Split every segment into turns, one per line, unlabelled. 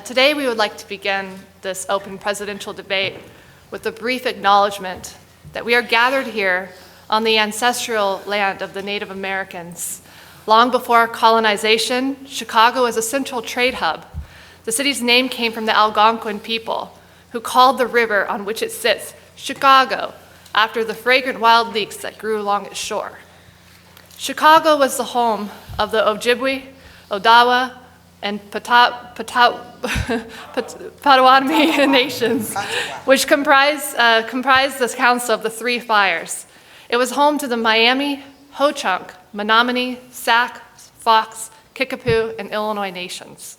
Today we would like to begin this open presidential debate with a brief acknowledgement that we are gathered here on the ancestral land of the Native Americans. Long before colonization, Chicago was a central trade hub. The city's name came from the Algonquin people, who called the river on which it sits Chicago, after the fragrant wild leeks that grew along its shore. Chicago was the home of the Ojibwe, Odawa, and Potawatomi nations, which comprised the Council of the Three Fires. It was home to the Miami, Ho-Chunk, Menominee, Sac, Fox, Kickapoo, and Illinois nations.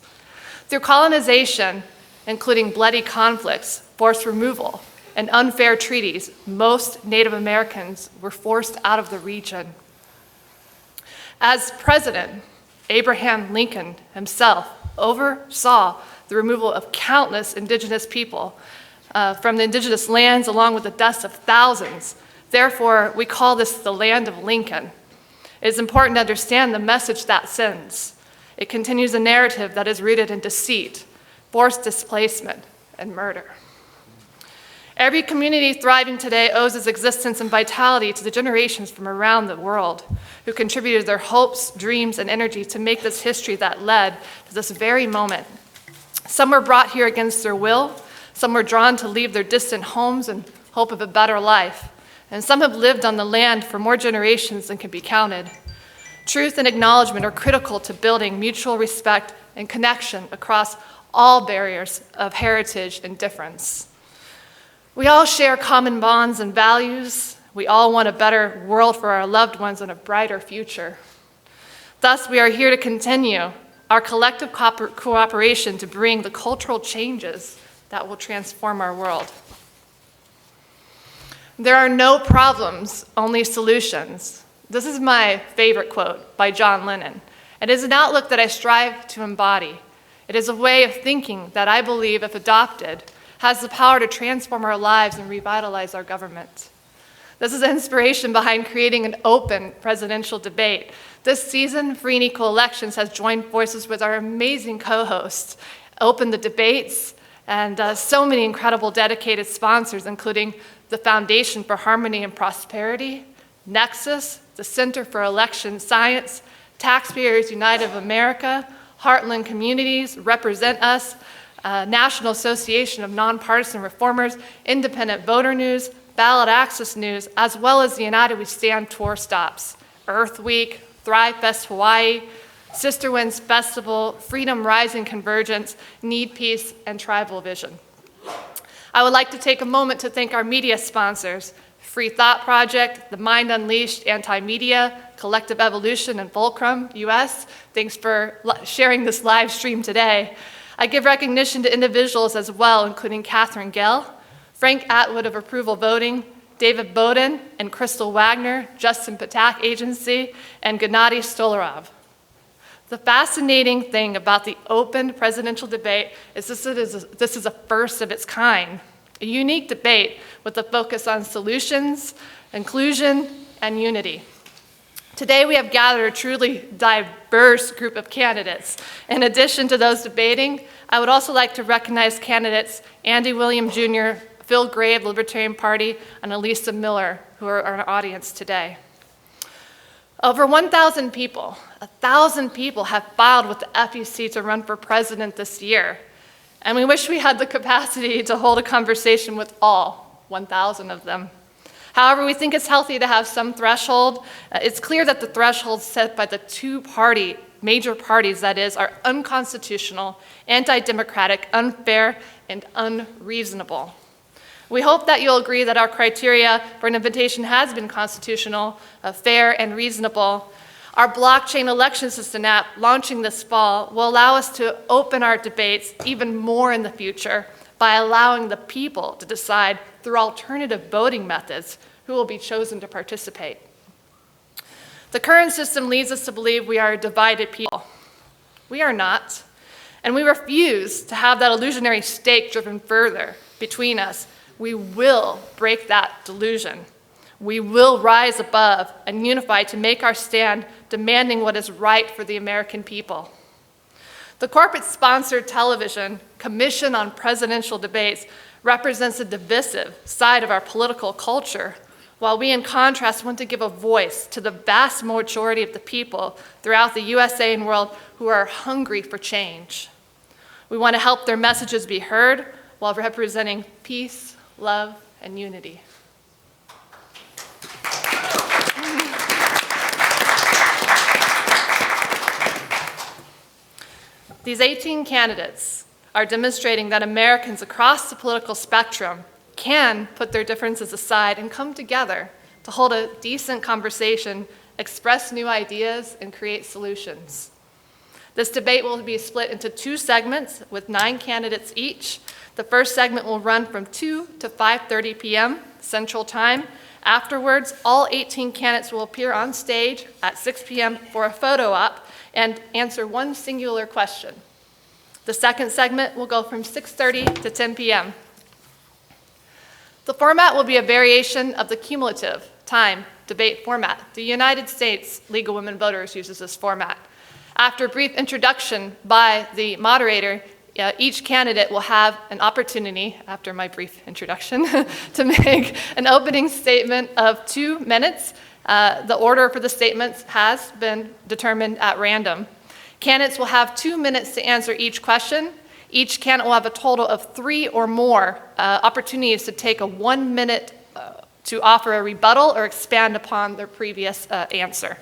Through colonization, including bloody conflicts, forced removal, and unfair treaties, most Native Americans were forced out of the region. As president, Abraham Lincoln himself oversaw the removal of countless indigenous people from the indigenous lands, along with the deaths of thousands. Therefore, we call this the land of Lincoln. It is important to understand the message that sends. It continues a narrative that is rooted in deceit, forced displacement, and murder. Every community thriving today owes its existence and vitality to the generations from around the world who contributed their hopes, dreams, and energy to make this history that led to this very moment. Some were brought here against their will, some were drawn to leave their distant homes in hope of a better life, and some have lived on the land for more generations than can be counted. Truth and acknowledgement are critical to building mutual respect and connection across all barriers of heritage and difference. We all share common bonds and values. We all want a better world for our loved ones and a brighter future. Thus, we are here to continue our collective cooperation to bring the cultural changes that will transform our world. There are no problems, only solutions. This is my favorite quote by John Lennon. It is an outlook that I strive to embody. It is a way of thinking that I believe, if adopted, has the power to transform our lives and revitalize our government. This is the inspiration behind creating an open presidential debate. This season, Free and Equal Elections has joined forces with our amazing co-hosts, opened the debates, and so many incredible dedicated sponsors, including the Foundation for Harmony and Prosperity, Nexus, the Center for Election Science, Taxpayers United of America, Heartland Communities, Represent Us, National Association of Nonpartisan Reformers, Independent Voter News, Ballot Access News, as well as the United We Stand tour stops, Earth Week, Thrive Fest Hawaii, Sister Winds Festival, Freedom Rising Convergence, Need Peace, and Tribal Vision. I would like to take a moment to thank our media sponsors, Free Thought Project, The Mind Unleashed, Anti-Media, Collective Evolution, and Fulcrum US. Thanks for sharing this live stream today. I give recognition to individuals as well, including Catherine Gale, Frank Atwood of Approval Voting, David Bowden and Crystal Wagner, Justin Patak Agency, and Gennady Stolarov. The fascinating thing about the open presidential debate is this is a first of its kind, a unique debate with a focus on solutions, inclusion, and unity. Today we have gathered a truly diverse group of candidates. In addition to those debating, I would also like to recognize candidates Andy William Jr., Phil Gray of the Libertarian Party, and Elisa Miller, who are in our audience today. Over 1,000 people, 1,000 people have filed with the FEC to run for president this year. And we wish we had the capacity to hold a conversation with all 1,000 of them. However, we think it's healthy to have some threshold. It's clear that the thresholds set by the two major parties, that is, are unconstitutional, anti-democratic, unfair, and unreasonable. We hope that you'll agree that our criteria for an invitation has been constitutional, fair, and reasonable. Our blockchain election system app, launching this fall, will allow us to open our debates even more in the future by allowing the people to decide through alternative voting methods who will be chosen to participate. The current system leads us to believe we are a divided people. We are not, and we refuse to have that illusionary stake driven further between us. We will break that delusion. We will rise above and unify to make our stand, demanding what is right for the American people. The corporate-sponsored television Commission on Presidential Debates represents the divisive side of our political culture, while we, in contrast, want to give a voice to the vast majority of the people throughout the USA and world who are hungry for change. We want to help their messages be heard while representing peace, love, and unity. These 18 candidates are demonstrating that Americans across the political spectrum can put their differences aside and come together to hold a decent conversation, express new ideas, and create solutions. This debate will be split into 2 segments with 9 candidates each. The first segment will run from 2 to 5:30 p.m. Central Time. Afterwards, all 18 candidates will appear on stage at 6 p.m. for a photo op and answer one singular question. The second segment will go from 6:30 to 10 p.m. The format will be a variation of the cumulative time debate format. The United States League of Women Voters uses this format. After a brief introduction by the moderator, each candidate will have an opportunity, after my brief introduction, to make an opening statement of 2 minutes. The order for the statements has been determined at random. Candidates will have 2 minutes to answer each question. Each candidate will have a total of 3 or more opportunities to take a 1 minute to offer a rebuttal or expand upon their previous answer.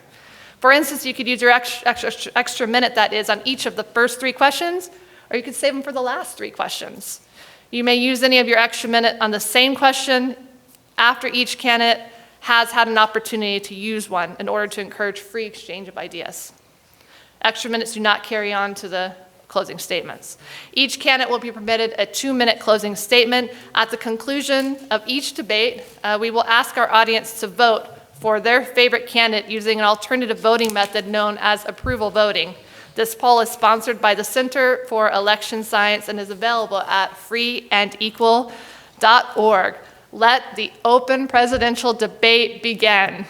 For instance, you could use your extra minute, that is, on each of the first 3 questions, or you could save them for the last 3 questions. You may use any of your extra minute on the same question after each candidate has had an opportunity to use one in order to encourage free exchange of ideas. Extra minutes do not carry on to the closing statements. Each candidate will be permitted a 2-minute closing statement. At the conclusion of each debate, we will ask our audience to vote for their favorite candidate using an alternative voting method known as approval voting. This poll is sponsored by the Center for Election Science and is available at freeandequal.org. Let the open presidential debate begin.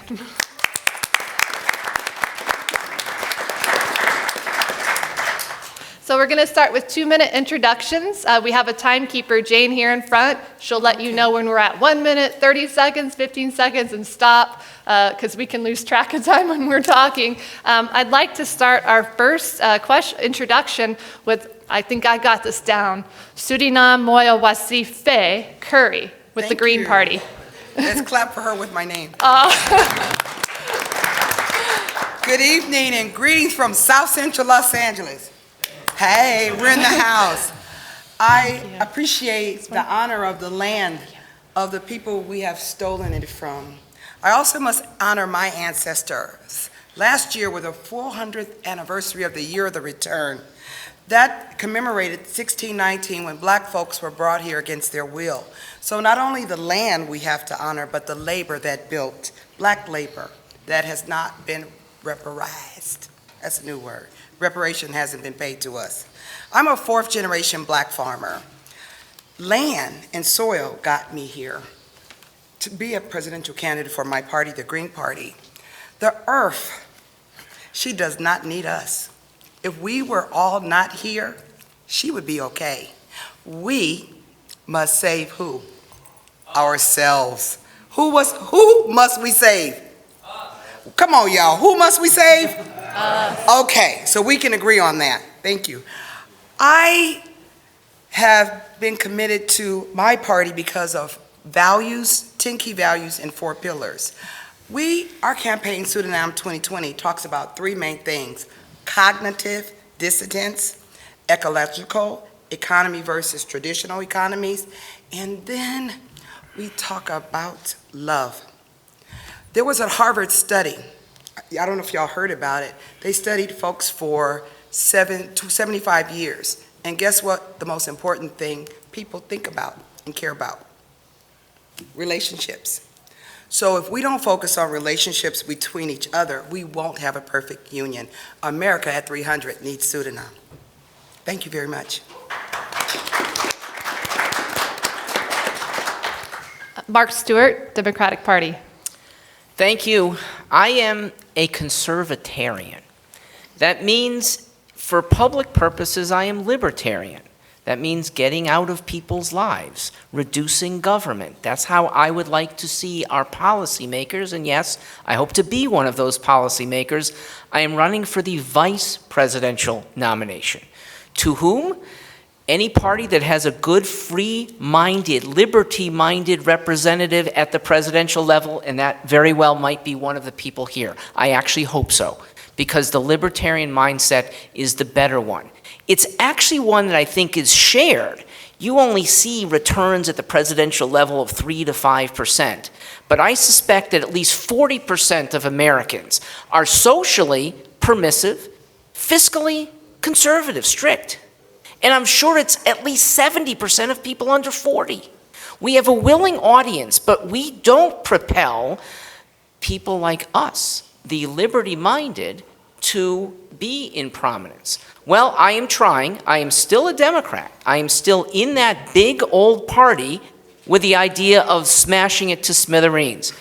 So we're going to start with 2-minute introductions. We have a timekeeper, Jane, here in front. She'll let you know when we're at 1 minute, 30 seconds, 15 seconds, and stop, because we can lose track of time when we're talking. I'd like to start our first introduction with, I think I got this down, Suriname Moya Wasife Curry with
Thank
the Green
you.
Party.
Let's clap for her with my name. Good evening and greetings from South Central Los Angeles. Hey, we're in the house. I appreciate the honor of the land of the people we have stolen it from. I also must honor my ancestors. Last year was the 400th anniversary of the year of the return. That commemorated 1619 when black folks were brought here against their will. So not only the land we have to honor, but the labor that built, black labor, that has not been reparized. That's a new word. Reparation hasn't been paid to us. I'm a 4th-generation black farmer. Land and soil got me here to be a presidential candidate for my party, the Green Party. The earth, she does not need us. If we were all not here, she would be okay. We must save who? Ourselves. Who must we save? Come on, y'all. Who must we save? Okay, so we can agree on that. Thank you. I have been committed to my party because of values, 10 key values and 4 pillars. Our campaign, Suriname 2020, talks about 3 main things: cognitive dissidence, ecological economy versus traditional economies, and then we talk about love. There was a Harvard study. I don't know if y'all heard about it. They studied folks for 75 years. And guess what? The most important thing people think about and care about? Relationships. So if we don't focus on relationships between each other, we won't have a perfect union. America at 300 needs Suriname. Thank you very much.
Mark Stewart, Democratic Party.
Thank you. I am a conservatarian. That means For public purposes, I am libertarian. That means getting out of people's lives, reducing government. That's how I would like to see our policymakers, and yes, I hope to be one of those policymakers. I am running for the vice presidential nomination. To whom? Any party that has a good, free-minded, liberty-minded representative at the presidential level, and that very well might be one of the people here. I actually hope so, because the libertarian mindset is the better one. It's actually one that I think is shared. You only see returns at the presidential level of 3 to 5%, but I suspect that at least 40% of Americans are socially permissive, fiscally conservative, strict. And I'm sure it's at least 70% of people under 40. We have a willing audience, but we don't propel people like us, the liberty-minded, to be in prominence. Well, I am trying. I am still a Democrat. I am still in that big old party with the idea of smashing it to smithereens.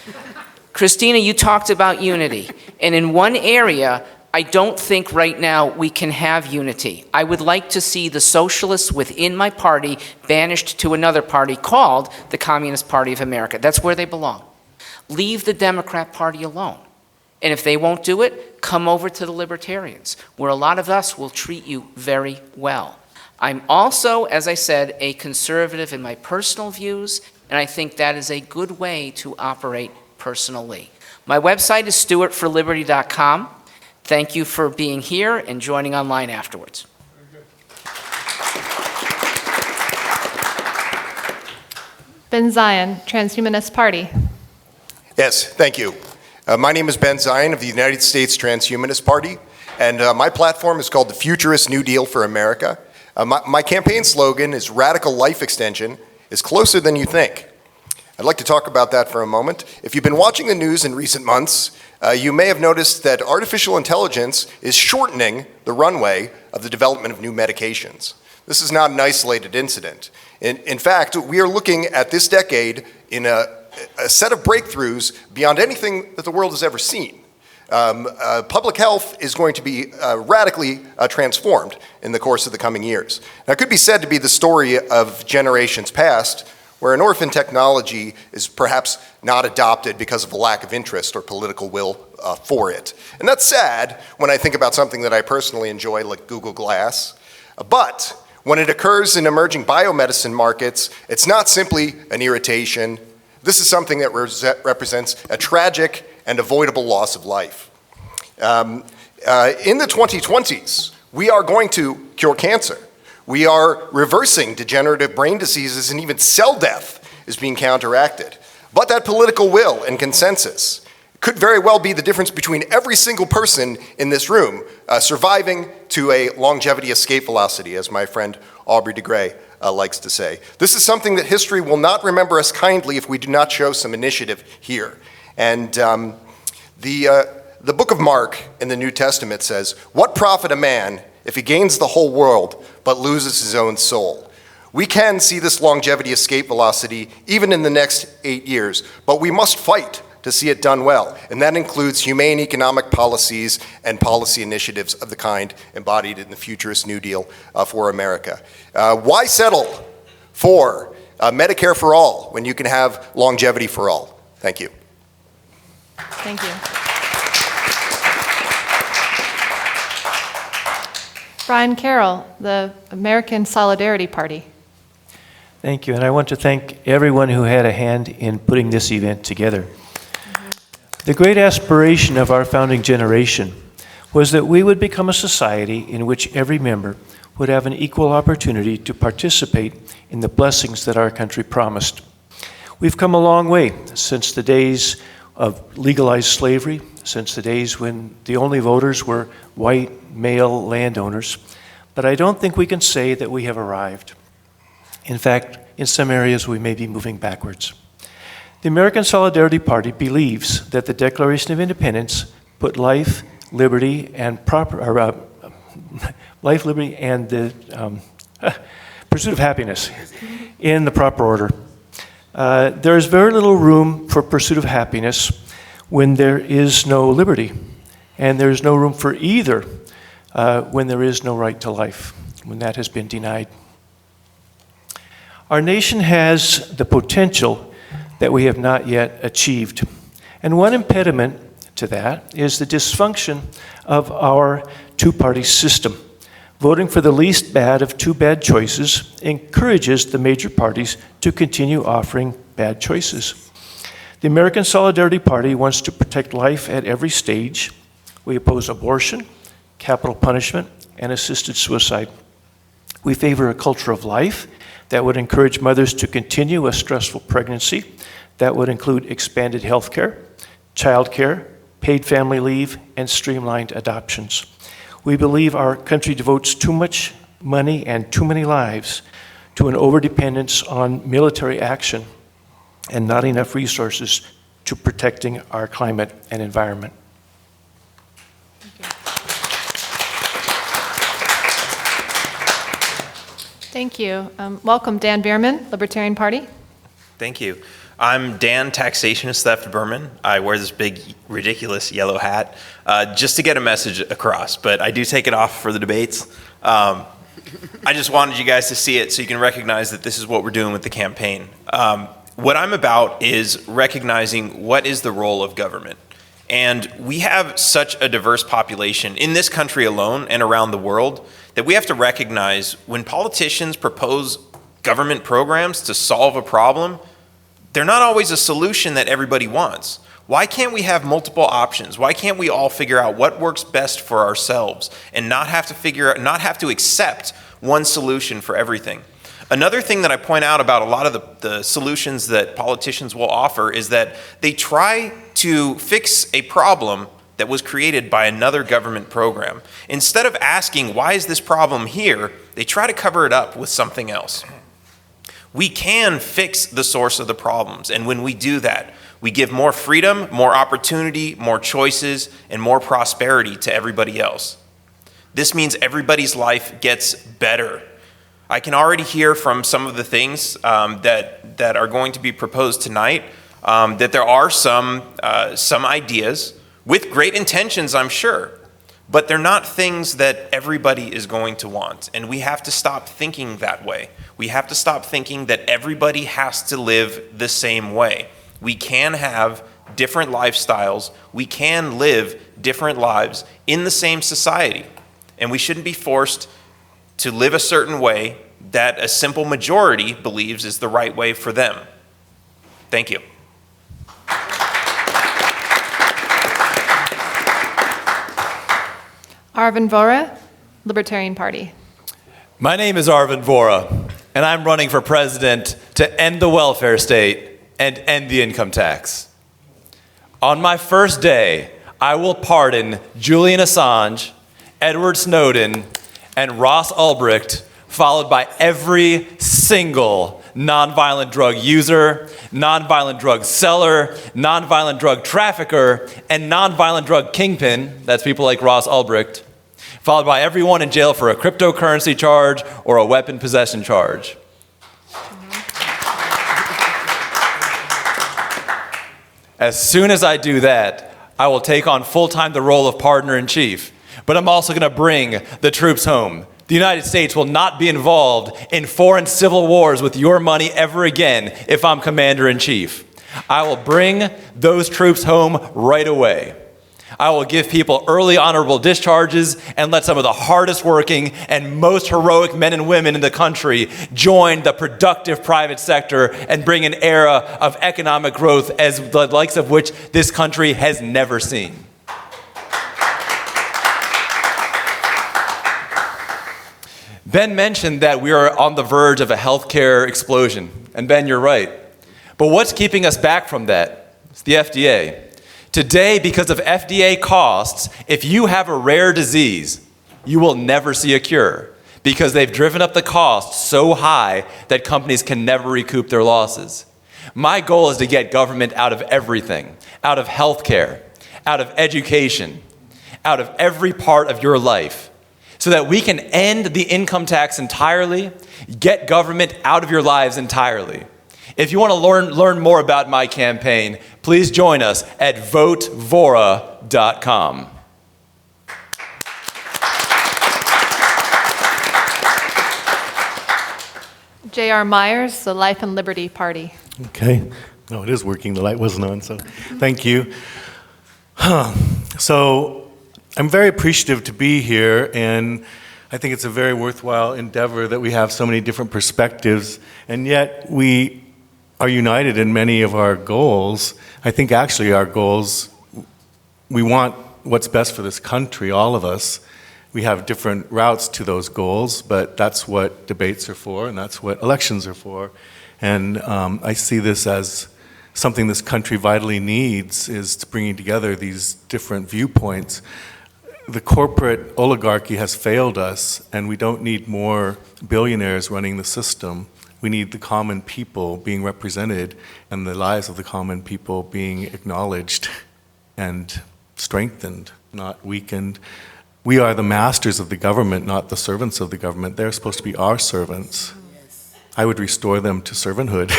Christina, you talked about unity. And in one area, I don't think right now we can have unity. I would like to see the socialists within my party banished to another party called the Communist Party of America. That's where they belong. Leave the Democrat Party alone. And if they won't do it, come over to the Libertarians, where a lot of us will treat you very well. I'm also, as I said, a conservative in my personal views, and I think that is a good way to operate personally. My website is stewartforliberty.com. Thank you for being here and joining online afterwards.
Ben Zion, Transhumanist Party.
Yes, thank you. My name is Ben Zion of the United States Transhumanist Party, and my platform is called the Futurist New Deal for America. My campaign slogan is "Radical Life Extension is closer than you think." I'd like to talk about that for a moment. If you've been watching the news in recent months, you may have noticed that artificial intelligence is shortening the runway of the development of new medications. This is not an isolated incident. In fact, we are looking at this decade in a set of breakthroughs beyond anything that the world has ever seen. Public health is going to be radically transformed in the course of the coming years. Now, it could be said to be the story of generations past, where an orphan technology is perhaps not adopted because of a lack of interest or political will for it. And that's sad when I think about something that I personally enjoy, like Google Glass. But when it occurs in emerging biomedicine markets, it's not simply an irritation. This is something that represents a tragic and avoidable loss of life. In the 2020s, we are going to cure cancer. We are reversing degenerative brain diseases, and even cell death is being counteracted. But that political will and consensus could very well be the difference between every single person in this room surviving to a longevity escape velocity, as my friend Aubrey de Grey likes to say. This is something that history will not remember us kindly if we do not show some initiative here. And the book of Mark in the New Testament says, "What profit a man if he gains the whole world but loses his own soul?" We can see this longevity escape velocity even in the next 8 years, but we must fight to see it done well, and that includes humane economic policies and policy initiatives of the kind embodied in the Futurist New Deal for America. Why settle for Medicare for all when you can have longevity for all? Thank you.
Thank you. Brian Carroll, the American Solidarity Party.
Thank you, and I want to thank everyone who had a hand in putting this event together. The great aspiration of our founding generation was that we would become a society in which every member would have an equal opportunity to participate in the blessings that our country promised. We've come a long way since the days of legalized slavery, since the days when the only voters were white, male landowners, but I don't think we can say that we have arrived. In fact, in some areas we may be moving backwards. The American Solidarity Party believes that the Declaration of Independence put life, liberty, and the pursuit of happiness in the proper order. There is very little room for pursuit of happiness when there is no liberty, and there is no room for either when there is no right to life, when that has been denied. Our nation has the potential that we have not yet achieved. And one impediment to that is the dysfunction of our two-party system. Voting for the least bad of two bad choices encourages the major parties to continue offering bad choices. The American Solidarity Party wants to protect life at every stage. We oppose abortion, capital punishment, and assisted suicide. We favor a culture of life that would encourage mothers to continue a stressful pregnancy. That would include expanded health care, child care, paid family leave, and streamlined adoptions. We believe our country devotes too much money and too many lives to an overdependence on military action and not enough resources to protecting our climate and environment.
Thank you. Welcome, Dan Bierman, Libertarian Party.
Thank you. I'm Dan, Taxationist Theft Berman. I wear this big, ridiculous yellow hat just to get a message across, but I do take it off for the debates. I just wanted you guys to see it so you can recognize that this is what we're doing with the campaign. What I'm about is recognizing what is the role of government. And we have such a diverse population in this country alone and around the world that we have to recognize when politicians propose government programs to solve a problem, they're not always a solution that everybody wants. Why can't we have multiple options? Why can't we all figure out what works best for ourselves and not have to accept one solution for everything? Another thing that I point out about a lot of the solutions that politicians will offer is that they try to fix a problem that was created by another government program. Instead of asking, why is this problem here, they try to cover it up with something else. We can fix the source of the problems, and when we do that, we give more freedom, more opportunity, more choices, and more prosperity to everybody else. This means everybody's life gets better. I can already hear from some of the things that are going to be proposed tonight that there are some ideas with great intentions, I'm sure, but they're not things that everybody is going to want, and we have to stop thinking that way. We have to stop thinking that everybody has to live the same way. We can have different lifestyles. We can live different lives in the same society, and we shouldn't be forced to live a certain way that a simple majority believes is the right way for them. Thank you.
Arvind Vora, Libertarian Party.
My name is Arvind Vora, and I'm running for president to end the welfare state and end the income tax. On my first day, I will pardon Julian Assange, Edward Snowden, and Ross Ulbricht, followed by every single nonviolent drug user, nonviolent drug seller, nonviolent drug trafficker, and nonviolent drug kingpin, that's people like Ross Ulbricht, followed by everyone in jail for a cryptocurrency charge or a weapon possession charge. As soon as I do that, I will take on full-time the role of partner-in-chief. But I'm also going to bring the troops home. The United States will not be involved in foreign civil wars with your money ever again if I'm commander-in-chief. I will bring those troops home right away. I will give people early honorable discharges and let some of the hardest working and most heroic men and women in the country join the productive private sector and bring an era of economic growth as the likes of which this country has never seen. Ben mentioned that we are on the verge of a healthcare explosion. And Ben, you're right. But what's keeping us back from that? It's the FDA. Today, because of FDA costs, if you have a rare disease, you will never see a cure because they've driven up the cost so high that companies can never recoup their losses. My goal is to get government out of everything, out of healthcare, out of education, out of every part of your life, so that we can end the income tax entirely, get government out of your lives entirely. If you want to learn more about my campaign, please join us at votevora.com.
J.R. Myers, the Life and Liberty Party.
Okay. No, it is working. The light wasn't on, so thank you. So I'm very appreciative to be here, and I think it's a very worthwhile endeavor that we have so many different perspectives, and yet we are united in many of our goals. I think actually our goals, we want what's best for this country, all of us. We have different routes to those goals, but that's what debates are for, and that's what elections are for. And I see this as something this country vitally needs, is bringing together these different viewpoints. The corporate oligarchy has failed us, and we don't need more billionaires running the system. We need the common people being represented and the lives of the common people being acknowledged and strengthened, not weakened. We are the masters of the government, not the servants of the government. They're supposed to be our servants. I would restore them to servanthood.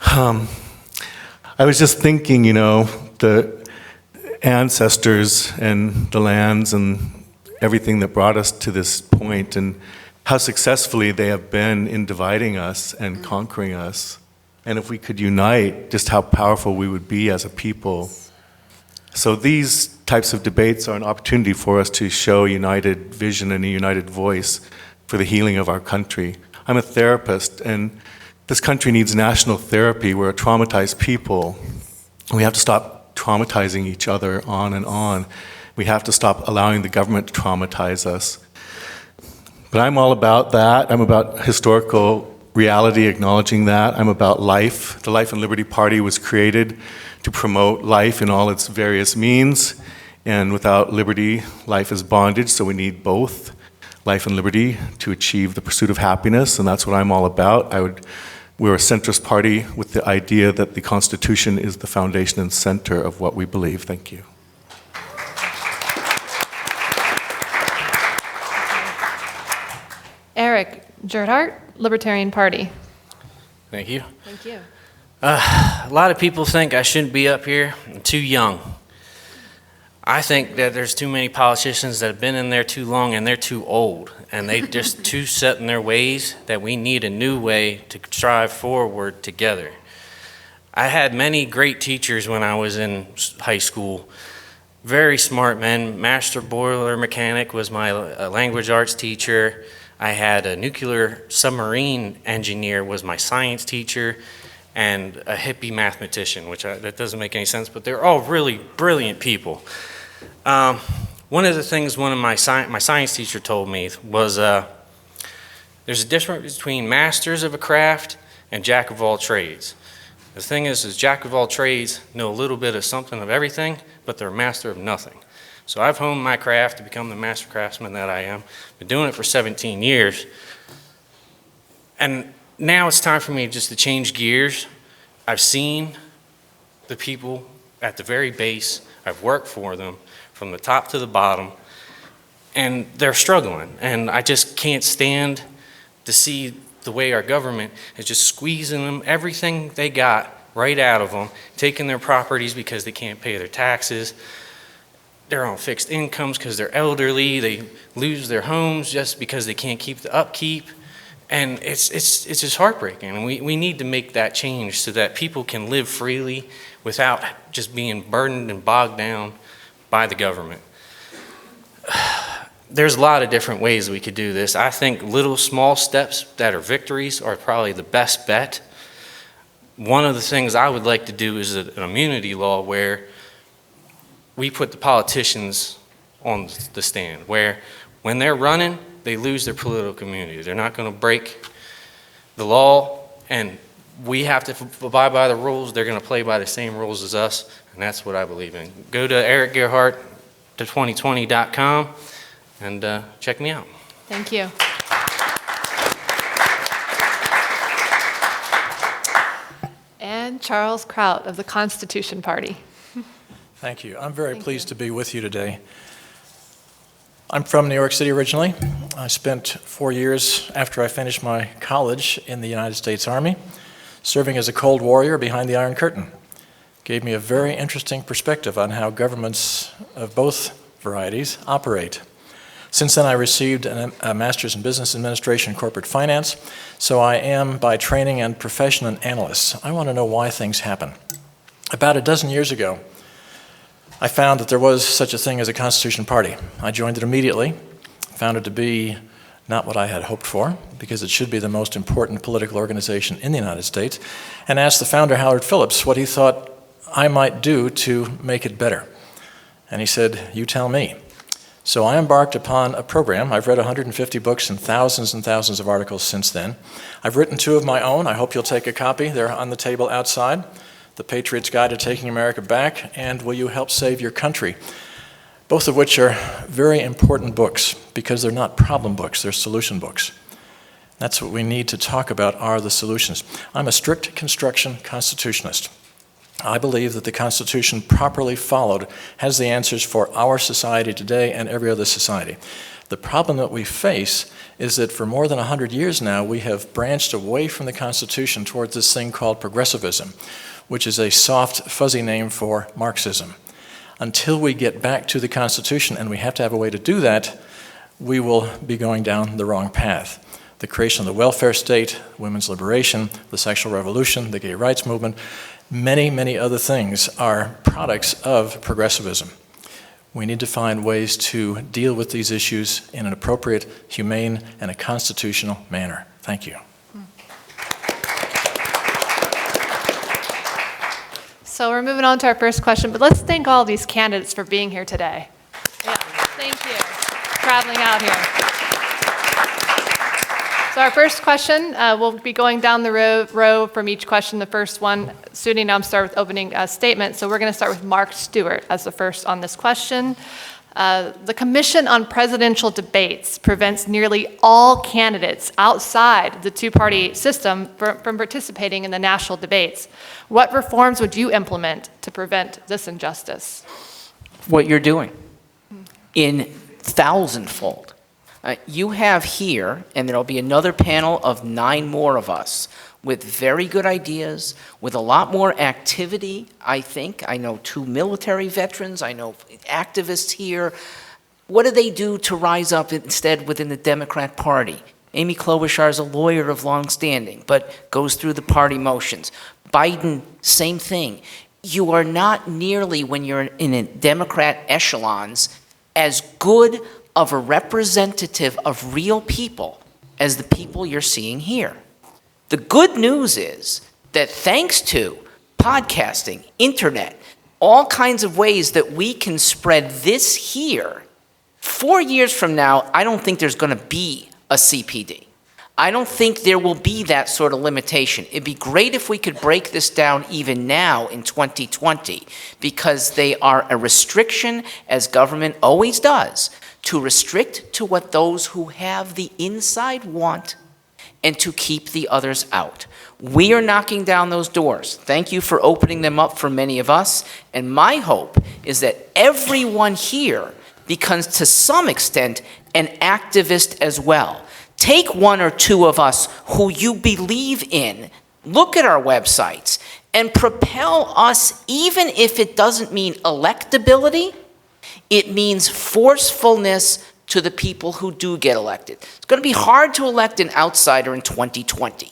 I was just thinking, the ancestors and the lands and everything that brought us to this point, and how successfully they have been in dividing us and conquering us. And if we could unite, just how powerful we would be as a people. So these types of debates are an opportunity for us to show united vision and a united voice for the healing of our country. I'm a therapist, and this country needs national therapy. We're a traumatized people. We have to stop traumatizing each other on and on. We have to stop allowing the government to traumatize us. But I'm all about that. I'm about historical reality, acknowledging that. I'm about life. The Life and Liberty Party was created to promote life in all its various means. And without liberty, life is bondage, so we need both life and liberty to achieve the pursuit of happiness, and that's what I'm all about. We're a centrist party with the idea that the Constitution is the foundation and center of what we believe. Thank you.
Eric Gerhardt, Libertarian Party.
Thank you.
Thank you.
A lot of people think I shouldn't be up here. I'm too young. I think that there's too many politicians that have been in there too long, and they're too old, and they just too set in their ways, that we need a new way to strive forward together. I had many great teachers when I was in high school. Very smart men. Master boiler mechanic was my language arts teacher. I had a nuclear submarine engineer was my science teacher, and a hippie mathematician, that doesn't make any sense, but they're all really brilliant people. One of the things one of my science teacher told me was there's a difference between masters of a craft and jack of all trades. The thing is jack of all trades know a little bit of something of everything, but they're a master of nothing. So I've honed my craft to become the master craftsman that I am. Been doing it for 17 years. And now it's time for me just to change gears. I've seen the people at the very base. I've worked for them from the top to the bottom, and they're struggling. And I just can't stand to see the way our government is just squeezing them everything they got right out of them, taking their properties because they can't pay their taxes. They're on fixed incomes because they're elderly. They lose their homes just because they can't keep the upkeep. And it's just heartbreaking. And we need to make that change so that people can live freely without just being burdened and bogged down by the government. There's a lot of different ways we could do this. I think little small steps that are victories are probably the best bet. One of the things I would like to do is an immunity law where we put the politicians on the stand, where when they're running, they lose their political immunity. They're not going to break the law, and we have to abide by the rules. They're going to play by the same rules as us, and that's what I believe in. Go to ericgerhardt2020.com and check me out.
Thank you. And Charles Kraut of the Constitution Party.
Thank you. I'm very pleased to be with you today. I'm from New York City originally. I spent 4 years after I finished my college in the United States Army, serving as a cold warrior behind the Iron Curtain. Gave me a very interesting perspective on how governments of both varieties operate. Since then, I received a master's in business administration and corporate finance, so I am by training and profession an analyst. I want to know why things happen. About a dozen years ago, I found that there was such a thing as a Constitution Party. I joined it immediately, found it to be not what I had hoped for, because it should be the most important political organization in the United States, and asked the founder, Howard Phillips, what he thought I might do to make it better. And he said, you tell me. So I embarked upon a program. I've read 150 books and thousands of articles since then. I've written 2 of my own. I hope you'll take a copy. They're on the table outside. The Patriot's Guide to Taking America Back, and Will You Help Save Your Country? Both of which are very important books because they're not problem books, they're solution books. That's what we need to talk about, are the solutions. I'm a strict construction constitutionalist. I believe that the Constitution, properly followed, has the answers for our society today and every other society. The problem that we face is that for more than 100 years now, we have branched away from the Constitution towards this thing called progressivism, which is a soft, fuzzy name for Marxism. Until we get back to the Constitution, and we have to have a way to do that, we will be going down the wrong path. The creation of the welfare state, women's liberation, the sexual revolution, the gay rights movement, many other things are products of progressivism. We need to find ways to deal with these issues in an appropriate, humane, and a constitutional manner. Thank you.
So we're moving on to our first question, but let's thank all these candidates for being here today. Yeah, thank you for traveling out here. So our first question, we'll be going down the row from each question. The first one, Suni Nam start with opening statement. So we're going to start with Mark Stewart as the first on this question. The Commission on Presidential Debates prevents nearly all candidates outside the two-party system from participating in the national debates. What reforms would you implement to prevent this injustice?
What you're doing in thousandfold. You have here, and there'll be another panel of 9 more of us with very good ideas, with a lot more activity, I think. I know 2 military veterans, I know activists here. What do they do to rise up instead within the Democrat Party? Amy Klobuchar is a lawyer of long standing, but goes through the party motions. Biden, same thing. You are not nearly, when you're in a Democrat echelons, as good of a representative of real people as the people you're seeing here. The good news is that thanks to podcasting, internet, all kinds of ways that we can spread this here, 4 years from now, I don't think there's going to be a CPD. I don't think there will be that sort of limitation. It'd be great if we could break this down even now in 2020, because they are a restriction, as government always does, to restrict to what those who have the inside want and to keep the others out. We are knocking down those doors. Thank you for opening them up for many of us. And my hope is that everyone here becomes, to some extent, an activist as well. Take 1 or 2 of us who you believe in, look at our websites, and propel us, even if it doesn't mean electability, it means forcefulness to the people who do get elected. It's going to be hard to elect an outsider in 2020.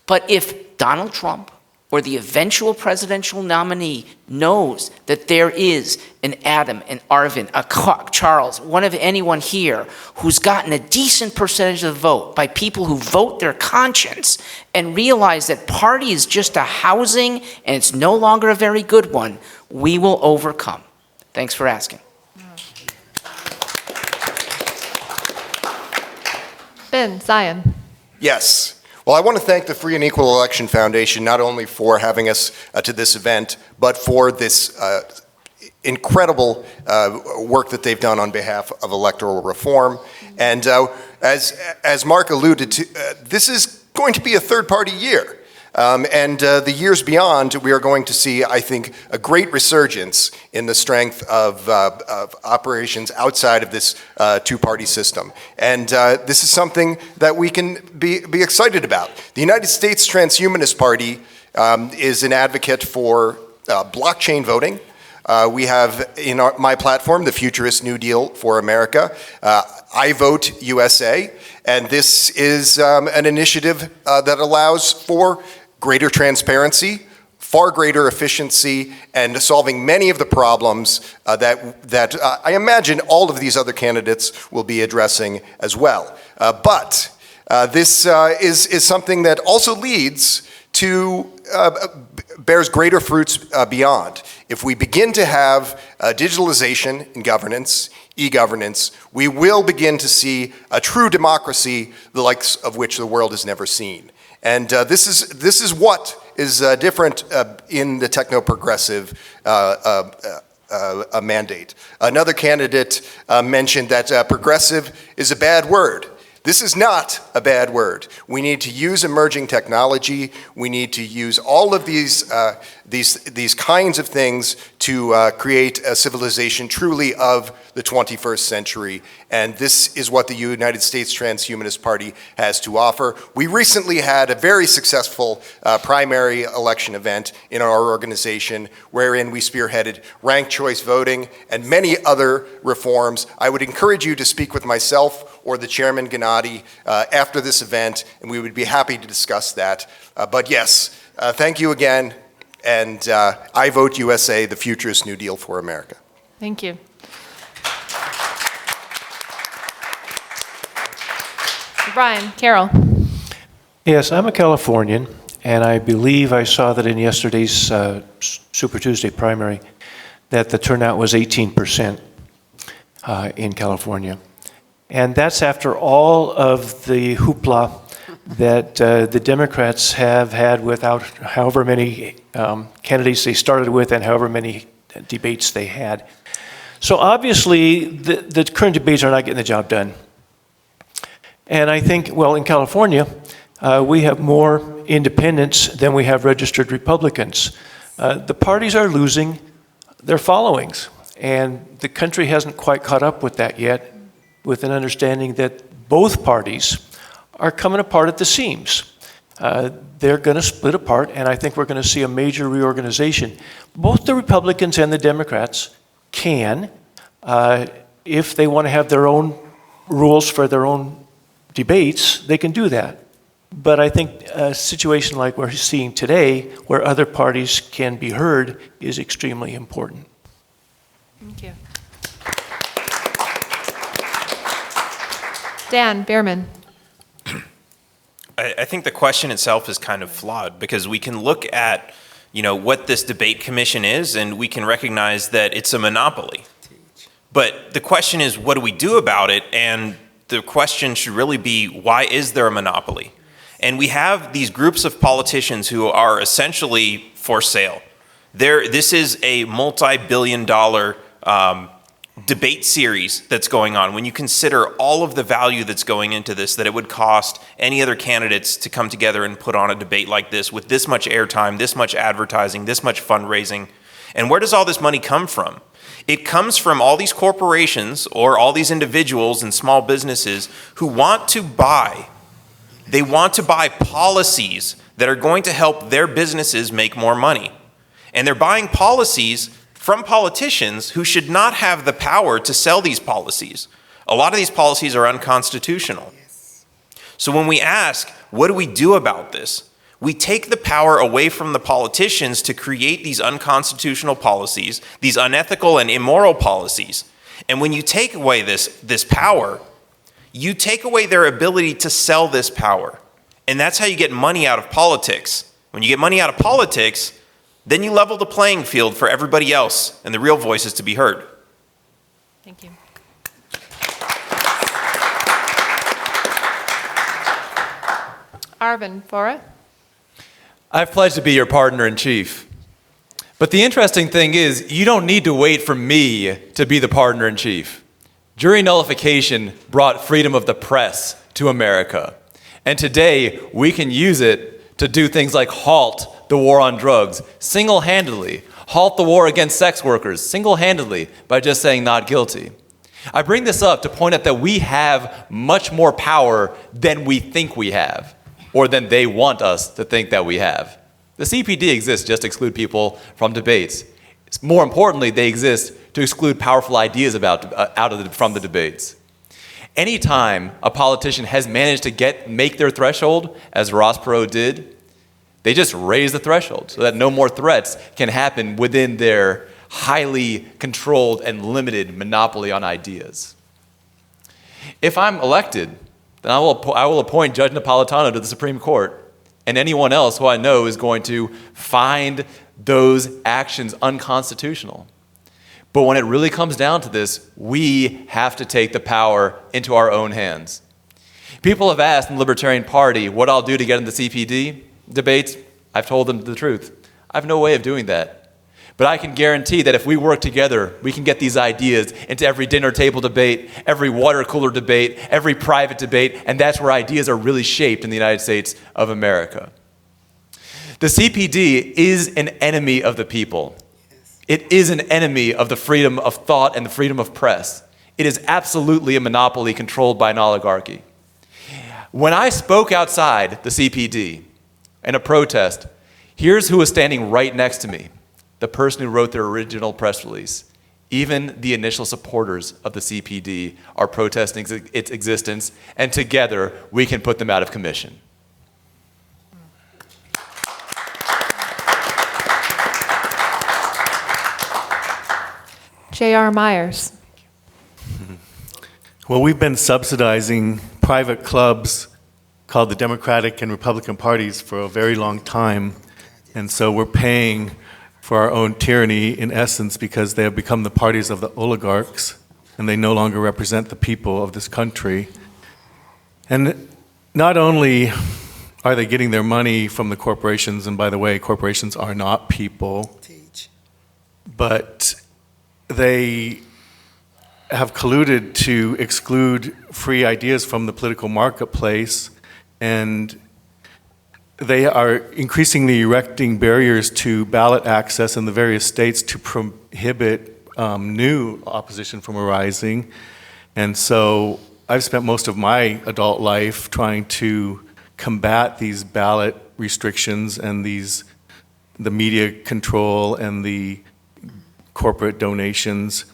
But if Donald Trump or the eventual presidential nominee knows that there is an Adam, an Arvin, a Charles, one of anyone here who's gotten a decent percentage of the vote by people who vote their conscience and realize that party is just a housing and it's no longer a very good one, we will overcome. Thanks for asking.
Ben, Zion.
Yes. Well, I want to thank the Free and Equal Election Foundation not only for having us to this event, but for this incredible work that they've done on behalf of electoral reform. And as Mark alluded to, this is going to be a third-party year. And the years beyond, we are going to see, I think, a great resurgence in the strength of operations outside of this two-party system. And this is something that we can be excited about. The United States Transhumanist Party is an advocate for blockchain voting, We have in my platform, the Futurist New Deal for America. I vote USA, and this is an initiative that allows for greater transparency, far greater efficiency, and solving many of the problems that I imagine all of these other candidates will be addressing as well. But this is something that also leads to bears greater fruits beyond. If we begin to have digitalization in governance, e-governance, we will begin to see a true democracy, the likes of which the world has never seen. And this is what is different in the techno-progressive mandate. Another candidate mentioned that progressive is a bad word. This is not a bad word. We need to use emerging technology. We need to use all of these kinds of things to create a civilization truly of the 21st century. And this is what the United States Transhumanist Party has to offer. We recently had a very successful primary election event in our organization wherein we spearheaded ranked choice voting and many other reforms. I would encourage you to speak with myself or the Chairman Gennady after this event, and we would be happy to discuss that. But yes, thank you again, and I vote USA, the Futurist New Deal for America.
Thank you. Brian, Carol.
Yes, I'm a Californian, and I believe I saw that in yesterday's Super Tuesday primary that the turnout was 18% in California. And that's after all of the hoopla that the Democrats have had without however many candidates they started with and however many debates they had. So obviously, the current debates are not getting the job done. And I think, well, in California, we have more independents than we have registered Republicans. The parties are losing their followings, and the country hasn't quite caught up with that yet, with an understanding that both parties are coming apart at the seams. They're going to split apart, and I think we're going to see a major reorganization. Both the Republicans and the Democrats can, if they want to have their own rules for their own debates, they can do that. But I think a situation like we're seeing today, where other parties can be heard, is extremely important.
Thank you. Dan Behrman.
I think the question itself is kind of flawed because we can look at, what this debate commission is, and we can recognize that it's a monopoly. But the question is, what do we do about it? And the question should really be, why is there a monopoly? And we have these groups of politicians who are essentially for sale. This is a multi-billion-dollar debate series that's going on. When you consider all of the value that's going into this, that it would cost any other candidates to come together and put on a debate like this with this much airtime, this much advertising, this much fundraising. And where does all this money come from? It comes from all these corporations or all these individuals and small businesses who want to buy. They want to buy policies that are going to help their businesses make more money. And they're buying policies from politicians who should not have the power to sell these policies. A lot of these policies are unconstitutional. So when we ask, what do we do about this? We take the power away from the politicians to create these unconstitutional policies, these unethical and immoral policies. And when you take away this power, you take away their ability to sell this power. And that's how you get money out of politics. When you get money out of politics, then you level the playing field for everybody else and the real voices to be heard.
Thank you. Arvin Fora.
I've pledged to be your partner in chief. But the interesting thing is, you don't need to wait for me to be the partner in chief. Jury nullification brought freedom of the press to America. And today, we can use it to do things like halt the war on drugs single-handedly, halt the war against sex workers single-handedly by just saying not guilty. I bring this up to point out that we have much more power than we think we have, or than they want us to think that we have. The CPD exists just to exclude people from debates. More importantly, they exist to exclude powerful ideas from the debates. Anytime a politician has managed to make their threshold, as Ross Perot did, they just raise the threshold so that no more threats can happen within their highly controlled and limited monopoly on ideas. If I'm elected, then I will appoint Judge Napolitano to the Supreme Court, and anyone else who I know is going to find those actions unconstitutional. But when it really comes down to this, we have to take the power into our own hands. People have asked in the Libertarian Party what I'll do to get in the CPD debates. I've told them the truth. I have no way of doing that. But I can guarantee that if we work together, we can get these ideas into every dinner table debate, every water cooler debate, every private debate, and that's where ideas are really shaped in the United States of America. The CPD is an enemy of the people. It is an enemy of the freedom of thought and the freedom of press. It is absolutely a monopoly controlled by an oligarchy. When I spoke outside the CPD in a protest, here's who was standing right next to me, the person who wrote their original press release. Even the initial supporters of the CPD are protesting its existence, and together we can put them out of commission.
J.R. Myers.
Well, we've been subsidizing private clubs called the Democratic and Republican parties for a very long time, and so we're paying for our own tyranny in essence because they have become the parties of the oligarchs, and they no longer represent the people of this country. And not only are they getting their money from the corporations, and by the way, corporations are not people, but they have colluded to exclude free ideas from the political marketplace, and they are increasingly erecting barriers to ballot access in the various states to prohibit new opposition from arising. And so I've spent most of my adult life trying to combat these ballot restrictions and the media control and the corporate donations,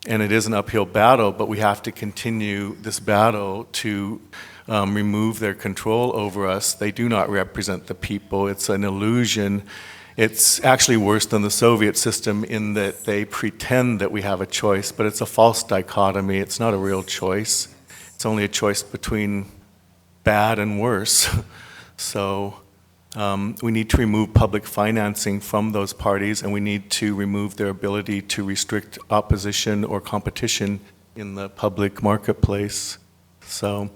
and it is an uphill battle, but we have to continue this battle to remove their control over us. They do not represent the people. It's an illusion. It's actually worse than the Soviet system in that they pretend that we have a choice, but it's a false dichotomy. It's not a real choice. It's only a choice between bad and worse. So we need to remove public financing from those parties, and we need to remove their ability to restrict opposition or competition in the public marketplace. So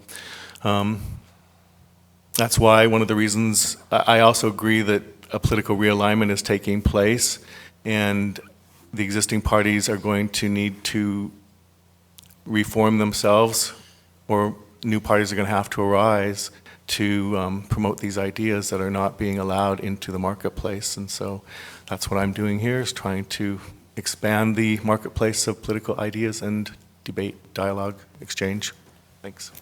that's why one of the reasons I also agree that a political realignment is taking place, and the existing parties are going to need to reform themselves, or new parties are going to have to arise to promote these ideas that are not being allowed into the marketplace. And so that's what I'm doing here, is trying to expand the marketplace of political ideas and debate, dialogue, exchange. Thanks.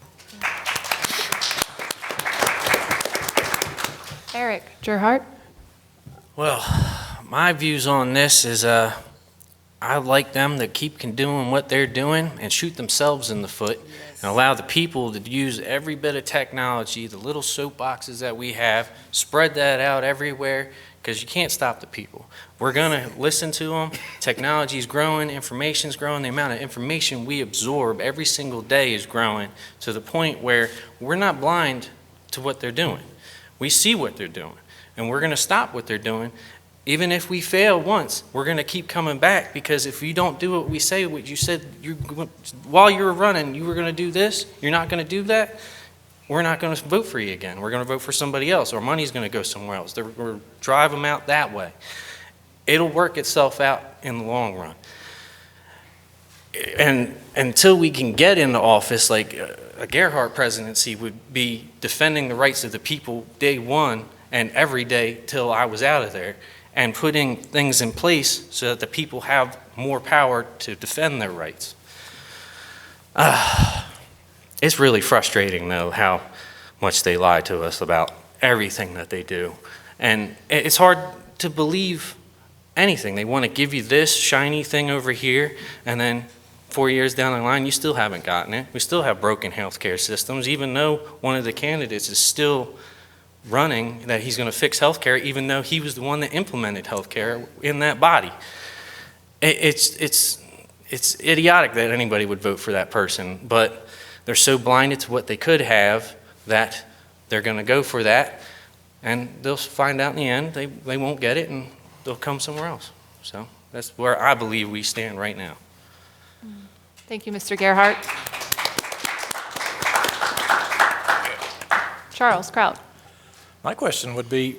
Eric Gerhardt.
Well, my views on this is I like them to keep doing what they're doing and shoot themselves in the foot and allow the people to use every bit of technology, the little soapboxes that we have, spread that out everywhere, because you can't stop the people. We're going to listen to them. Technology's growing, information's growing. The amount of information we absorb every single day is growing to the point where we're not blind to what they're doing. We see what they're doing, and we're going to stop what they're doing. Even if we fail once, we're going to keep coming back, because if you don't do what we say, what you said while you were running, you were going to do this, you're not going to do that, we're not going to vote for you again. We're going to vote for somebody else. Our money's going to go somewhere else. We'll drive them out that way. It'll work itself out in the long run. And until we can get into office, like a Gerhardt presidency would be defending the rights of the people day one and every day till I was out of there, and putting things in place so that the people have more power to defend their rights. It's really frustrating, though, how much they lie to us about everything that they do. And it's hard to believe anything. They want to give you this shiny thing over here, and then 4 years down the line, you still haven't gotten it. We still have broken healthcare systems, even though one of the candidates is still running that he's going to fix healthcare, even though he was the one that implemented healthcare in that body. It's idiotic that anybody would vote for that person, but they're so blinded to what they could have that they're going to go for that, and they'll find out in the end they won't get it, and they'll come somewhere else. So that's where I believe we stand right now.
Thank you, Mr. Gerhardt. Charles Kraut.
My question would be,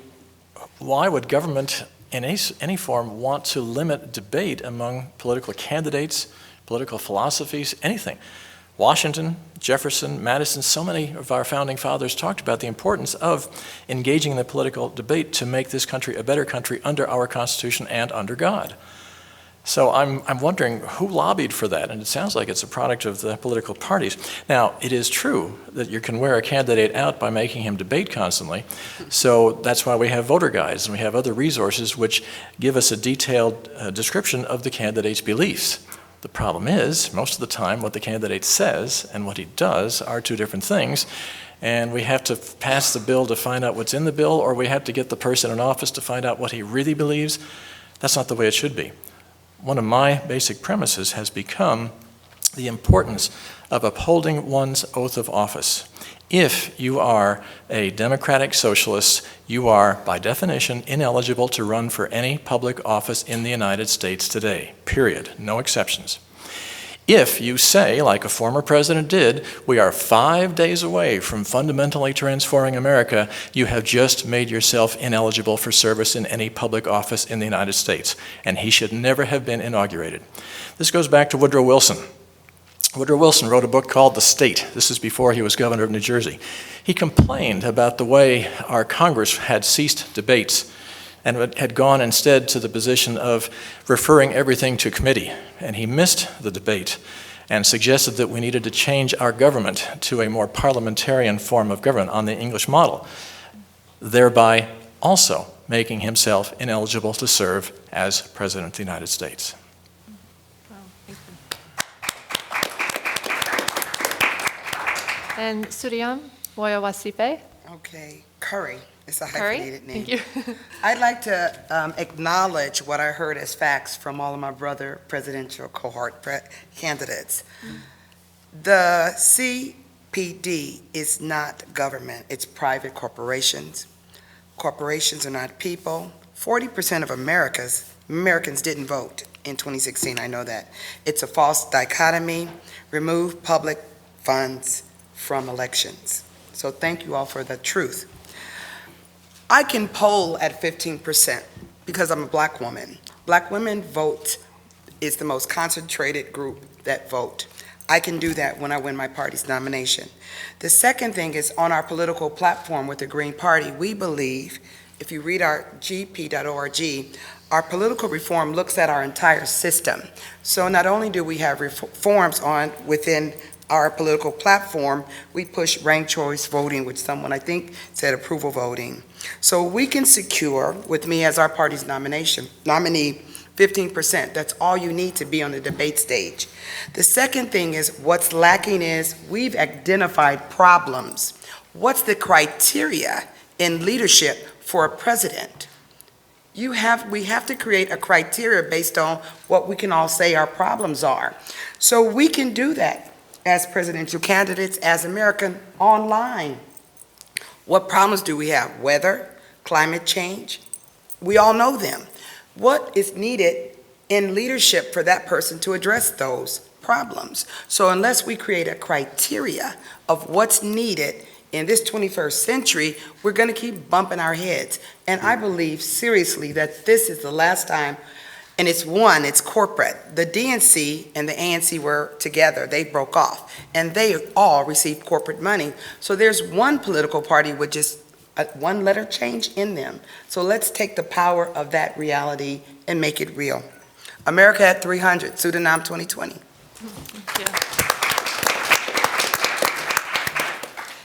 why would government in any form want to limit debate among political candidates, political philosophies, anything? Washington, Jefferson, Madison, so many of our founding fathers talked about the importance of engaging in the political debate to make this country a better country under our Constitution and under God. So I'm wondering who lobbied for that, and it sounds like it's a product of the political parties. Now, it is true that you can wear a candidate out by making him debate constantly, so that's why we have voter guides and we have other resources which give us a detailed description of the candidate's beliefs. The problem is, most of the time, what the candidate says and what he does are two different things, and we have to pass the bill to find out what's in the bill, or we have to get the person in office to find out what he really believes. That's not the way it should be. One of my basic premises has become the importance of upholding one's oath of office. If you are a democratic socialist, you are, by definition, ineligible to run for any public office in the United States today, period, no exceptions. If you say, like a former president did, we are 5 days away from fundamentally transforming America, you have just made yourself ineligible for service in any public office in the United States, and he should never have been inaugurated. This goes back to Woodrow Wilson. Woodrow Wilson wrote a book called The State. This is before he was governor of New Jersey. He complained about the way our Congress had ceased debates and had gone instead to the position of referring everything to committee. And he missed the debate and suggested that we needed to change our government to a more parliamentarian form of government on the English model, thereby also making himself ineligible to serve as President of the United States.
And Suryam Woyawasipe.
Okay, Curry. It's a
Curry,
hyphenated name.
thank you.
I'd like to acknowledge what I heard as facts from all of my brother presidential cohort candidates. The CPD is not government, it's private corporations. Corporations are not people. 40% of Americans didn't vote in 2016, I know that. It's a false dichotomy. Remove public funds from elections. So thank you all for the truth. I can poll at 15% because I'm a black woman. Black women vote is the most concentrated group that vote. I can do that when I win my party's nomination. The second thing is on our political platform with the Green Party, we believe, if you read our gp.org, our political reform looks at our entire system. So not only do we have reforms within our political platform, we push ranked choice voting, which someone I think said approval voting. So we can secure, with me as our party's nominee, 15%. That's all you need to be on the debate stage. The second thing is, what's lacking is we've identified problems. What's the criteria in leadership for a president? We have to create a criteria based on what we can all say our problems are. So we can do that as presidential candidates, as American, online. What problems do we have? Weather, climate change, we all know them. What is needed in leadership for that person to address those problems? So unless we create a criteria of what's needed in this 21st century, we're gonna keep bumping our heads. And I believe seriously that this is the last time. And it's corporate. The DNC and the ANC were together. They broke off. And they all received corporate money. So there's one political party with just one letter change in them. So let's take the power of that reality and make it real. America at 300, Pseudonym 2020.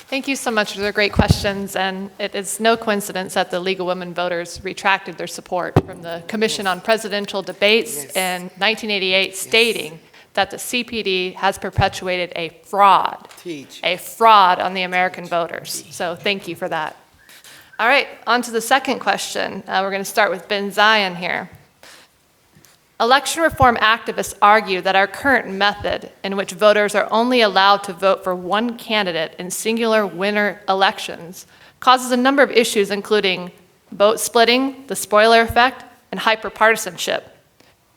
Thank you so much for the great questions, and it is no coincidence that the League of Women Voters retracted their support from the Commission on Presidential Debates in 1988, stating that the CPD has perpetuated a fraud on the American voters. So thank you for that. All right, on to the second question. We're going to start with Ben Zion here. Election reform activists argue that our current method, in which voters are only allowed to vote for one candidate in singular winner elections, causes a number of issues, including vote splitting, the spoiler effect, and hyperpartisanship.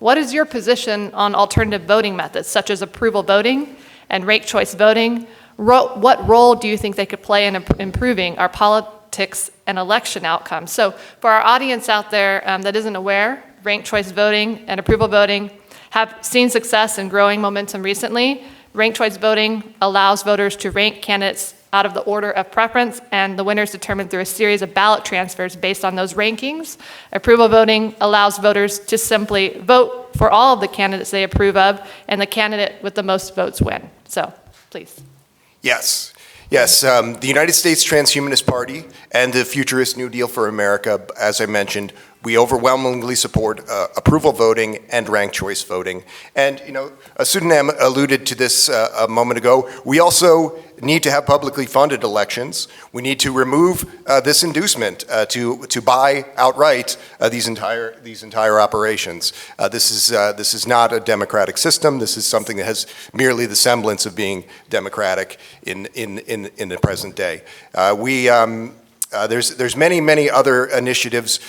What is your position on alternative voting methods, such as approval voting and ranked choice voting? What role do you think they could play in improving our politics and election outcomes? So for our audience out there that isn't aware, ranked choice voting and approval voting have seen success and growing momentum recently. Ranked choice voting allows voters to rank candidates out of the order of preference, and the winner is determined through a series of ballot transfers based on those rankings. Approval voting allows voters to simply vote for all of the candidates they approve of, and the candidate with the most votes win. So, please.
Yes. Yes, the United States Transhumanist Party and the Futurist New Deal for America, as I mentioned, we overwhelmingly support approval voting and ranked choice voting. And, you know, Sudanam alluded to this a moment ago. We also need to have publicly funded elections. We need to remove this inducement to buy outright these entire operations. This is not a democratic system. This is something that has merely the semblance of being democratic in the present day. There's many other initiatives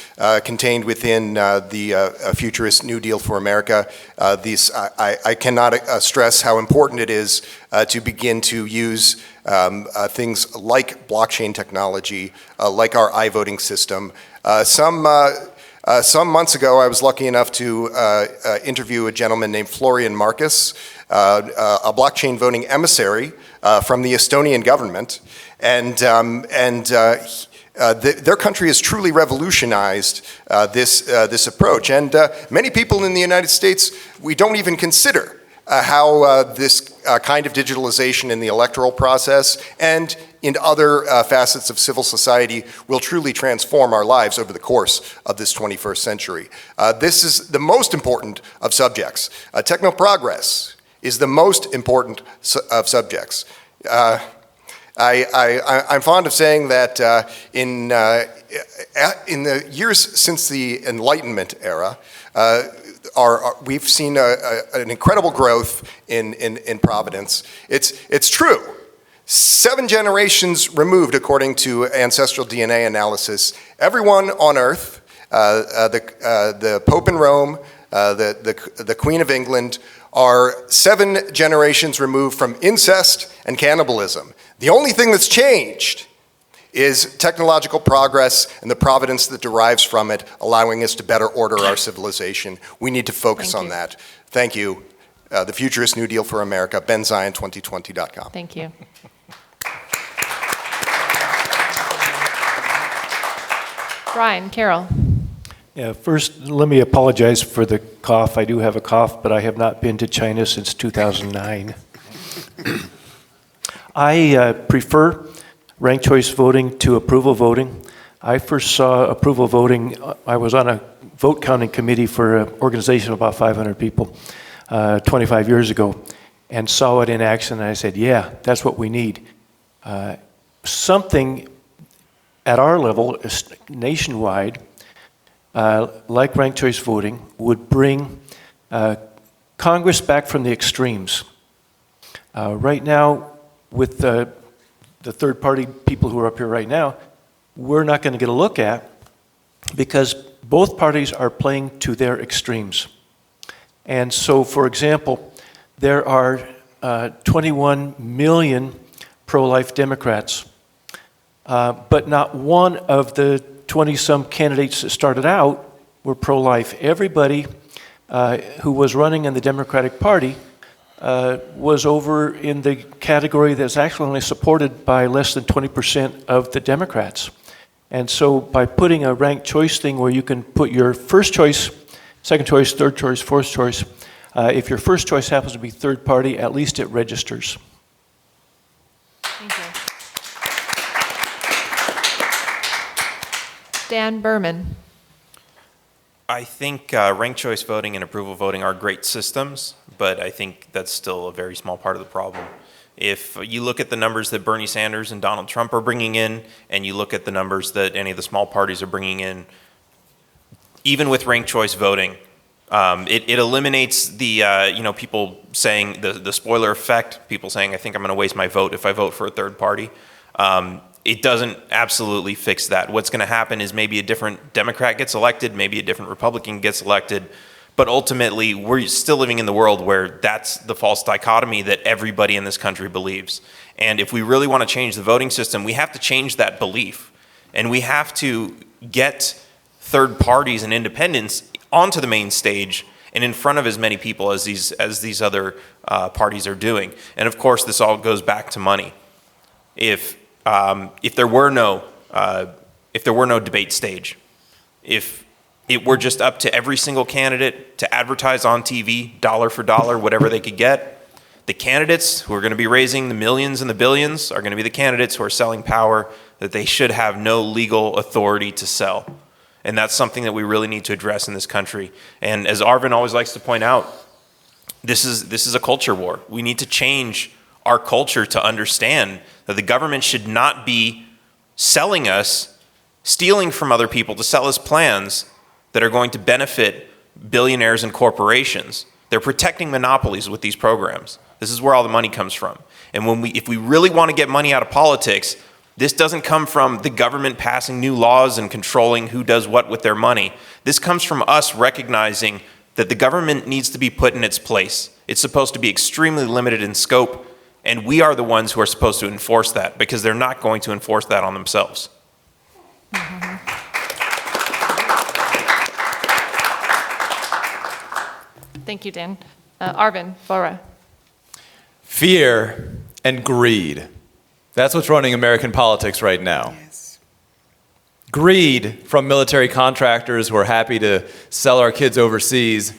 contained within the Futurist New Deal for America. I cannot stress how important it is to begin to use things like blockchain technology, like our iVoting system. Some months ago, I was lucky enough to interview a gentleman named Florian Marcus, a blockchain voting emissary from the Estonian government, and their country has truly revolutionized this approach. And many people in the United States, we don't even consider how this kind of digitalization in the electoral process and in other facets of civil society will truly transform our lives over the course of this 21st century. This is the most important of subjects. Techno-progress is the most important of subjects. I'm fond of saying that in the years since the Enlightenment era, we've seen an incredible growth in Providence. It's true. 7 generations removed, according to ancestral DNA analysis, everyone on Earth, the Pope in Rome, the Queen of England, are 7 generations removed from incest and cannibalism. The only thing that's changed is technological progress and the providence that derives from it, allowing us to better order our civilization. We need to focus on that. Thank you. The Futurist New Deal for America, benzion2020.com.
Thank you. Brian, Carol.
Yeah, first, let me apologize for the cough. I do have a cough, but I have not been to China since 2009. I prefer ranked choice voting to approval voting. I first saw approval voting, I was on a vote counting committee for an organization of about 500 people 25 years ago, and saw it in action, and I said, yeah, that's what we need. Something at our level, nationwide, like ranked choice voting, would bring Congress back from the extremes. Right now, with the third-party people who are up here right now, we're not going to get a look at because both parties are playing to their extremes. And so, for example, there are 21 million pro-life Democrats, but not one of the 20-some candidates that started out were pro-life. Everybody who was running in the Democratic Party was over in the category that's actually only supported by less than 20% of the Democrats. And so by putting a ranked choice thing where you can put your first choice, second choice, third choice, fourth choice, if your first choice happens to be third party, at least it registers.
Thank you. Dan Berman.
I think ranked choice voting and approval voting are great systems, but I think that's still a very small part of the problem. If you look at the numbers that Bernie Sanders and Donald Trump are bringing in, and you look at the numbers that any of the small parties are bringing in, even with ranked choice voting, it eliminates the people saying the spoiler effect, people saying I think I'm going to waste my vote if I vote for a third party. It doesn't absolutely fix that. What's going to happen is maybe a different Democrat gets elected, maybe a different Republican gets elected, but ultimately we're still living in the world where that's the false dichotomy that everybody in this country believes. And if we really want to change the voting system, we have to change that belief. And we have to get third parties and independents onto the main stage and in front of as many people as these other parties are doing. And of course, this all goes back to money. If there were no debate stage, if it were just up to every single candidate to advertise on TV, dollar for dollar, whatever they could get, the candidates who are going to be raising the millions and the billions are going to be the candidates who are selling power that they should have no legal authority to sell. And that's something that we really need to address in this country. And as Arvin always likes to point out, this is a culture war. We need to change our culture to understand that the government should not be selling us, stealing from other people to sell us plans that are going to benefit billionaires and corporations. They're protecting monopolies with these programs. This is where all the money comes from. And if we really want to get money out of politics, this doesn't come from the government passing new laws and controlling who does what with their money. This comes from us recognizing that the government needs to be put in its place. It's supposed to be extremely limited in scope, and we are the ones who are supposed to enforce that because they're not going to enforce that on themselves.
Thank you, Dan. Arvin, Bora.
Fear and greed. That's what's running American politics right now.
Yes.
Greed from military contractors who are happy to sell our kids overseas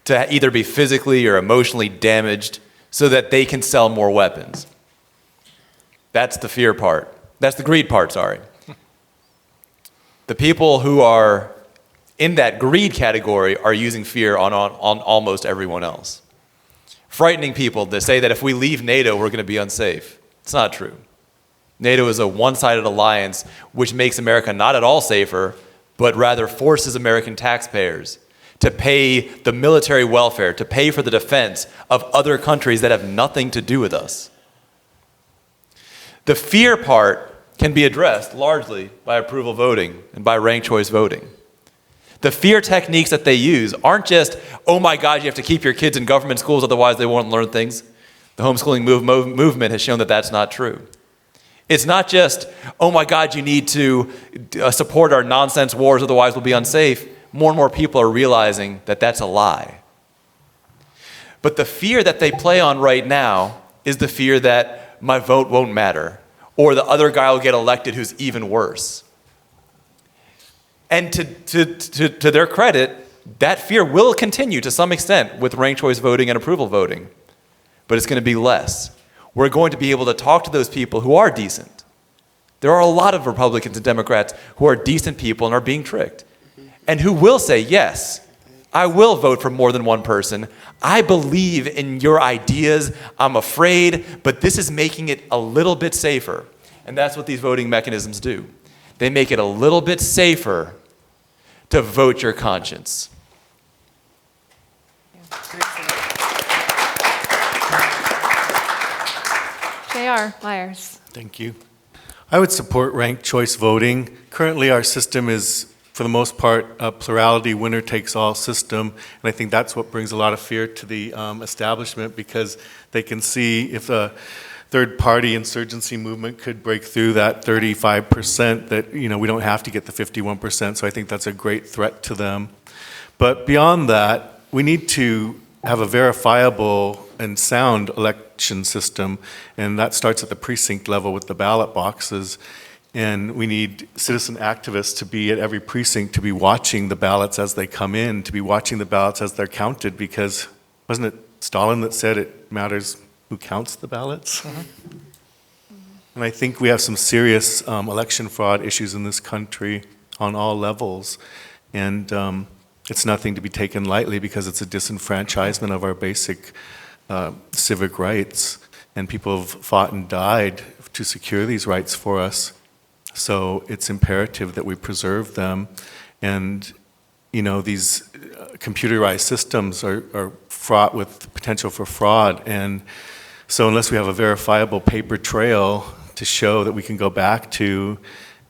to either be physically or emotionally damaged so that they can sell more weapons. That's the fear part. That's the greed part, sorry. The people who are in that greed category are using fear on almost everyone else. Frightening people to say that if we leave NATO, we're going to be unsafe. It's not true. NATO is a one-sided alliance which makes America not at all safer, but rather forces American taxpayers to pay the military welfare, to pay for the defense of other countries that have nothing to do with us. The fear part can be addressed largely by approval voting and by ranked choice voting. The fear techniques that they use aren't just, oh my God, you have to keep your kids in government schools, otherwise they won't learn things. The homeschooling movement has shown that that's not true. It's not just, oh my God, you need to support our nonsense wars, otherwise we'll be unsafe. More and more people are realizing that that's a lie. But the fear that they play on right now is the fear that my vote won't matter, or the other guy will get elected who's even worse. And to their credit, that fear will continue to some extent with ranked choice voting and approval voting, but it's going to be less. We're going to be able to talk to those people who are decent. There are a lot of Republicans and Democrats who are decent people and are being tricked, and who will say, yes, I will vote for more than one person. I believe in your ideas. I'm afraid, but this is making it a little bit safer. And that's what these voting mechanisms do. They make it a little bit safer to vote your conscience.
J.R. Myers.
Thank you. I would support ranked choice voting. Currently, our system is, for the most part, a plurality winner-takes-all system, and I think that's what brings a lot of fear to the establishment, because they can see if a third-party insurgency movement could break through that 35%, that we don't have to get the 51%, so I think that's a great threat to them. But beyond that, we need to have a verifiable and sound election system, and that starts at the precinct level with the ballot boxes. And we need citizen activists to be at every precinct, to be watching the ballots as they come in, to be watching the ballots as they're counted, because wasn't it Stalin that said it matters who counts the ballots? And I think we have some serious election fraud issues in this country. on all levels. And it's nothing to be taken lightly because it's a disenfranchisement of our basic civic rights. And people have fought and died to secure these rights for us. So it's imperative that we preserve them. And, you know, these computerized systems are fraught with potential for fraud. And so unless we have a verifiable paper trail to show that we can go back to,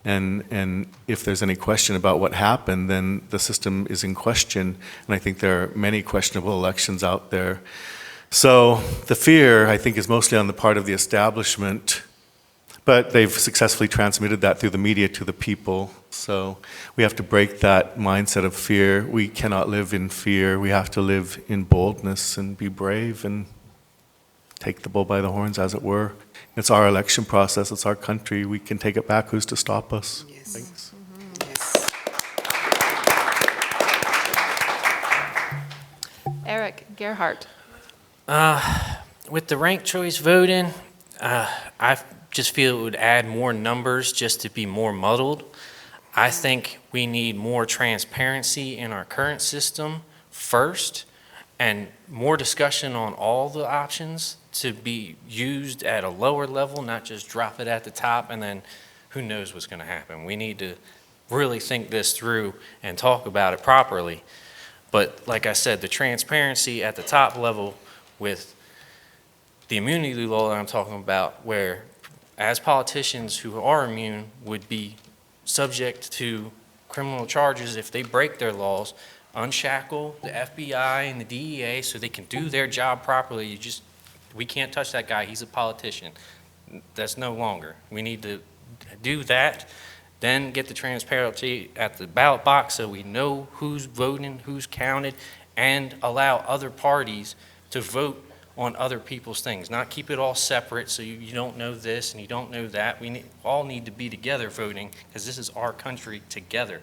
and if there's any question about what happened, then the system is in question. And I think there are many questionable elections out there. So the fear, I think, is mostly on the part of the establishment, but they've successfully transmitted that through the media to the people. So we have to break that mindset of fear. We cannot live in fear. We have to live in boldness and be brave and take the bull by the horns, as it were. It's our election process. It's our country. We can take it back. Who's to stop us?
Yes.
Thanks.
Yes.
Eric Gerhardt.
With the ranked choice voting, I just feel it would add more numbers just to be more muddled. I think we need more transparency in our current system first, and more discussion on all the options to be used at a lower level, not just drop it at the top and then who knows what's going to happen. We need to really think this through and talk about it properly. But like I said, the transparency at the top level with the immunity law that I'm talking about, where as politicians who are immune would be subject to criminal charges if they break their laws, unshackle the FBI and the DEA so they can do their job properly. We can't touch that guy, he's a politician. That's no longer. We need to do that, then get the transparency at the ballot box so we know who's voting, who's counted, and allow other parties to vote on other people's things, not keep it all separate so you don't know this and you don't know that. We all need to be together voting because this is our country together.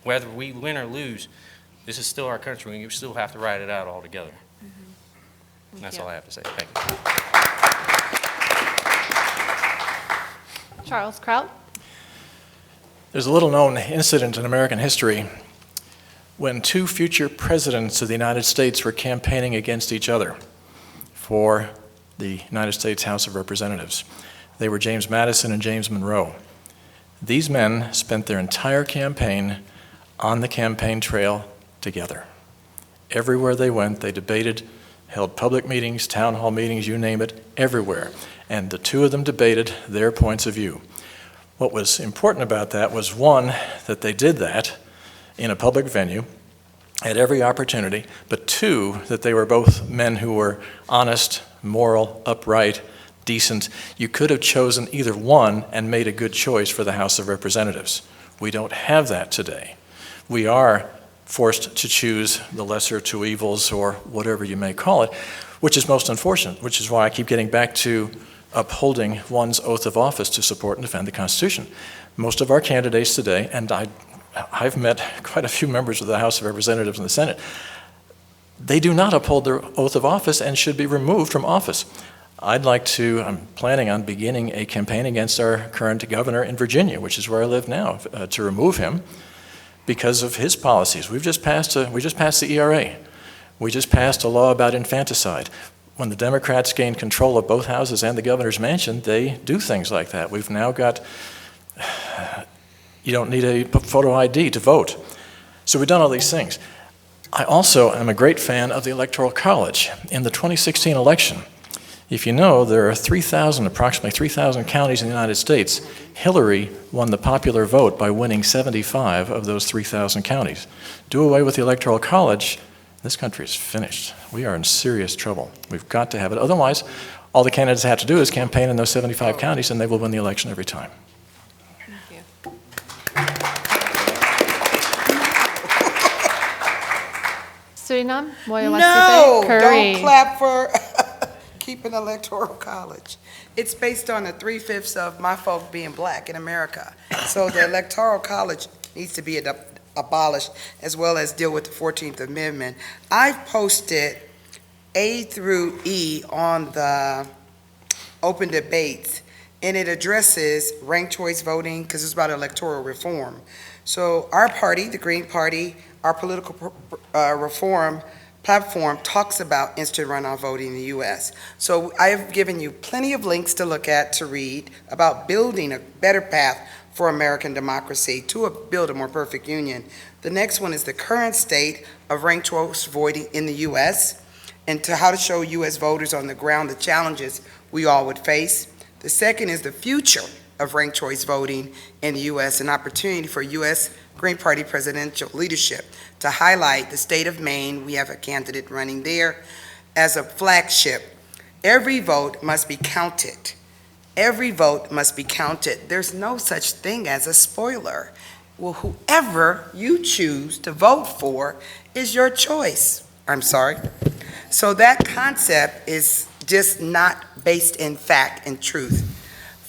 Whether we win or lose, this is still our country and you still have to ride it out all together. And that's all I have to say. Thank you.
Charles Kraut.
There's a little known incident in American history when two future presidents of the United States were campaigning against each other for the United States House of Representatives. They were James Madison and James Monroe. These men spent their entire campaign on the campaign trail together. Everywhere they went, they debated, held public meetings, town hall meetings, you name it, everywhere. And the two of them debated their points of view. What was important about that was, one, that they did that in a public venue at every opportunity, but two, that they were both men who were honest, moral, upright, decent. You could have chosen either one and made a good choice for the House of Representatives. We don't have that today. We are forced to choose the lesser of two evils, or whatever you may call it, which is most unfortunate, which is why I keep getting back to upholding one's oath of office to support and defend the Constitution. Most of our candidates today, and I've met quite a few members of the House of Representatives and the Senate, they do not uphold their oath of office and should be removed from office. I'm planning on beginning a campaign against our current governor in Virginia, which is where I live now, to remove him because of his policies. We just passed the ERA. We just passed a law about infanticide. When the Democrats gain control of both houses and the governor's mansion, they do things like that. We've now got, you don't need a photo ID to vote. So we've done all these things. I also am a great fan of the Electoral College. In the 2016 election, if you know, there are approximately 3,000 counties in the United States. Hillary won the popular vote by winning 75 of those 3,000 counties. Do away with the Electoral College, this country is finished. We are in serious trouble. We've got to have it. Otherwise, all the candidates have to do is campaign in those 75 counties and they will win the election every time.
Thank you. Suriname,
No,
Curry.
don't clap for keeping Electoral College. It's based on the 3/5 of my folk being black in America. So the Electoral College needs to be abolished, as well as deal with the 14th Amendment. I've posted A through E on the open debates and it addresses ranked choice voting because it's about electoral reform. So our party, the Green Party, our political reform platform talks about instant runoff voting in the U.S. So I have given you plenty of links to look at, to read, about building a better path for American democracy to build a more perfect union. The next one is the current state of ranked choice voting in the U.S. and to how to show U.S. voters on the ground the challenges we all would face. The second is the future of ranked choice voting in the U.S., an opportunity for U.S. Green Party presidential leadership to highlight the state of Maine. We have a candidate running there as a flagship. Every vote must be counted. Every vote must be counted. There's no such thing as a spoiler. Well, whoever you choose to vote for is your choice. I'm sorry. So that concept is just not based in fact and truth.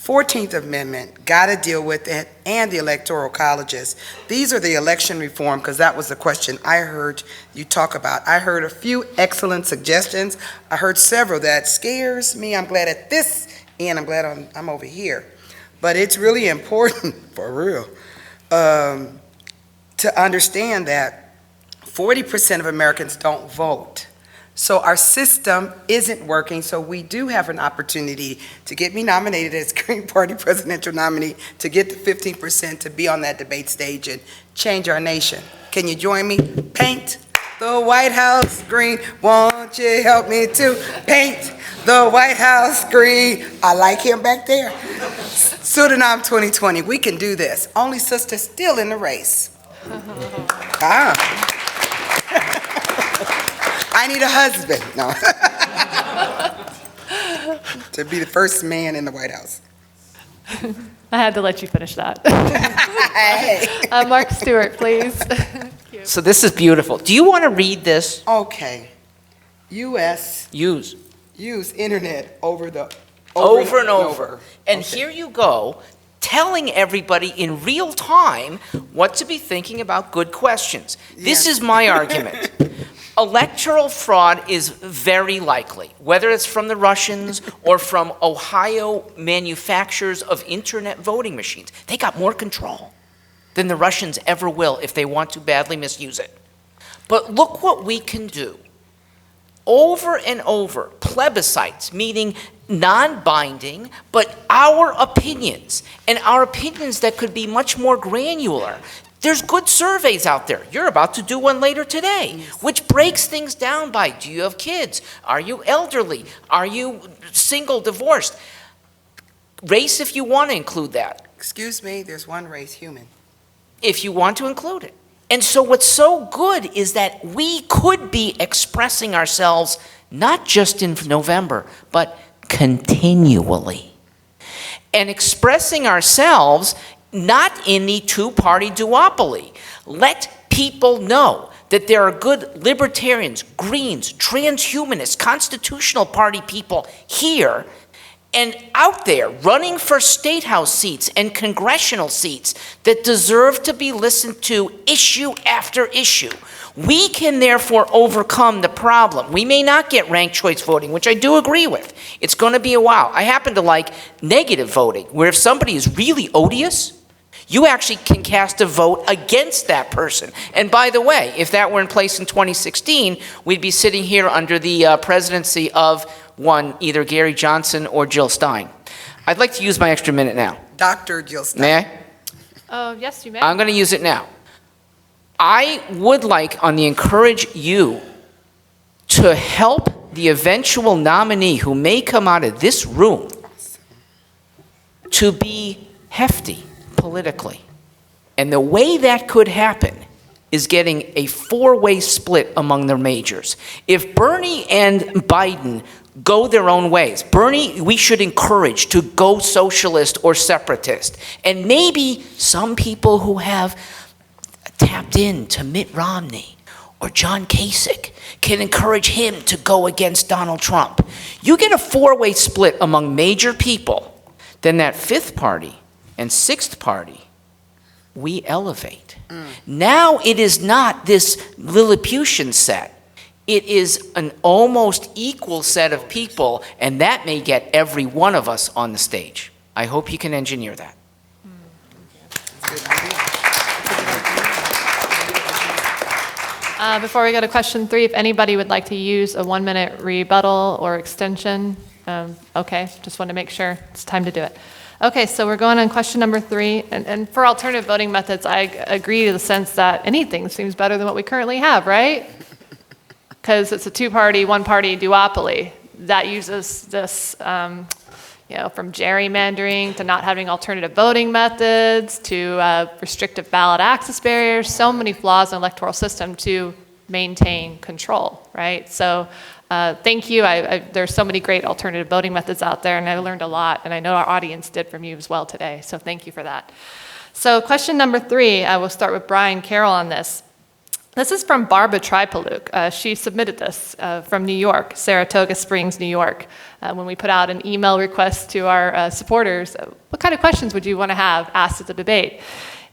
14th Amendment, got to deal with it, and the electoral colleges. These are the election reform, because that was the question I heard you talk about. I heard a few excellent suggestions. I heard several that scares me. I'm glad at this end, I'm glad I'm over here. But it's really important, for real, to understand that 40% of Americans don't vote. So our system isn't working, so we do have an opportunity to get me nominated as Green Party presidential nominee, to get the 15% to be on that debate stage and change our nation. Can you join me? Paint the White House green. Won't you help me to paint the White House green? I like him back there. Pseudonym 2020, we can do this. Only sister still in the race. I need a husband, no. To be the first man in the White House.
I had to let you finish that.
Hey.
Mark Stewart, please.
So this is beautiful. Do you want to read this?
Okay. U.S.
Use
internet over and
over. And
Okay.
here you go, telling everybody in real time what to be thinking about good questions. This
Yes.
is my argument. Electoral fraud is very likely, whether it's from the Russians or from Ohio manufacturers of internet voting machines. They got more control than the Russians ever will if they want to badly misuse it. But look what we can do. Over and over, plebiscites, meaning non-binding, but our opinions, and our opinions that could be much more granular. There's good surveys out there. You're about to do one later today, which breaks things down by, do you have kids? Are you elderly? Are you single, divorced? Race, if you want to include that.
Excuse me, there's one race, human.
If you want to include it. And so what's so good is that we could be expressing ourselves not just in November, but continually. And expressing ourselves not in the two-party duopoly. Let people know that there are good libertarians, Greens, transhumanists, Constitutional Party people here and out there running for state house seats and congressional seats that deserve to be listened to issue after issue. We can therefore overcome the problem. We may not get ranked choice voting, which I do agree with. It's going to be a while. I happen to like negative voting, where if somebody is really odious, you actually can cast a vote against that person. And by the way, if that were in place in 2016, we'd be sitting here under the presidency of one, either Gary Johnson or Jill Stein. I'd like to use my extra minute now.
Dr. Jill Stein.
May I?
Oh, yes, you may.
I'm going to use it now. I would like to encourage you to help the eventual nominee who may come out of this room to be hefty politically. And the way that could happen is getting a four-way split among the majors. If Bernie and Biden go their own ways, Bernie, we should encourage to go socialist or separatist. And maybe some people who have tapped into Mitt Romney or John Kasich can encourage him to go against Donald Trump. You get a four-way split among major people, then that fifth party and sixth party, we elevate. Now it is not this Lilliputian set. It is an almost equal set of people, and that may get every one of us on the stage. I hope you can engineer that.
Before we go to question 3, if anybody would like to use a 1-minute rebuttal or extension, okay, just want to make sure it's time to do it. Okay, so we're going on question number 3, and for alternative voting methods, I agree to the sense that anything seems better than what we currently have, right? Because it's a 2-party, 1-party duopoly that uses this, from gerrymandering to not having alternative voting methods to restrictive ballot access barriers, so many flaws in the electoral system to maintain control, right? So thank you. There's so many great alternative voting methods out there, and I learned a lot, and I know our audience did from you as well today, so thank you for that. So question number 3, I will start with Brian Carroll on this. This is from Barbara Tripaluk. She submitted this from New York, Saratoga Springs, New York. When we put out an email request to our supporters, what kind of questions would you want to have asked at the debate?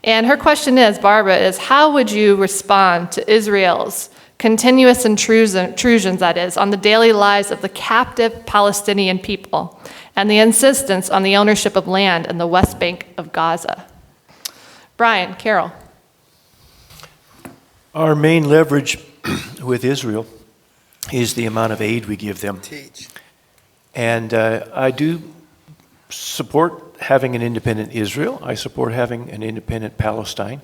And her question is, Barbara, is how would you respond to Israel's continuous intrusions, that is, on the daily lives of the captive Palestinian people and the insistence on the ownership of land in the West Bank of Gaza? Brian Carroll.
Our main leverage with Israel is the amount of aid we give them.
Teach.
And I do support having an independent Israel. I support having an independent Palestine.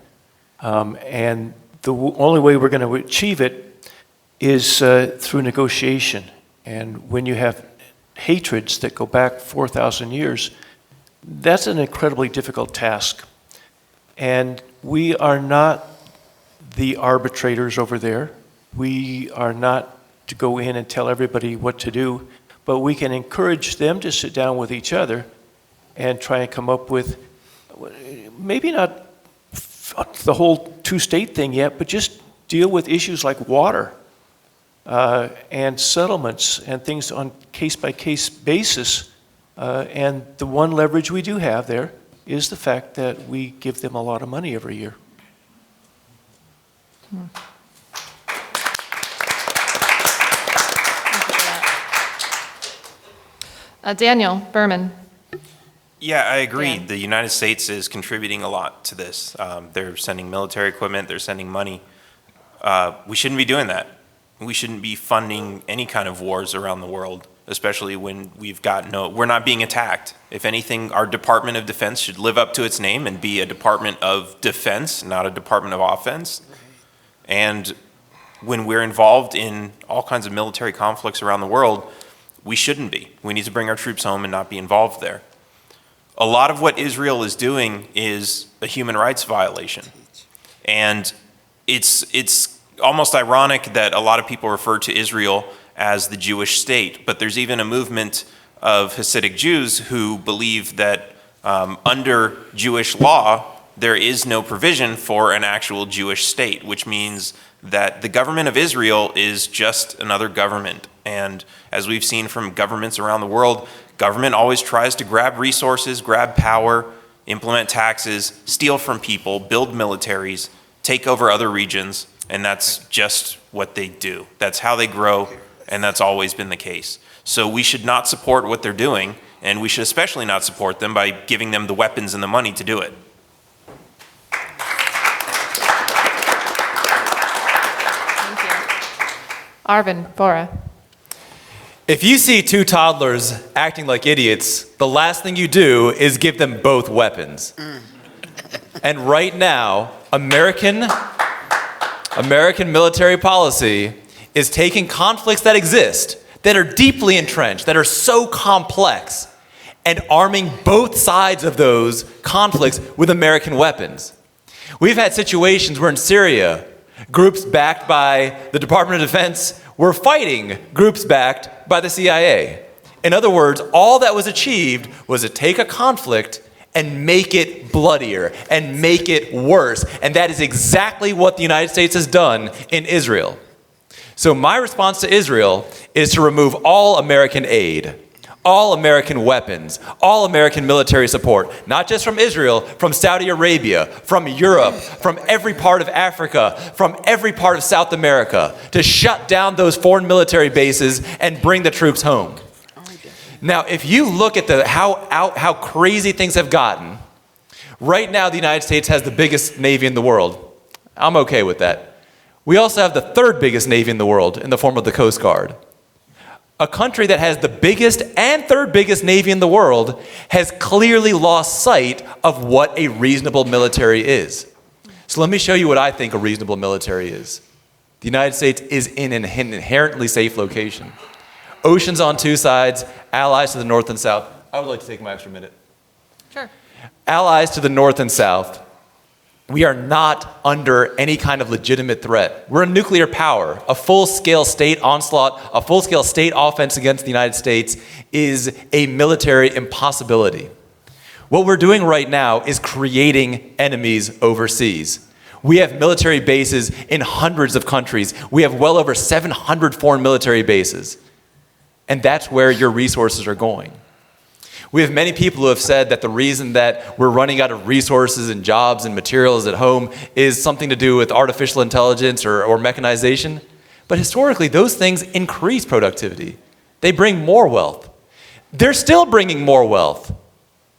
And the only way we're going to achieve it is through negotiation. And when you have hatreds that go back 4,000 years, that's an incredibly difficult task. And we are not the arbitrators over there. We are not to go in and tell everybody what to do, but we can encourage them to sit down with each other and try and come up with, maybe not the whole 2-state thing yet, but just deal with issues like water and settlements and things on case-by-case basis. And the one leverage we do have there is the fact that we give them a lot of money every year.
Daniel Berman.
Yeah, I agree.
Dan.
The United States is contributing a lot to this. They're sending military equipment, they're sending money. We shouldn't be doing that. We shouldn't be funding any kind of wars around the world, especially when we're not being attacked. If anything, our Department of Defense should live up to its name and be a Department of Defense, not a Department of Offense. And when we're involved in all kinds of military conflicts around the world, we shouldn't be. We need to bring our troops home and not be involved there. A lot of what Israel is doing is a human rights violation. And it's almost ironic that a lot of people refer to Israel as the Jewish state, but there's even a movement of Hasidic Jews who believe that under Jewish law, there is no provision for an actual Jewish state, which means that the government of Israel is just another government. And as we've seen from governments around the world, government always tries to grab resources, grab power, implement taxes, steal from people, build militaries, take over other regions, and that's just what they do. That's how they grow, and that's always been the case. So we should not support what they're doing, and we should especially not support them by giving them the weapons and the money to do it.
Arvin Bora.
If you see 2 toddlers acting like idiots, the last thing you do is give them both weapons. And right now, American military policy is taking conflicts that exist, that are deeply entrenched, that are so complex, and arming both sides of those conflicts with American weapons. We've had situations where in Syria, groups backed by the Department of Defense were fighting groups backed by the CIA. In other words, all that was achieved was to take a conflict and make it bloodier and make it worse. And that is exactly what the United States has done in Israel. So my response to Israel is to remove all American aid, all American weapons, all American military support, not just from Israel, from Saudi Arabia, from Europe, from every part of Africa, from every part of South America, to shut down those foreign military bases and bring the troops home. Now, if you look at how crazy things have gotten, right now the United States has the biggest Navy in the world. I'm okay with that. We also have the third biggest Navy in the world in the form of the Coast Guard. A country that has the biggest and third biggest Navy in the world has clearly lost sight of what a reasonable military is. So let me show you what I think a reasonable military is. The United States is in an inherently safe location. Oceans on two sides, allies to the north and south. I would like to take my extra minute.
Sure.
Allies to the north and south. We are not under any kind of legitimate threat. We're a nuclear power. A full-scale state onslaught, a full-scale state offense against the United States is a military impossibility. What we're doing right now is creating enemies overseas. We have military bases in hundreds of countries. We have well over 700 foreign military bases. And that's where your resources are going. We have many people who have said that the reason that we're running out of resources and jobs and materials at home is something to do with artificial intelligence or mechanization. But historically, those things increase productivity. They bring more wealth. They're still bringing more wealth,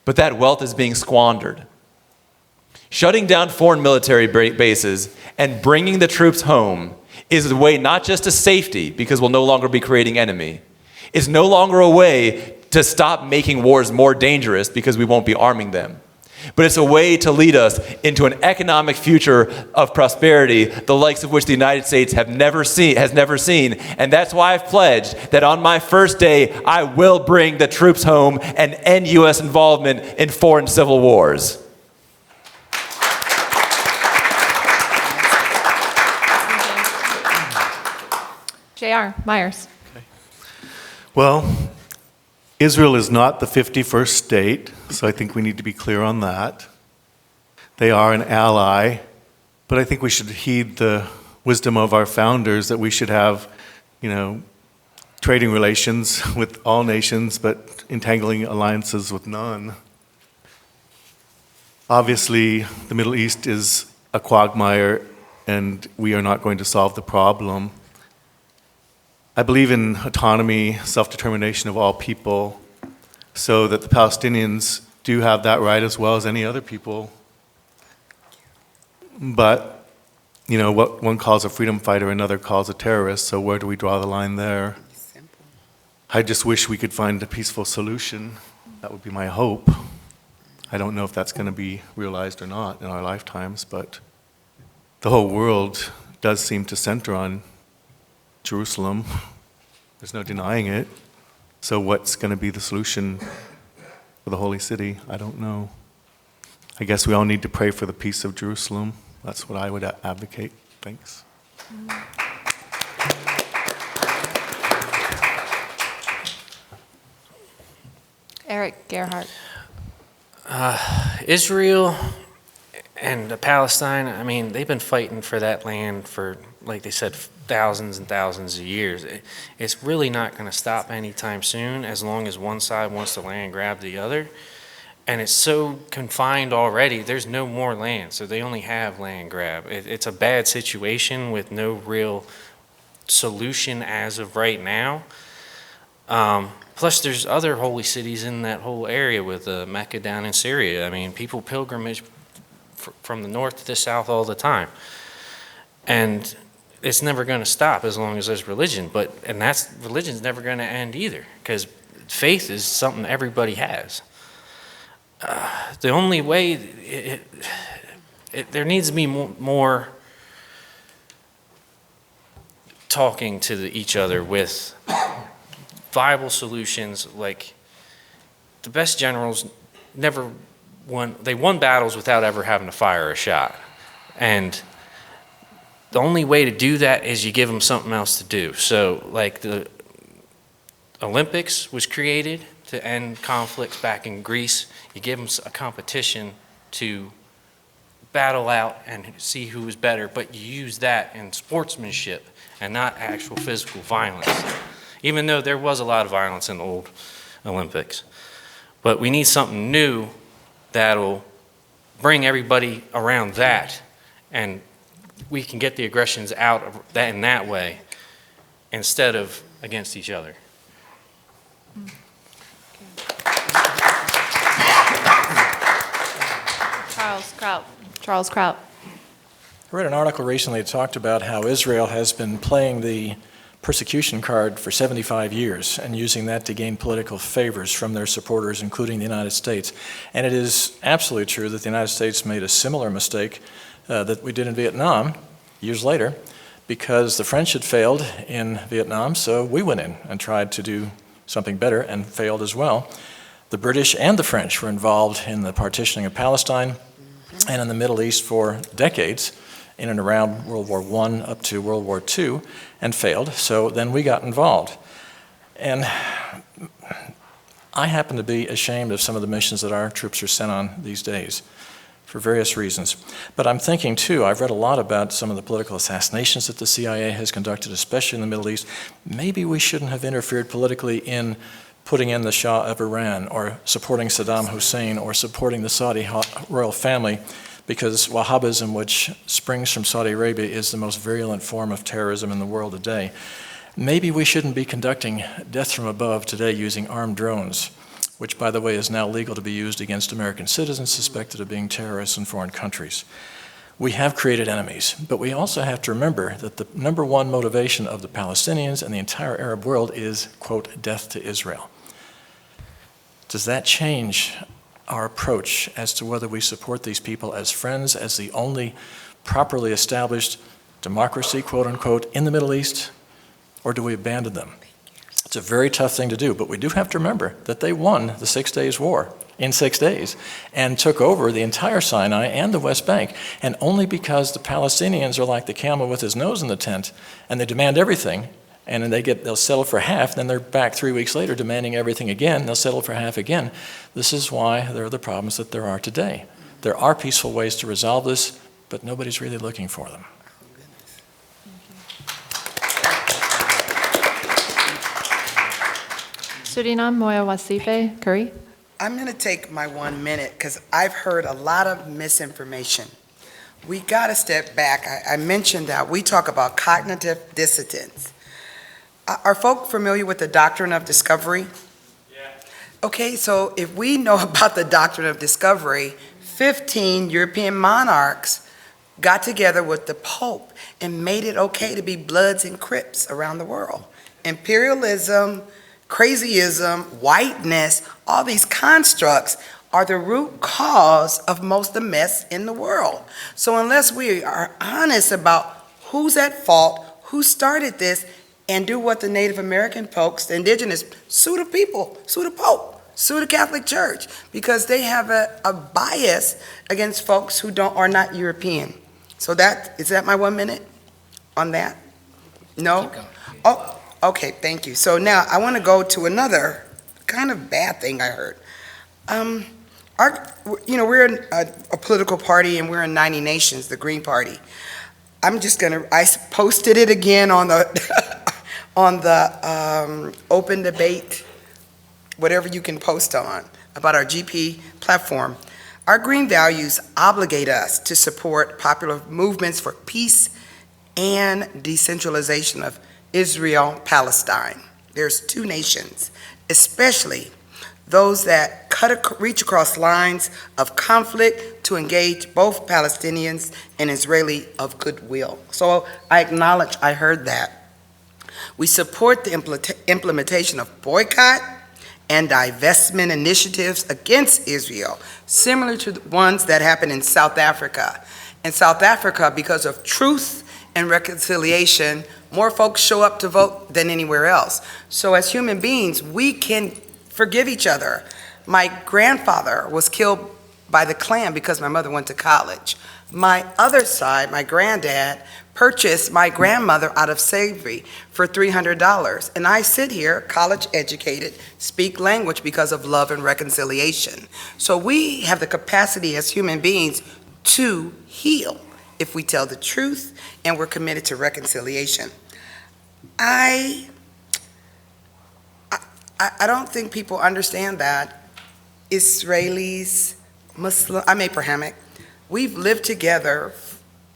but that wealth is being squandered. Shutting down foreign military bases and bringing the troops home is a way not just to safety, because we'll no longer be creating enemy. It's no longer a way to stop making wars more dangerous because we won't be arming them. But it's a way to lead us into an economic future of prosperity, the likes of which the United States has never seen. And that's why I've pledged that on my first day, I will bring the troops home and end U.S. involvement in foreign civil wars.
J.R. Myers.
Well, Israel is not the 51st state, so I think we need to be clear on that. They are an ally, but I think we should heed the wisdom of our founders that we should have, trading relations with all nations, but entangling alliances with none. Obviously, the Middle East is a quagmire, and we are not going to solve the problem. I believe in autonomy, self-determination of all people, so that the Palestinians do have that right as well as any other people. But, what one calls a freedom fighter, another calls a terrorist, so where do we draw the line there? I just wish we could find a peaceful solution. That would be my hope. I don't know if that's going to be realized or not in our lifetimes, but the whole world does seem to center on Jerusalem. There's no denying it. So what's going to be the solution for the holy city? I don't know. I guess we all need to pray for the peace of Jerusalem. That's what I would advocate. Thanks.
Eric Gerhardt.
Israel and Palestine, they've been fighting for that land for, like they said, thousands and thousands of years. It's really not going to stop anytime soon as long as one side wants to land grab the other. And it's so confined already, there's no more land, so they only have land grab. It's a bad situation with no real solution as of right now. Plus, there's other holy cities in that whole area with Mecca down in Syria. People pilgrimage from the north to the south all the time. And it's never going to stop as long as there's religion. Religion's never going to end either, because faith is something everybody has. The only way, there needs to be more talking to each other with viable solutions. Like, the best generals they won battles without ever having to fire a shot. And the only way to do that is you give them something else to do. So, like, the Olympics was created to end conflicts back in Greece. You give them a competition to battle out and see who was better, but you use that in sportsmanship and not actual physical violence, even though there was a lot of violence in the old Olympics. But we need something new that'll bring everybody around that, and we can get the aggressions out of that in that way instead of against each other.
Charles Kraut.
I read an article recently that talked about how Israel has been playing the persecution card for 75 years and using that to gain political favors from their supporters, including the United States. And it is absolutely true that the United States made a similar mistake that we did in Vietnam years later, because the French had failed in Vietnam, so we went in and tried to do something better and failed as well. The British and the French were involved in the partitioning of Palestine and in the Middle East for decades, in and around World War I up to World War II, and failed. So then we got involved. And I happen to be ashamed of some of the missions that our troops are sent on these days for various reasons. But I'm thinking too, I've read a lot about some of the political assassinations that the CIA has conducted, especially in the Middle East. Maybe we shouldn't have interfered politically in putting in the Shah of Iran, or supporting Saddam Hussein, or supporting the Saudi royal family, because Wahhabism, which springs from Saudi Arabia, is the most virulent form of terrorism in the world today. Maybe we shouldn't be conducting death from above today using armed drones, which, by the way, is now legal to be used against American citizens suspected of being terrorists in foreign countries. We have created enemies, but we also have to remember that the number one motivation of the Palestinians and the entire Arab world is, quote, death to Israel. Does that change our approach as to whether we support these people as friends, as the only properly established democracy, quote unquote, in the Middle East, or do we abandon them? It's a very tough thing to do, but we do have to remember that they won the 6 Days War in 6 days and took over the entire Sinai and the West Bank. And only because the Palestinians are like the camel with his nose in the tent and they demand everything, and then they'll settle for half, then they're back 3 weeks later demanding everything again, they'll settle for half again. This is why there are the problems that there are today. There are peaceful ways to resolve this, but nobody's really looking for them.
Suriname Moya Wasipe Curry.
I'm going to take my 1 minute because I've heard a lot of misinformation. We got to step back. I mentioned that we talk about cognitive dissonance. Are folk familiar with the doctrine of discovery? Yeah. Okay, so if we know about the doctrine of discovery, 15 European monarchs got together with the Pope and made it okay to be Bloods and Crips around the world. Imperialism, crazyism, whiteness, all these constructs are the root cause of most of the mess in the world. So unless we are honest about who's at fault, who started this, and do what the Native American folks, the indigenous, sue the people, sue the Pope, sue the Catholic Church, because they have a bias against folks who are not European. So is that my 1 minute on that? No? Oh, okay, thank you. So now I want to go to another kind of bad thing I heard. We're a political party, and we're in 90 nations, the Green Party. I posted it again on the on the open debate, whatever you can post on, about our GP platform. Our green values obligate us to support popular movements for peace and decentralization of Israel, Palestine. There's two nations, especially those that reach across lines of conflict to engage both Palestinians and Israeli of goodwill. So I acknowledge I heard that. We support the implementation of boycott and divestment initiatives against Israel, similar to the ones that happened in South Africa. In South Africa, because of truth and reconciliation, more folks show up to vote than anywhere else. So as human beings, we can forgive each other. My grandfather was killed by the Klan because my mother went to college. My other side, my granddad, purchased my grandmother out of slavery for $300. And I sit here, college educated, speak language because of love and reconciliation. So we have the capacity as human beings to heal if we tell the truth and we're committed to reconciliation. I don't think people understand that Israelis, Muslim, I'm Abrahamic, we've lived together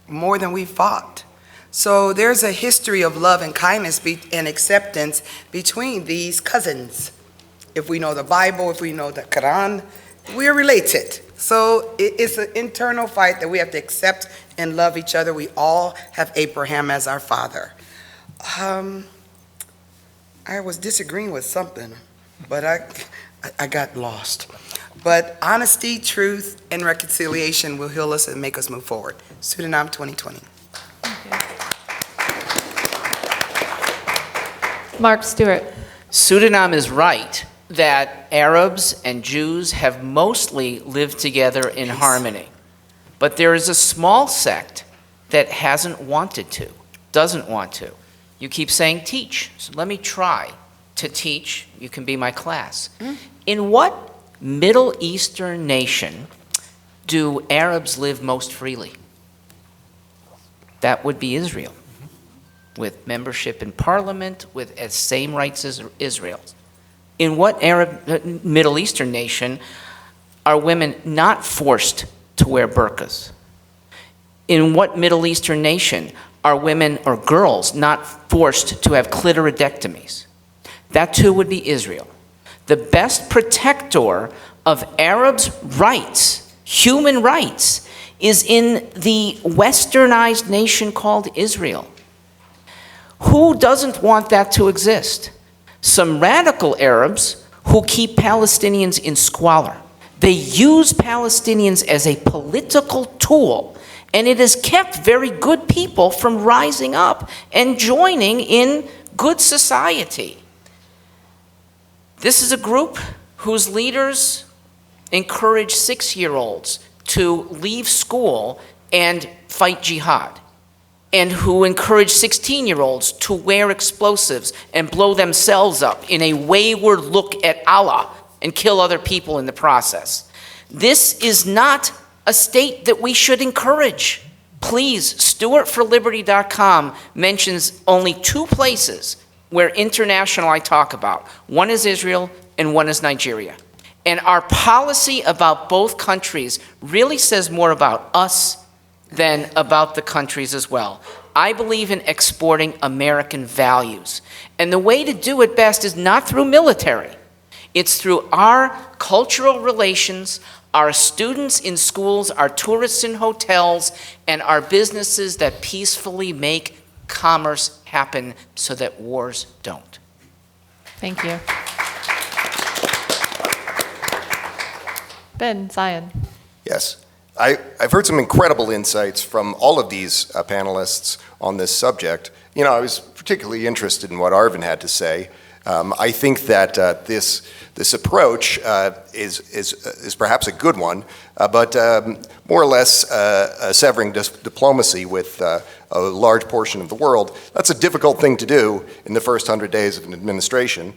more than we've fought. So there's a history of love and kindness and acceptance between these cousins. if we know the Bible, if we know the Quran, we're related. So it's an internal fight that we have to accept and love each other. We all have Abraham as our father. I was disagreeing with something, but I got lost. But honesty, truth, and reconciliation will heal us and make us move forward. Suriname 2020.
Mark Stewart.
Suriname is right that Arabs and Jews have mostly lived together in harmony. But there is a small sect that hasn't wanted to, doesn't want to. You keep saying teach, so let me try to teach. You can be my class. In what Middle Eastern nation do Arabs live most freely? That would be Israel, with membership in parliament, with as same rights as Israel. In what Middle Eastern nation are women not forced to wear burqas? In what Middle Eastern nation are women or girls not forced to have clitoridectomies? That too would be Israel. The best protector of Arabs' rights, human rights, is in the westernized nation called Israel. Who doesn't want that to exist? Some radical Arabs who keep Palestinians in squalor. They use Palestinians as a political tool, and it has kept very good people from rising up and joining in good society. This is a group whose leaders encourage 6-year-olds to leave school and fight jihad, and who encourage 16-year-olds to wear explosives and blow themselves up in a wayward look at Allah and kill other people in the process. This is not a state that we should encourage. Please, StewartForLiberty.com mentions only 2 places where international I talk about. One is Israel and one is Nigeria. And our policy about both countries really says more about us than about the countries as well. I believe in exporting American values. And the way to do it best is not through military. It's through our cultural relations, our students in schools, our tourists in hotels, and our businesses that peacefully make commerce happen so that wars don't.
Thank you. Ben Zion.
Yes. I've heard some incredible insights from all of these panelists on this subject. You know, I was particularly interested in what Arvin had to say. I think that this approach is perhaps a good one, but more or less severing diplomacy with a large portion of the world. That's a difficult thing to do in the first 100 days of an administration.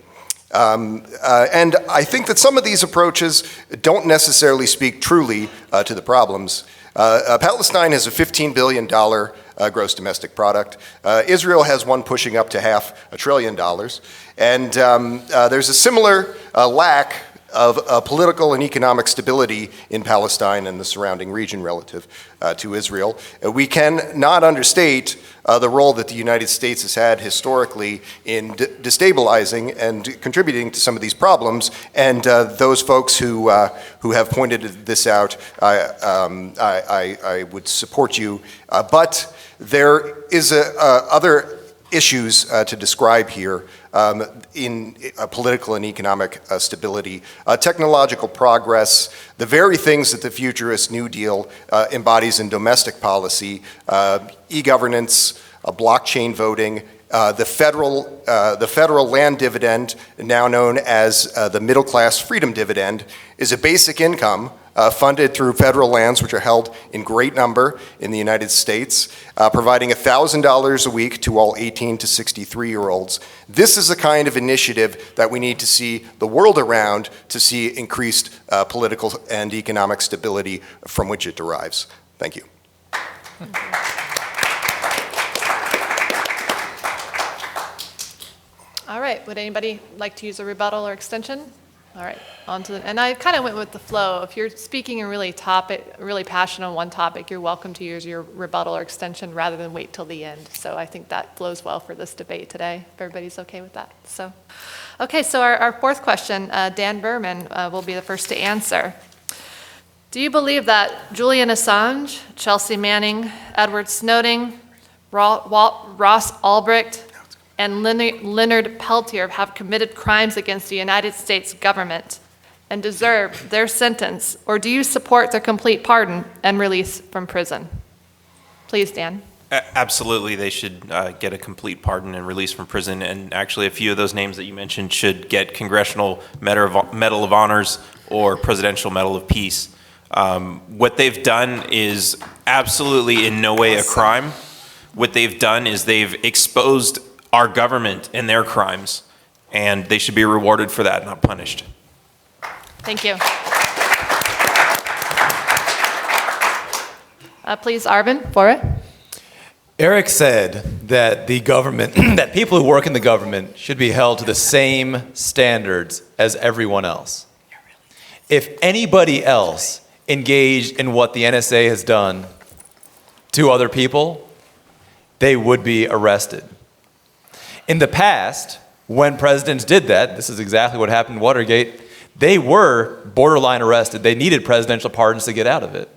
And I think that some of these approaches don't necessarily speak truly to the problems. Palestine has a $15 billion gross domestic product. Israel has one pushing up to $500 billion. And there's a similar lack of political and economic stability in Palestine and the surrounding region relative to Israel. We cannot understate the role that the United States has had historically in destabilizing and contributing to some of these problems. And those folks who have pointed this out, I would support you. But there is other issues to describe here in political and economic stability, technological progress, the very things that the futurist New Deal embodies in domestic policy, e-governance, blockchain voting, the federal land dividend, now known as the middle class freedom dividend, is a basic income funded through federal lands, which are held in great number in the United States, providing $1,000 a week to all 18 to 63-year-olds. This is the kind of initiative that we need to see the world around to see increased political and economic stability from which it derives. Thank you.
All right, would anybody like to use a rebuttal or extension? All right, on to the, and I kind of went with the flow. If you're speaking and really passionate on one topic, you're welcome to use your rebuttal or extension rather than wait till the end. So I think that flows well for this debate today, if everybody's okay with that. So, okay, so our fourth question, Dan Berman will be the first to answer. Do you believe that Julian Assange, Chelsea Manning, Edward Snowden, Ross Ulbricht, and Leonard Peltier have committed crimes against the United States government and deserve their sentence, or do you support their complete pardon and release from prison? Please, Dan.
Absolutely, they should get a complete pardon and release from prison. And actually, a few of those names that you mentioned should get Congressional Medal of Honors or Presidential Medal of Peace. What they've done is absolutely in no way a crime. What they've done is they've exposed our government and their crimes, and they should be rewarded for that, not punished.
Thank you. Please, Arvin, for it.
Eric said that the government, that people who work in the government should be held to the same standards as everyone else. If anybody else engaged in what the NSA has done to other people, they would be arrested. In the past, when presidents did that, this is exactly what happened in Watergate, they were borderline arrested. They needed presidential pardons to get out of it.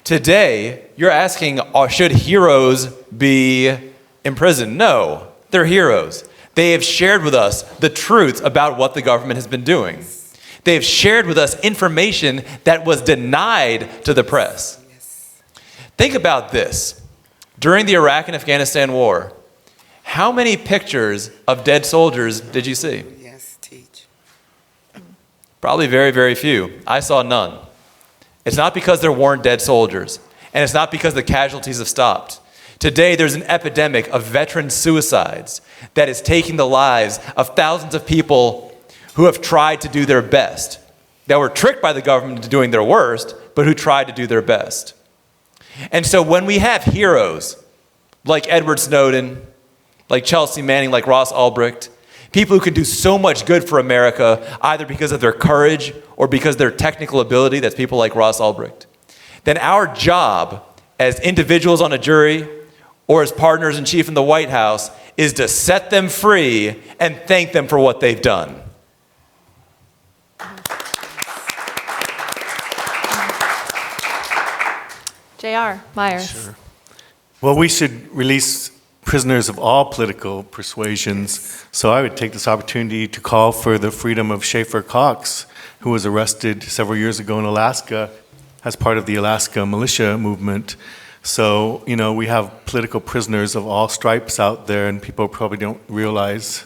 Today, you're asking, should heroes be imprisoned? No, they're heroes. They have shared with us the truth about what the government has been doing. They have shared with us information that was denied to the press. Think about this. During the Iraq and Afghanistan war, how many pictures of dead soldiers did you see?
Yes, teach.
Probably very, very few. I saw none. It's not because there weren't dead soldiers, and it's not because the casualties have stopped. Today, there's an epidemic of veteran suicides that is taking the lives of thousands of people who have tried to do their best, that were tricked by the government into doing their worst, but who tried to do their best. And so when we have heroes like Edward Snowden, like Chelsea Manning, like Ross Ulbricht, people who can do so much good for America, either because of their courage or because of their technical ability, that's people like Ross Ulbricht, then our job as individuals on a jury or as partners in chief in the White House is to set them free and thank them for what they've done.
J.R. Myers.
Sure. Well, we should release prisoners of all political persuasions. So I would take this opportunity to call for the freedom of Schaefer Cox, who was arrested several years ago in Alaska as part of the Alaska militia movement. So, you know, we have political prisoners of all stripes out there, and people probably don't realize.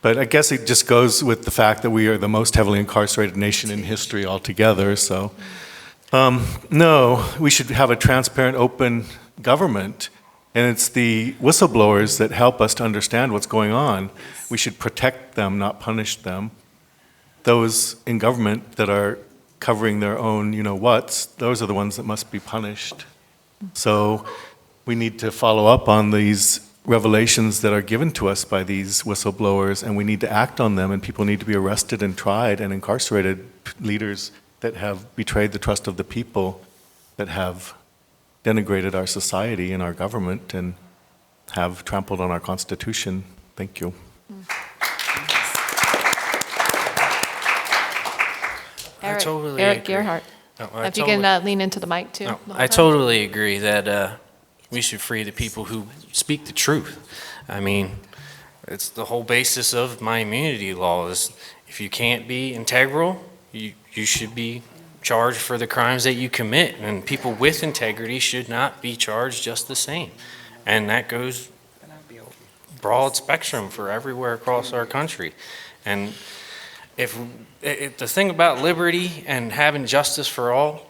But I guess it just goes with the fact that we are the most heavily incarcerated nation in history altogether. So, no, we should have a transparent, open government. And it's the whistleblowers that help us to understand what's going on. We should protect them, not punish them. Those in government that are covering their own you-know-whats, those are the ones that must be punished. So we need to follow up on these revelations that are given to us by these whistleblowers, and we need to act on them, and people need to be arrested and tried and incarcerated, leaders that have betrayed the trust of the people, that have denigrated our society and our government and have trampled on our Constitution. Thank you.
Eric Gerhardt. If you can lean into the mic too.
I totally agree that we should free the people who speak the truth. I mean, it's the whole basis of my immunity law is if you can't be integral, you should be charged for the crimes that you commit, and people with integrity should not be charged just the same. And that goes broad spectrum for everywhere across our country. And if the thing about liberty and having justice for all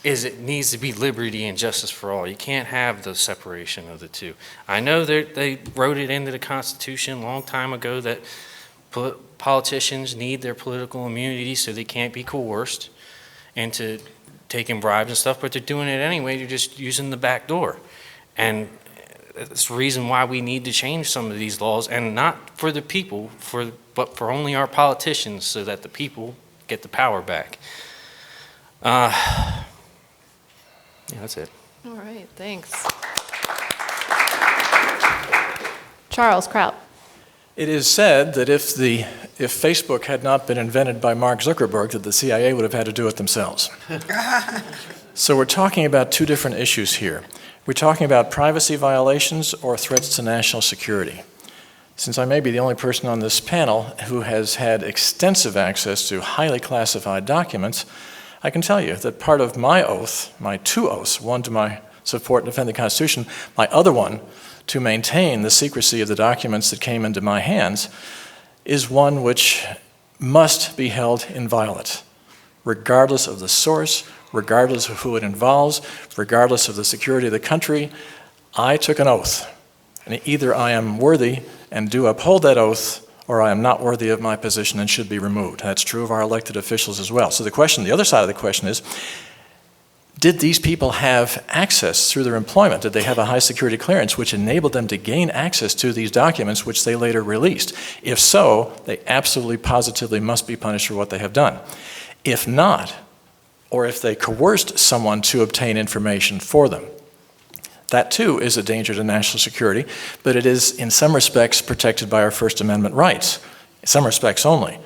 is it needs to be liberty and justice for all. You can't have the separation of the two. I know that they wrote it into the Constitution a long time ago that politicians need their political immunity so they can't be coerced into taking bribes and stuff, but they're doing it anyway. They're just using the back door. And that's the reason why we need to change some of these laws, and not for the people, for but for only our politicians so that the people get the power back. Yeah, that's it.
All right, thanks. Charles Kraut.
It is said that if Facebook had not been invented by Mark Zuckerberg, that the CIA would have had to do it themselves. So we're talking about two different issues here. We're talking about privacy violations or threats to national security. Since I may be the only person on this panel who has had extensive access to highly classified documents, I can tell you that part of my oath, my two oaths, one to my support and defend the Constitution, my other one to maintain the secrecy of the documents that came into my hands, is one which must be held inviolate, regardless of the source, regardless of who it involves, regardless of the security of the country. I took an oath, and either I am worthy and do uphold that oath, or I am not worthy of my position and should be removed. That's true of our elected officials as well. So the question, the other side of the question is, did these people have access through their employment? Did they have a high security clearance which enabled them to gain access to these documents which they later released? If so, they absolutely positively must be punished for what they have done. If not, or if they coerced someone to obtain information for them, that too is a danger to national security, but it is in some respects protected by our First Amendment rights, in some respects only.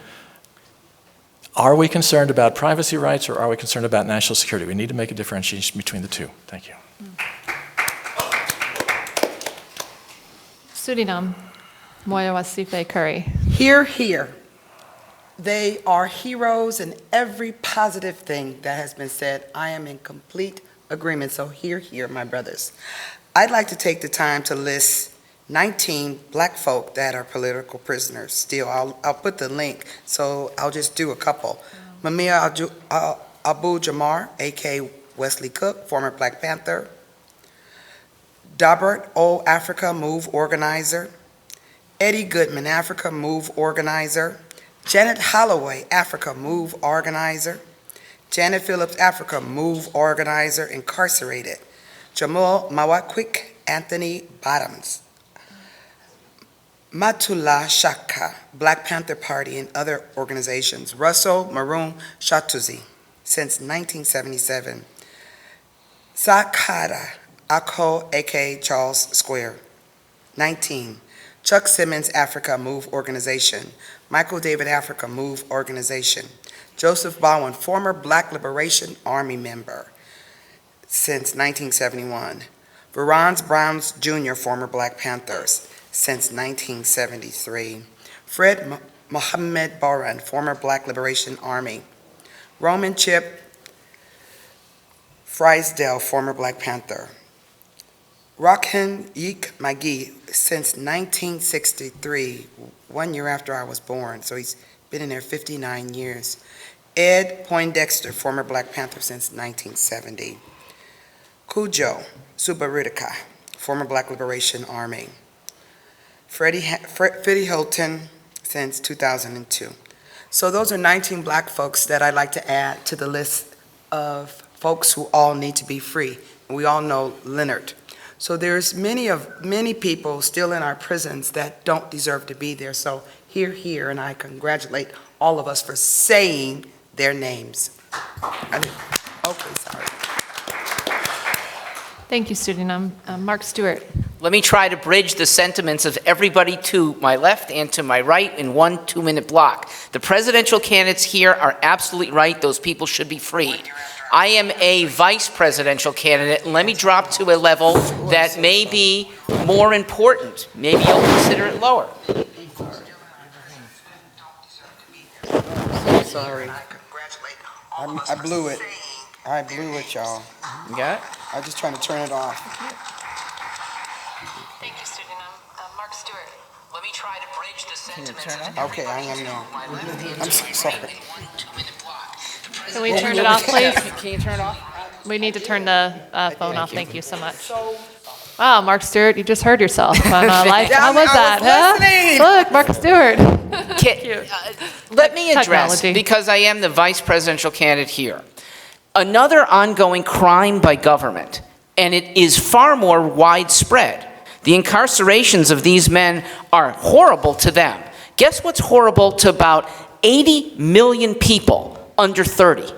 Are we concerned about privacy rights or are we concerned about national security? We need to make a differentiation between the two. Thank you.
Suriname, Moya Wasife Curry.
Hear, hear. They are heroes in every positive thing that has been said. I am in complete agreement, so hear, hear, my brothers. I'd like to take the time to list 19 black folk that are political prisoners still. I'll put the link, so I'll just do a couple. Mumia Abu Jamar, a.k.a. Wesley Cook, former Black Panther. Dabert O. Africa Move organizer. Eddie Goodman, Africa Move organizer. Janet Holloway, Africa Move organizer. Janet Phillips, Africa Move organizer, incarcerated. Jamal Mawakwik Anthony Bottoms. Matula Shaka, Black Panther Party and other organizations. Russell Maroon Shatuzi, since 1977. Sakara Akho, a.k.a. Charles Square, 19. Chuck Simmons, Africa Move organization. Michael David, Africa Move organization. Joseph Bowen, former Black Liberation Army member since 1971. Verons Browns Jr., former Black Panthers since 1973. Fred Mohammed Baran, former Black Liberation Army. Roman Chip Frysdale, former Black Panther. Rakhan Yik Magi, since 1963, 1 year after I was born, so he's been in there 59 years. Ed Poindexter, former Black Panther since 1970. Cujo Subarutica, former Black Liberation Army. Freddie Hilton since 2002. So those are 19 black folks that I'd like to add to the list of folks who all need to be free. We all know Leonard. So there's many people still in our prisons that don't deserve to be there. So hear, and I congratulate all of us for saying their names. Okay, sorry.
Thank you, Suriname. Mark Stewart.
Let me try to bridge the sentiments of everybody to my left and to my right in 1 2-minute block. The presidential candidates here are absolutely right. Those people should be freed. I am a vice presidential candidate, and let me drop to a level that may be more important. Maybe you'll consider it lower.
Sorry. I blew it. I blew it, y'all.
You got it?
I'm just trying to turn it off.
Thank you, Suriname. Mark Stewart. Let me try to bridge the sentiments.
Okay, I am now. I'm so sorry.
Can we turn it off, please?
Can you turn it off?
We need to turn the phone off. Thank you so much. Wow, Mark Stewart, you just heard yourself on live. How was that, huh? Look, Mark Stewart.
Let me address,
Technology.
because I am the vice presidential candidate here, another ongoing crime by government, and it is far more widespread. The incarcerations of these men are horrible to them. Guess what's horrible to about 80 million people under 30?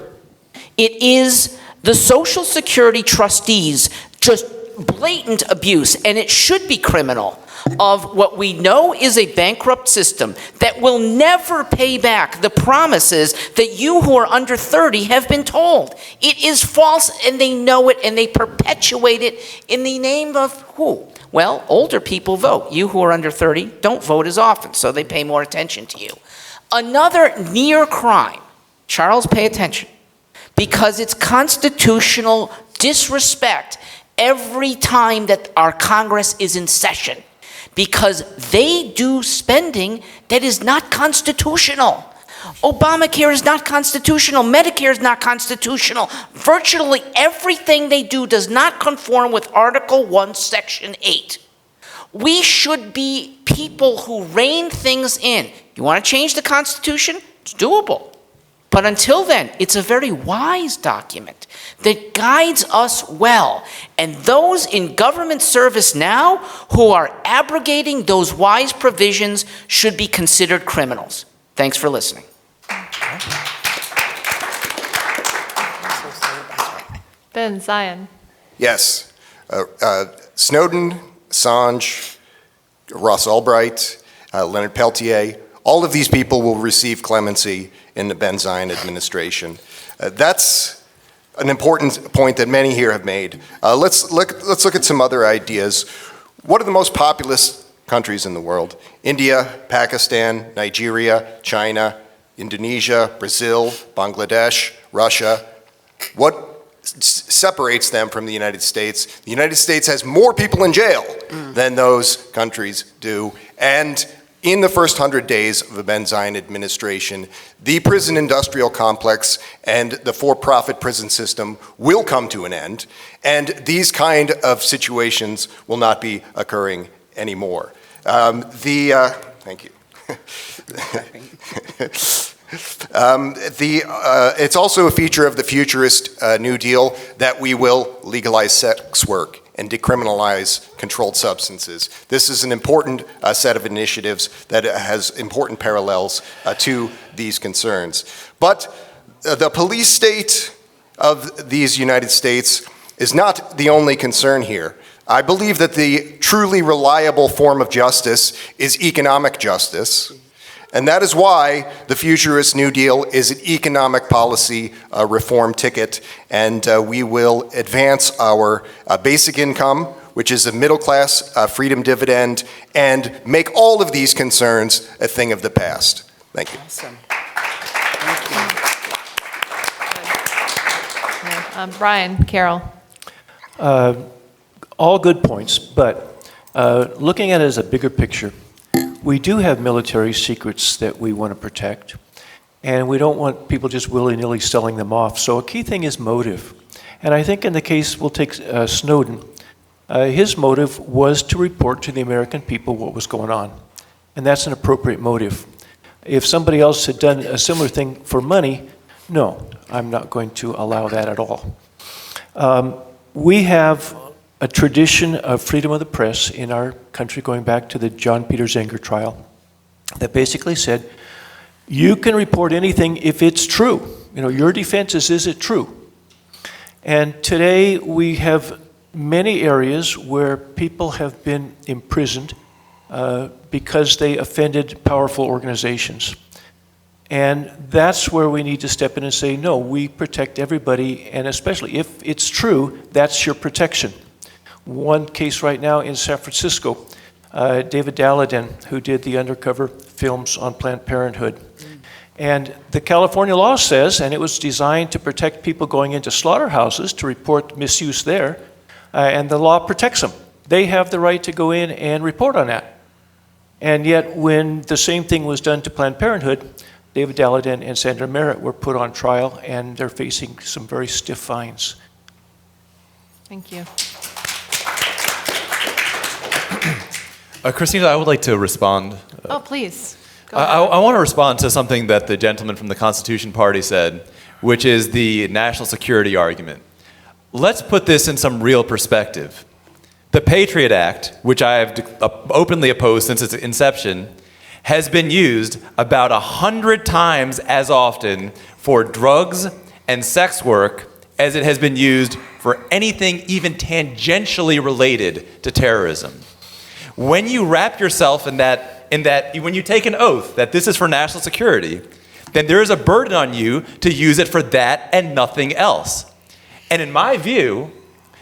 It is the Social Security trustees' just blatant abuse, and it should be criminal, of what we know is a bankrupt system that will never pay back the promises that you who are under 30 have been told. It is false, and they know it, and they perpetuate it in the name of who? Well, older people vote. You who are under 30 don't vote as often, so they pay more attention to you. Another near crime, Charles, pay attention, because it's constitutional disrespect every time that our Congress is in session, because they do spending that is not constitutional. Obamacare is not constitutional. Medicare is not constitutional. Virtually everything they do does not conform with Article 1, Section 8. We should be people who rein things in. You want to change the Constitution? It's doable. But until then, it's a very wise document that guides us well. And those in government service now who are abrogating those wise provisions should be considered criminals. Thanks for listening.
Ben Zion.
Yes. Snowden, Assange, Ross Ulbricht, Leonard Peltier, all of these people will receive clemency in the Ben Zion administration. That's an important point that many here have made. Let's look at some other ideas. What are the most populous countries in the world? India, Pakistan, Nigeria, China, Indonesia, Brazil, Bangladesh, Russia. What separates them from the United States? The United States has more people in jail than those countries do. And in the first 100 days of the Ben Zion administration, the prison industrial complex and the for-profit prison system will come to an end, and these kind of situations will not be occurring anymore. Thank you. It's also a feature of the futurist New Deal that we will legalize sex work and decriminalize controlled substances. This is an important set of initiatives that has important parallels to these concerns. But the police state of these United States is not the only concern here. I believe that the truly reliable form of justice is economic justice. And that is why the Futurist New Deal is an economic policy reform ticket, and we will advance our basic income, which is a middle-class freedom dividend, and make all of these concerns a thing of the past. Thank you.
Awesome. Thank you.
Brian Carroll.
All good points, but looking at it as a bigger picture, we do have military secrets that we want to protect, and we don't want people just willy-nilly selling them off. So a key thing is motive. And I think in the case, we'll take Snowden, his motive was to report to the American people what was going on. And that's an appropriate motive. If somebody else had done a similar thing for money, no, I'm not going to allow that at all. We have a tradition of freedom of the press in our country going back to the John Peter Zenger trial that basically said, you can report anything if it's true. You know, your defense is it true? And today we have many areas where people have been imprisoned because they offended powerful organizations. And that's where we need to step in and say, no, we protect everybody, and especially if it's true, that's your protection. One case right now in San Francisco, David Dalladin, who did the undercover films on Planned Parenthood. And the California law says, and it was designed to protect people going into slaughterhouses to report misuse there, and the law protects them. They have the right to go in and report on that. And yet when the same thing was done to Planned Parenthood, David Dalladin and Sandra Merritt were put on trial, and they're facing some very stiff fines.
Thank you.
Christina, I would like to respond.
Oh, please. Go
I want to respond to something that the gentleman from the Constitution Party said, which is the national security argument. Let's put this in some real perspective. The Patriot Act, which I have openly opposed since its inception, has been used about 100 times as often for drugs and sex work as it has been used for anything even tangentially related to terrorism. When you wrap yourself in that, when you take an oath that this is for national security, then there is a burden on you to use it for that and nothing else. And in my view,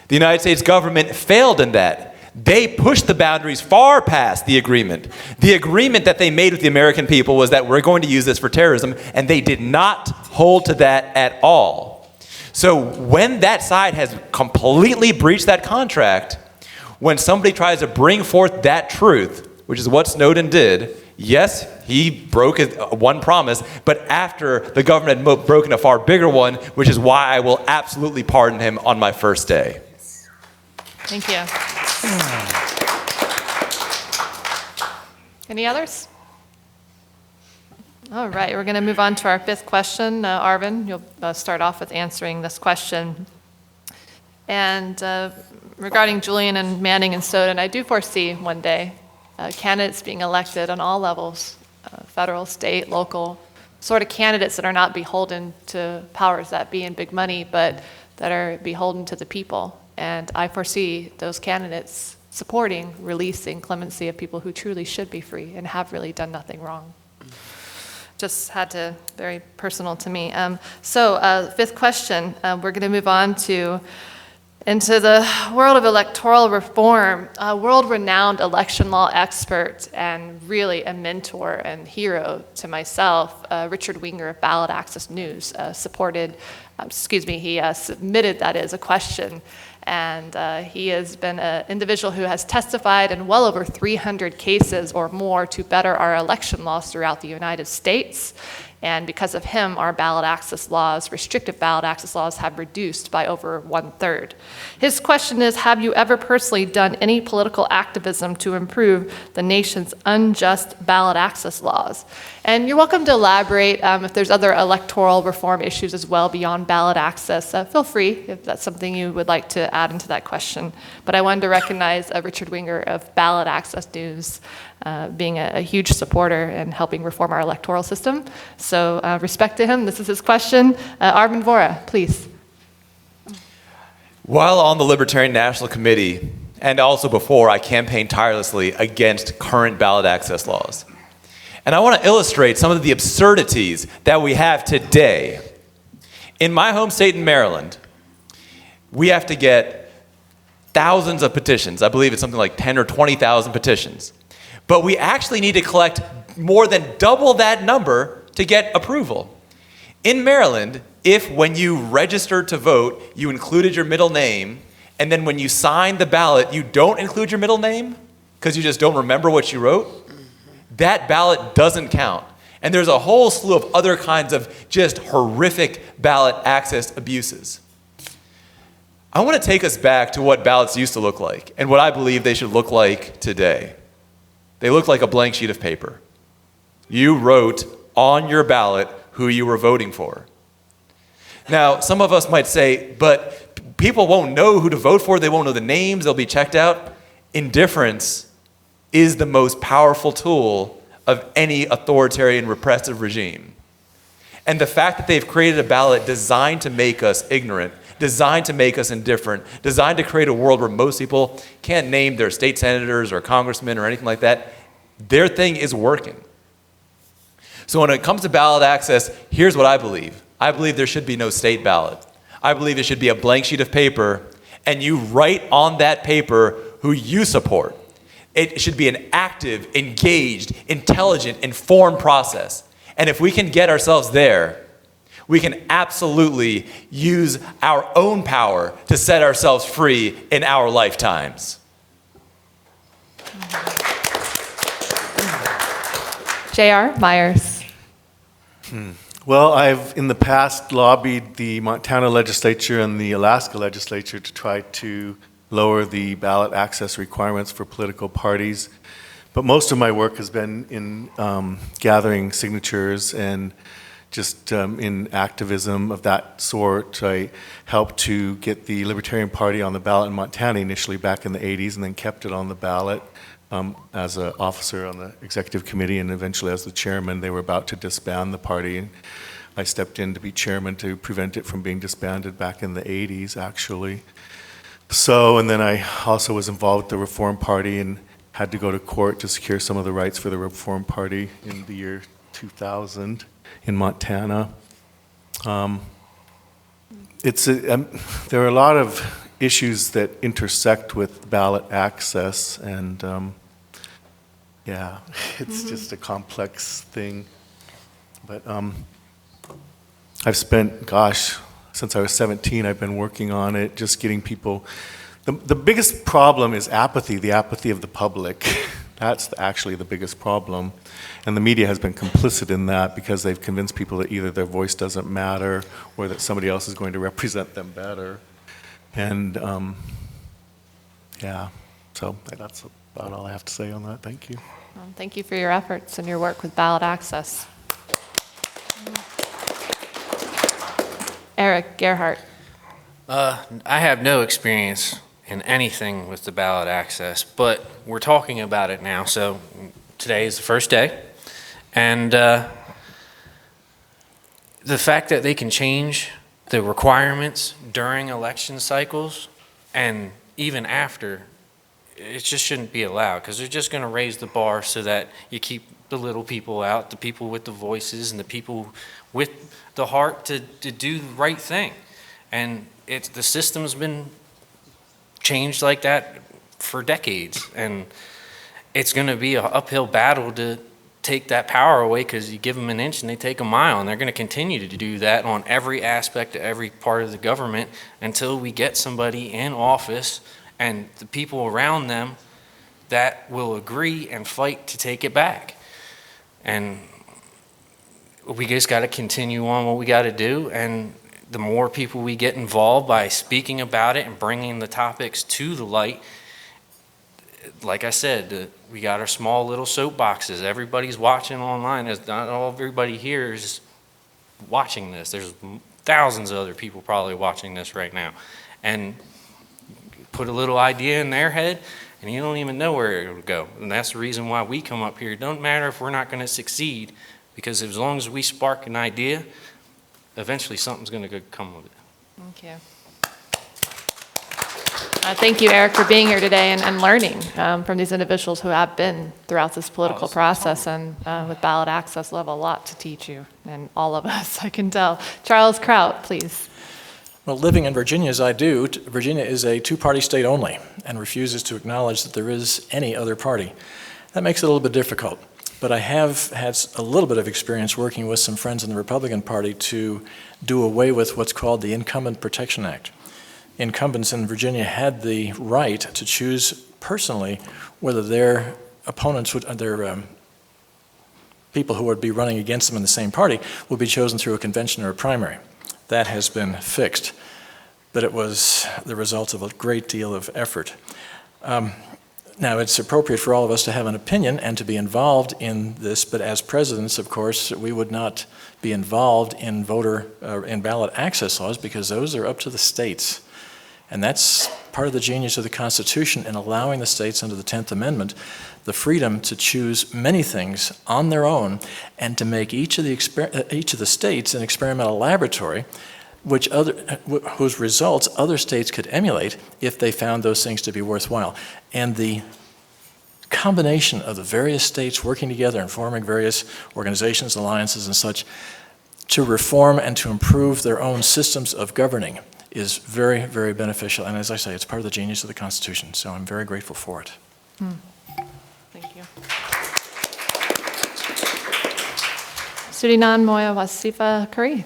the United States government failed in that. They pushed the boundaries far past the agreement. The agreement that they made with the American people was that we're going to use this for terrorism, and they did not hold to that at all. So when that side has completely breached that contract, when somebody tries to bring forth that truth, which is what Snowden did, yes, he broke one promise, but after the government had broken a far bigger one, which is why I will absolutely pardon him on my first day.
Thank you. Any others? All right, we're going to move on to our fifth question. Arvin, you'll start off with answering this question. And regarding Julian and Manning and Snowden, I do foresee one day candidates being elected on all levels, federal, state, local, sort of candidates that are not beholden to powers that be and big money, but that are beholden to the people. And I foresee those candidates supporting releasing clemency of people who truly should be free and have really done nothing wrong. Just had to, very personal to me. Fifth question, we're going to move on into the world of electoral reform. A world-renowned election law expert and really a mentor and hero to myself, Richard Winger of Ballot Access News, submitted that as a question. And he has been an individual who has testified in well over 300 cases or more to better our election laws throughout the United States. And because of him, our ballot access laws, restrictive ballot access laws, have reduced by over 1/3. His question is, have you ever personally done any political activism to improve the nation's unjust ballot access laws? And you're welcome to elaborate if there's other electoral reform issues as well beyond ballot access. Feel free if that's something you would like to add into that question. But I wanted to recognize Richard Winger of Ballot Access News being a huge supporter and helping reform our electoral system. So respect to him. This is his question. Arvin Vohra, please.
While on the Libertarian National Committee, and also before, I campaigned tirelessly against current ballot access laws. And I want to illustrate some of the absurdities that we have today. In my home state in Maryland, we have to get thousands of petitions. I believe it's something like 10 or 20,000 petitions. But we actually need to collect more than double that number to get approval. In Maryland, if when you registered to vote, you included your middle name, and then when you signed the ballot, you don't include your middle name because you just don't remember what you wrote, that ballot doesn't count. And there's a whole slew of other kinds of just horrific ballot access abuses. I want to take us back to what ballots used to look like and what I believe they should look like today. They look like a blank sheet of paper. You wrote on your ballot who you were voting for. Now, some of us might say, but people won't know who to vote for. They won't know the names. They'll be checked out. Indifference is the most powerful tool of any authoritarian repressive regime. And the fact that they've created a ballot designed to make us ignorant, designed to make us indifferent, designed to create a world where most people can't name their state senators or congressmen or anything like that, their thing is working. So when it comes to ballot access, here's what I believe. I believe there should be no state ballot. I believe it should be a blank sheet of paper, and you write on that paper who you support. It should be an active, engaged, intelligent, informed process. And if we can get ourselves there, we can absolutely use our own power to set ourselves free in our lifetimes.
J.R. Myers.
Well, I've in the past lobbied the Montana legislature and the Alaska legislature to try to lower the ballot access requirements for political parties. But most of my work has been in gathering signatures and just in activism of that sort. I helped to get the Libertarian Party on the ballot in Montana initially back in the 80s and then kept it on the ballot as an officer on the executive committee and eventually as the chairman. They were about to disband the party, and I stepped in to be chairman to prevent it from being disbanded back in the 80s, actually. So, and then I also was involved with the Reform Party and had to go to court to secure some of the rights for the Reform Party in the year 2000 in Montana. There are a lot of issues that intersect with ballot access, and yeah, it's just a complex thing. But I've spent, gosh, since I was 17, I've been working on it, just getting people. The biggest problem is apathy, the apathy of the public. That's actually the biggest problem. And the media has been complicit in that because they've convinced people that either their voice doesn't matter or that somebody else is going to represent them better. And yeah, so that's about all I have to say on that. Thank you.
Well, thank you for your efforts and your work with ballot access. Eric Gerhardt.
I have no experience in anything with the ballot access, but we're talking about it now, so today is the first day. And the fact that they can change the requirements during election cycles and even after, it just shouldn't be allowed, because they're just going to raise the bar so that you keep the little people out, the people with the voices and the people with the heart to do the right thing. And the system's been changed like that for decades, and it's going to be an uphill battle to take that power away, because you give them an inch and they take a mile, and they're going to continue to do that on every aspect of every part of the government until we get somebody in office and the people around them that will agree and fight to take it back. And we just got to continue on what we got to do, and the more people we get involved by speaking about it and bringing the topics to the light, like I said, we got our small little soapboxes. Everybody's watching online. Not all everybody here is watching this. There's thousands of other people probably watching this right now. And put a little idea in their head, and you don't even know where it will go. And that's the reason why we come up here. It don't matter if we're not going to succeed, because as long as we spark an idea, eventually something's going to come with it.
Thank you. Thank you, Eric, for being here today and learning from these individuals who have been throughout this political process, and with ballot access, we'll have a lot to teach you, and all of us, I can tell. Charles Kraut, please.
Well, living in Virginia as I do, Virginia is a two-party state only and refuses to acknowledge that there is any other party. That makes it a little bit difficult. But I have had a little bit of experience working with some friends in the Republican Party to do away with what's called the Incumbent Protection Act. Incumbents in Virginia had the right to choose personally whether their opponents would, people who would be running against them in the same party would be chosen through a convention or a primary. That has been fixed, but it was the result of a great deal of effort. Now, it's appropriate for all of us to have an opinion and to be involved in this, but as presidents, of course, we would not be involved in in ballot access laws, because those are up to the states. And that's part of the genius of the Constitution in allowing the states under the 10th Amendment the freedom to choose many things on their own and to make each of the states an experimental laboratory whose results other states could emulate if they found those things to be worthwhile. And the combination of the various states working together and forming various organizations, alliances, and such to reform and to improve their own systems of governing is very, very beneficial. And as I say, it's part of the genius of the Constitution, so I'm very grateful for it.
Thank you. Sudinan Moya Wasifa Curry.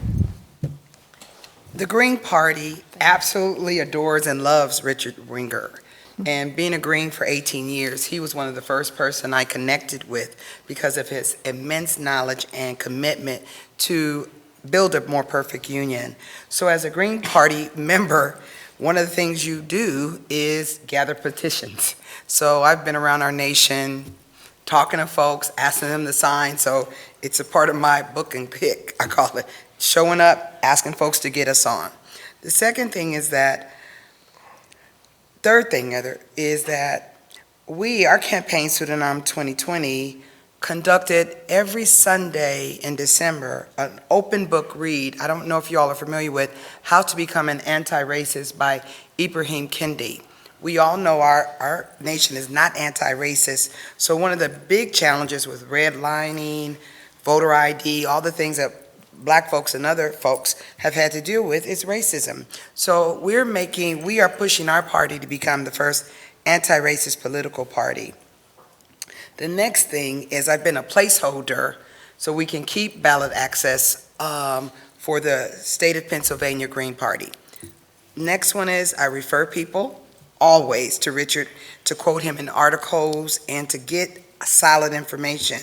The Green Party absolutely adores and loves Richard Ringer. And being a Green for 18 years, he was one of the first person I connected with because of his immense knowledge and commitment to build a more perfect union. So as a Green Party member, one of the things you do is gather petitions. So I've been around our nation talking to folks, asking them to sign. So it's a part of my book and pick, I call it, showing up, asking folks to get us on. The second thing is that, third thing is that our campaign Pseudonym 2020, conducted every Sunday in December an open book read. I don't know if you all are familiar with How to Become an Anti-Racist by Ibrahim Kendi. We all know our nation is not anti-racist, so one of the big challenges with redlining, voter ID, all the things that black folks and other folks have had to deal with is racism. So we are pushing our party to become the first anti-racist political party. The next thing is I've been a placeholder so we can keep ballot access for the state of Pennsylvania Green Party. Next one is I refer people always to Richard to quote him in articles and to get solid information.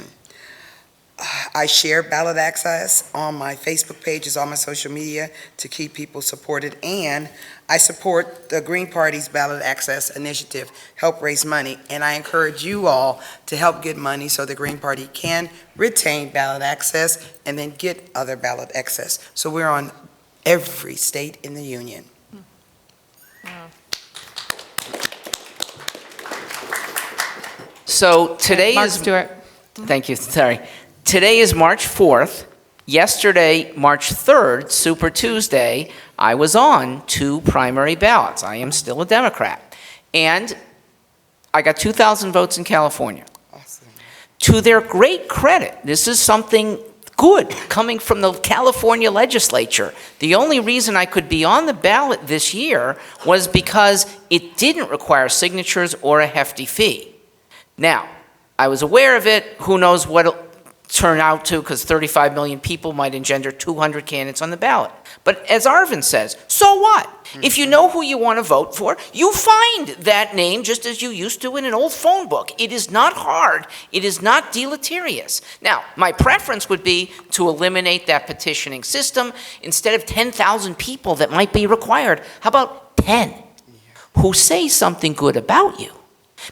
I share ballot access on my Facebook pages, on my social media to keep people supported, and I support the Green Party's ballot access initiative, help raise money, and I encourage you all to help get money so the Green Party can retain ballot access and then get other ballot access. So we're on every state in the union.
Wow.
So today
Mark
is...
Stewart.
Thank you, sorry. Today is March 4th. Yesterday, March 3rd, Super Tuesday, I was on 2 primary ballots. I am still a Democrat. And I got 2,000 votes in California.
Awesome.
To their great credit, this is something good coming from the California legislature. The only reason I could be on the ballot this year was because it didn't require signatures or a hefty fee. Now, I was aware of it. Who knows what it'll turn out to, because 35 million people might engender 200 candidates on the ballot. But as Arvin says, so what? If you know who you want to vote for, you find that name just as you used to in an old phone book. It is not hard. It is not deleterious. Now, my preference would be to eliminate that petitioning system. Instead of 10,000 people that might be required, how about 10 who say something good about you?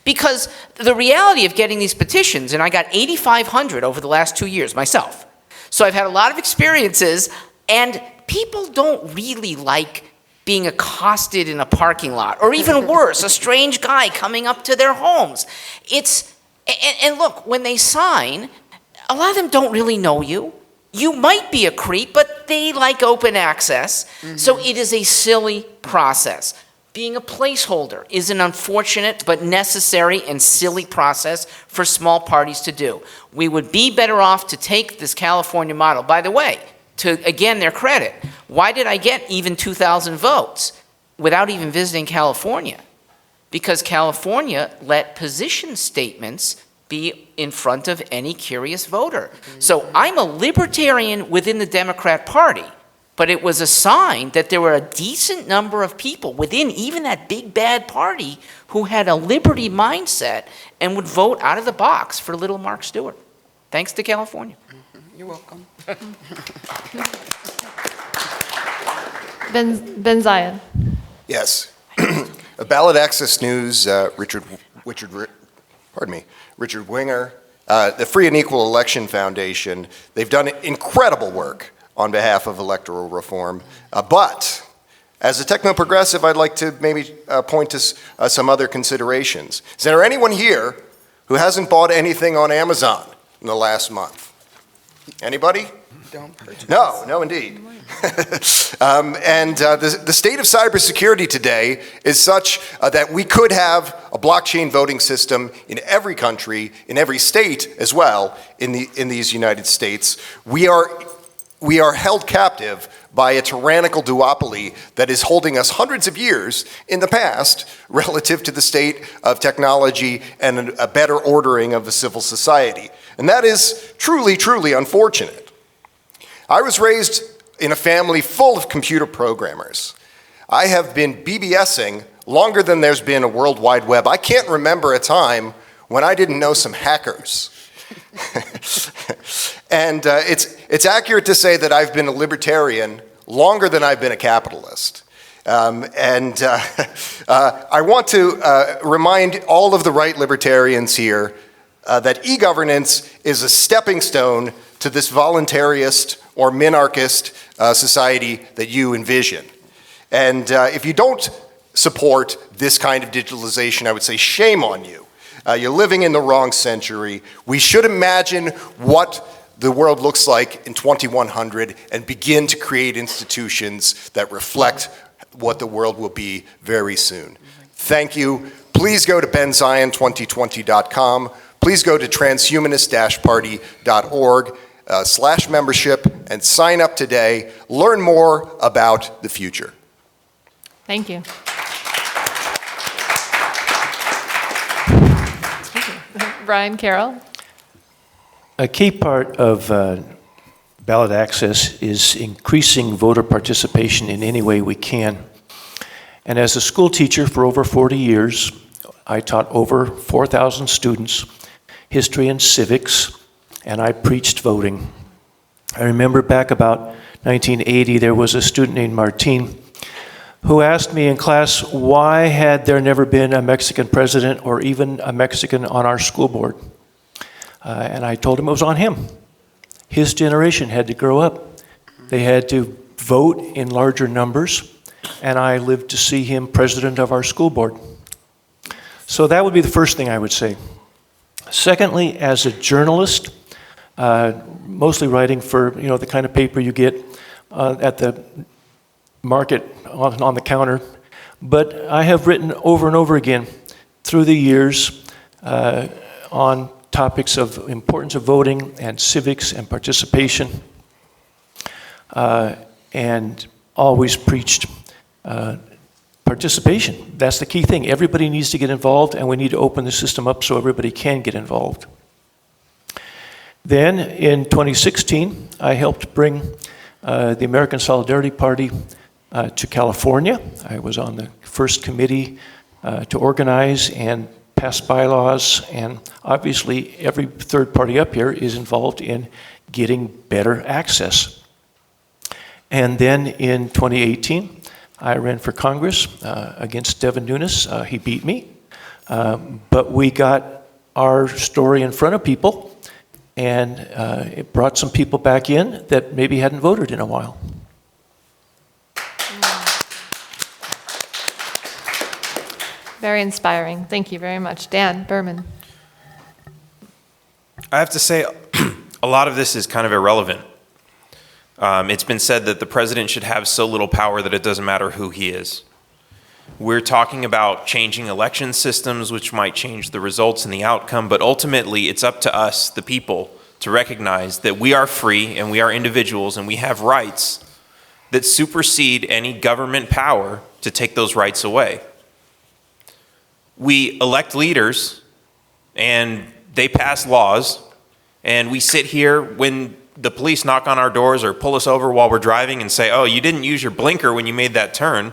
Because the reality of getting these petitions, and I got 8,500 over the last 2 years myself. So I've had a lot of experiences, and people don't really like being accosted in a parking lot, or even worse, a strange guy coming up to their homes. And look, when they sign, a lot of them don't really know you. You might be a creep, but they like open access. So it is a silly process. Being a placeholder is an unfortunate but necessary and silly process for small parties to do. We would be better off to take this California model. By the way, to, again, their credit, why did I get even 2,000 votes without even visiting California? Because California let position statements be in front of any curious voter. So I'm a libertarian within the Democrat Party. But it was a sign that there were a decent number of people within even that big bad party who had a liberty mindset and would vote out of the box for little Mark Stewart. Thanks to California.
You're welcome.
Ben Zion.
Yes. Ballot Access News, Richard Winger, the Free and Equal Election Foundation, they've done incredible work on behalf of electoral reform. But as a techno-progressive, I'd like to maybe point to some other considerations. Is there anyone here who hasn't bought anything on Amazon in the last month? Anybody?
Don't purchase.
No, indeed. The state of cybersecurity today is such that we could have a blockchain voting system in every country, in every state as well, in these United States. We are held captive by a tyrannical duopoly that is holding us hundreds of years in the past relative to the state of technology and a better ordering of the civil society. And that is truly, truly unfortunate. I was raised in a family full of computer programmers. I have been BBSing longer than there's been a World Wide Web. I can't remember a time when I didn't know some hackers. And it's accurate to say that I've been a libertarian longer than I've been a capitalist. I want to remind all of the right libertarians here that e-governance is a stepping stone to this voluntarist or minarchist society that you envision. And if you don't support this kind of digitalization, I would say shame on you. You're living in the wrong century. We should imagine what the world looks like in 2100 and begin to create institutions that reflect what the world will be very soon. Thank you. Please go to benzion2020.com. Please go to transhumanist-party.org /membership and sign up today. Learn more about the future.
Thank you. Brian Carroll.
A key part of ballot access is increasing voter participation in any way we can. And as a school teacher for over 40 years, I taught over 4,000 students history and civics, and I preached voting. I remember back about 1980, there was a student named Martin who asked me in class, why had there never been a Mexican president or even a Mexican on our school board? And I told him it was on him. His generation had to grow up. They had to vote in larger numbers, and I lived to see him president of our school board. So that would be the first thing I would say. Secondly, as a journalist, mostly writing for the kind of paper you get at the market on the counter, but I have written over and over again through the years on topics of importance of voting and civics and participation, and always preached participation. That's the key thing. Everybody needs to get involved, and we need to open the system up so everybody can get involved. Then in 2016, I helped bring the American Solidarity Party to California. I was on the first committee to organize and pass bylaws, and obviously every third party up here is involved in getting better access. And then in 2018, I ran for Congress against Devin Nunes. He beat me, but we got our story in front of people, and it brought some people back in that maybe hadn't voted in a while.
Very inspiring. Thank you very much. Dan Berman.
I have to say, a lot of this is kind of irrelevant. It's been said that the president should have so little power that it doesn't matter who he is. We're talking about changing election systems, which might change the results and the outcome, but ultimately it's up to us, the people, to recognize that we are free and we are individuals and we have rights that supersede any government power to take those rights away. We elect leaders and they pass laws, and we sit here when the police knock on our doors or pull us over while we're driving and say, oh, you didn't use your blinker when you made that turn,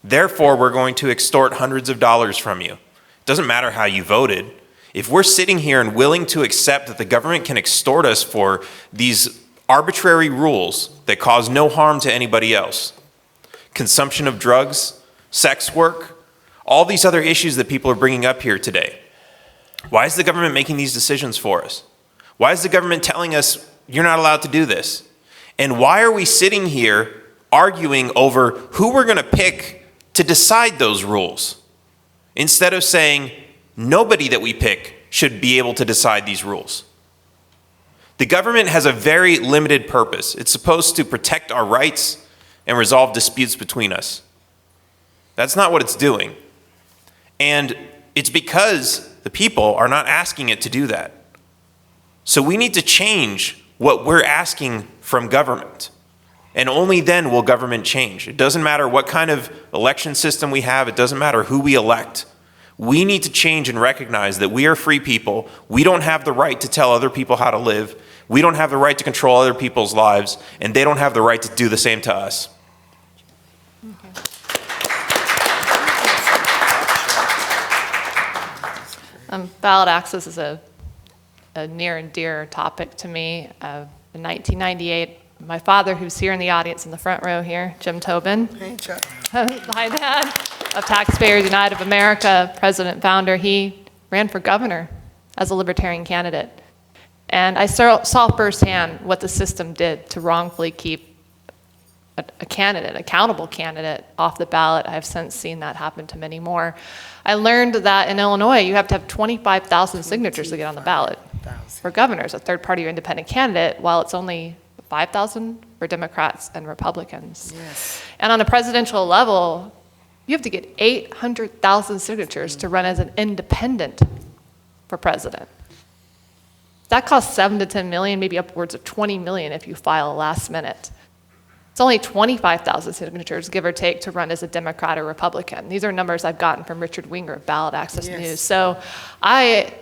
therefore we're going to extort hundreds of dollars from you. It doesn't matter how you voted. If we're sitting here and willing to accept that the government can extort us for these arbitrary rules that cause no harm to anybody else, consumption of drugs, sex work, all these other issues that people are bringing up here today, why is the government making these decisions for us? Why is the government telling us you're not allowed to do this? And why are we sitting here arguing over who we're going to pick to decide those rules, instead of saying nobody that we pick should be able to decide these rules? The government has a very limited purpose. It's supposed to protect our rights and resolve disputes between us. That's not what it's doing. And it's because the people are not asking it to do that. So we need to change what we're asking from government. And only then will government change. It doesn't matter what kind of election system we have. It doesn't matter who we elect. We need to change and recognize that we are free people. We don't have the right to tell other people how to live. We don't have the right to control other people's lives. And they don't have the right to do the same to us.
Ballot access is a near and dear topic to me. In 1998, my father, who's here in the audience in the front row here, Jim Tobin, my dad, of Taxpayers United of America, president, founder, he ran for governor as a libertarian candidate. And I saw firsthand what the system did to wrongfully keep a candidate, accountable candidate, off the ballot. I've since seen that happen to many more. I learned that in Illinois, you have to have 25,000 signatures to get on the ballot for governors, a third-party or independent candidate, while it's only 5,000 for Democrats and Republicans.
Yes.
And on a presidential level, you have to get 800,000 signatures to run as an independent for president. That costs 7 to 10 million, maybe upwards of 20 million if you file last minute. It's only 25,000 signatures, give or take, to run as a Democrat or Republican. These are numbers I've gotten from Richard Winger of Ballot Access
Yes.
News. So I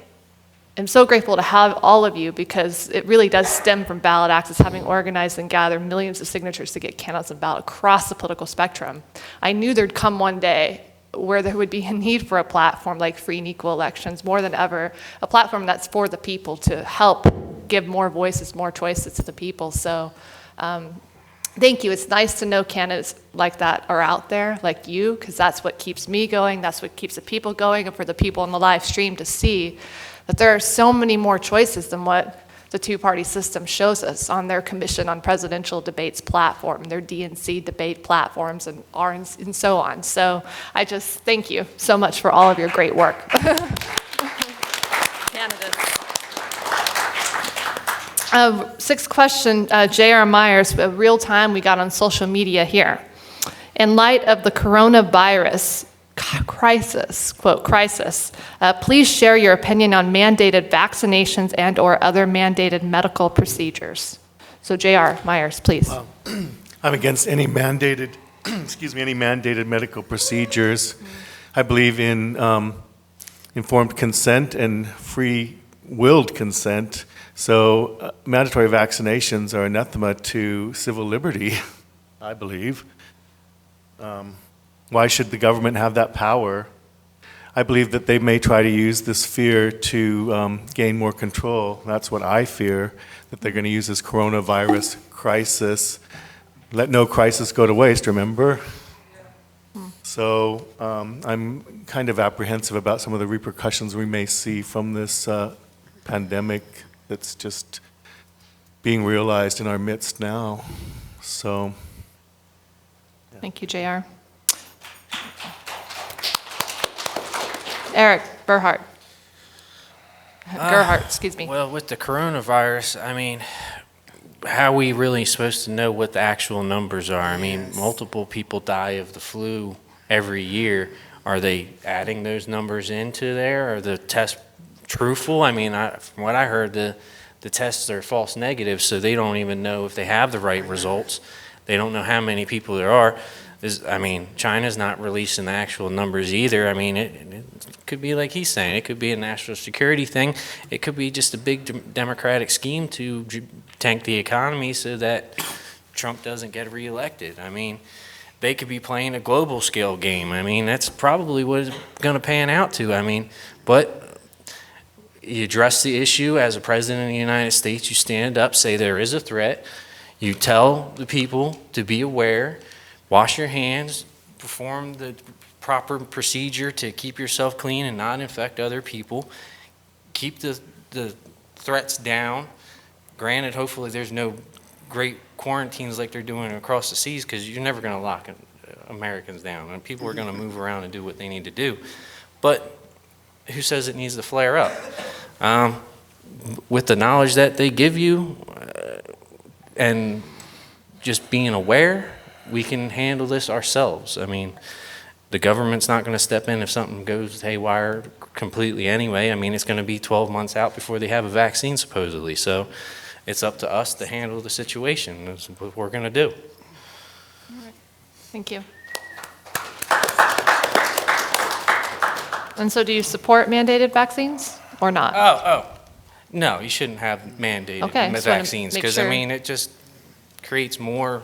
am so grateful to have all of you, because it really does stem from Ballot Access having organized and gathered millions of signatures to get candidates on the ballot across the political spectrum. I knew there'd come one day where there would be a need for a platform like free and equal elections, more than ever, a platform that's for the people to help give more voices, more choices to the people. So thank you. It's nice to know candidates like that are out there, like you, because that's what keeps me going, that's what keeps the people going, and for the people on the live stream to see that there are so many more choices than what the two-party system shows us on their Commission on Presidential Debates platform, their DNC debate platforms, and so on. So I just thank you so much for all of your great work. Candidates. Sixth question, J.R. Myers, real time we got on social media here. In light of the coronavirus crisis, quote, crisis, please share your opinion on mandated vaccinations and or other mandated medical procedures. So J.R. Myers, please.
I'm against any mandated, any mandated medical procedures. I believe in informed consent and free-willed consent. So mandatory vaccinations are anathema to civil liberty, I believe. Why should the government have that power? I believe that they may try to use this fear to gain more control. That's what I fear, that they're going to use this coronavirus crisis. Let no crisis go to waste, remember? So I'm kind of apprehensive about some of the repercussions we may see from this pandemic that's just being realized in our midst now. So.
Thank you, J.R. Eric Gerhardt, excuse me.
Well, with the coronavirus, I mean, how are we really supposed to know what the actual numbers are? I mean, multiple people die of the flu every year. Are they adding those numbers into there? Are the tests truthful? I mean, from what I heard, the tests are false negatives, so they don't even know if they have the right results. They don't know how many people there are. China's not releasing the actual numbers either. I mean, it could be like he's saying. It could be a national security thing. It could be just a big democratic scheme to tank the economy so that Trump doesn't get reelected. I mean, they could be playing a global scale game. I mean, that's probably what it's going to pan out to. I mean, but you address the issue as a president of the United States. You stand up, say there is a threat. You tell the people to be aware. Wash your hands, perform the proper procedure to keep yourself clean and not infect other people. Keep the threats down. Granted, hopefully there's no great quarantines like they're doing across the seas, because you're never going to lock Americans down, and people are going to move around and do what they need to do. But who says it needs to flare up? With the knowledge that they give you and just being aware, we can handle this ourselves. I mean, the government's not going to step in if something goes haywire completely anyway. I mean, it's going to be 12 months out before they have a vaccine, supposedly. So it's up to us to handle the situation. That's what we're going to do.
All right. Thank you. And so do you support mandated vaccines or not?
No, you shouldn't have mandated vaccines, because, I mean, it just creates more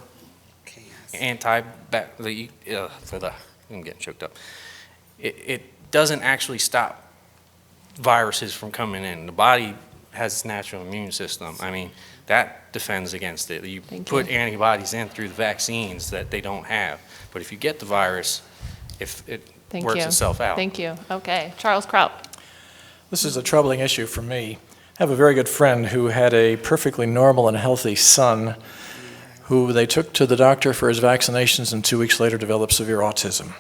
I'm getting choked up. It doesn't actually stop viruses from coming in. The body has its natural immune system. I mean, that defends against it. You put antibodies in through the vaccines that they don't have. But if you get the virus, if it works itself out.
Thank you. Okay. Charles Kraut.
This is a troubling issue for me. I have a very good friend who had a perfectly normal and healthy son who they took to the doctor for his vaccinations and 2 weeks later developed severe autism.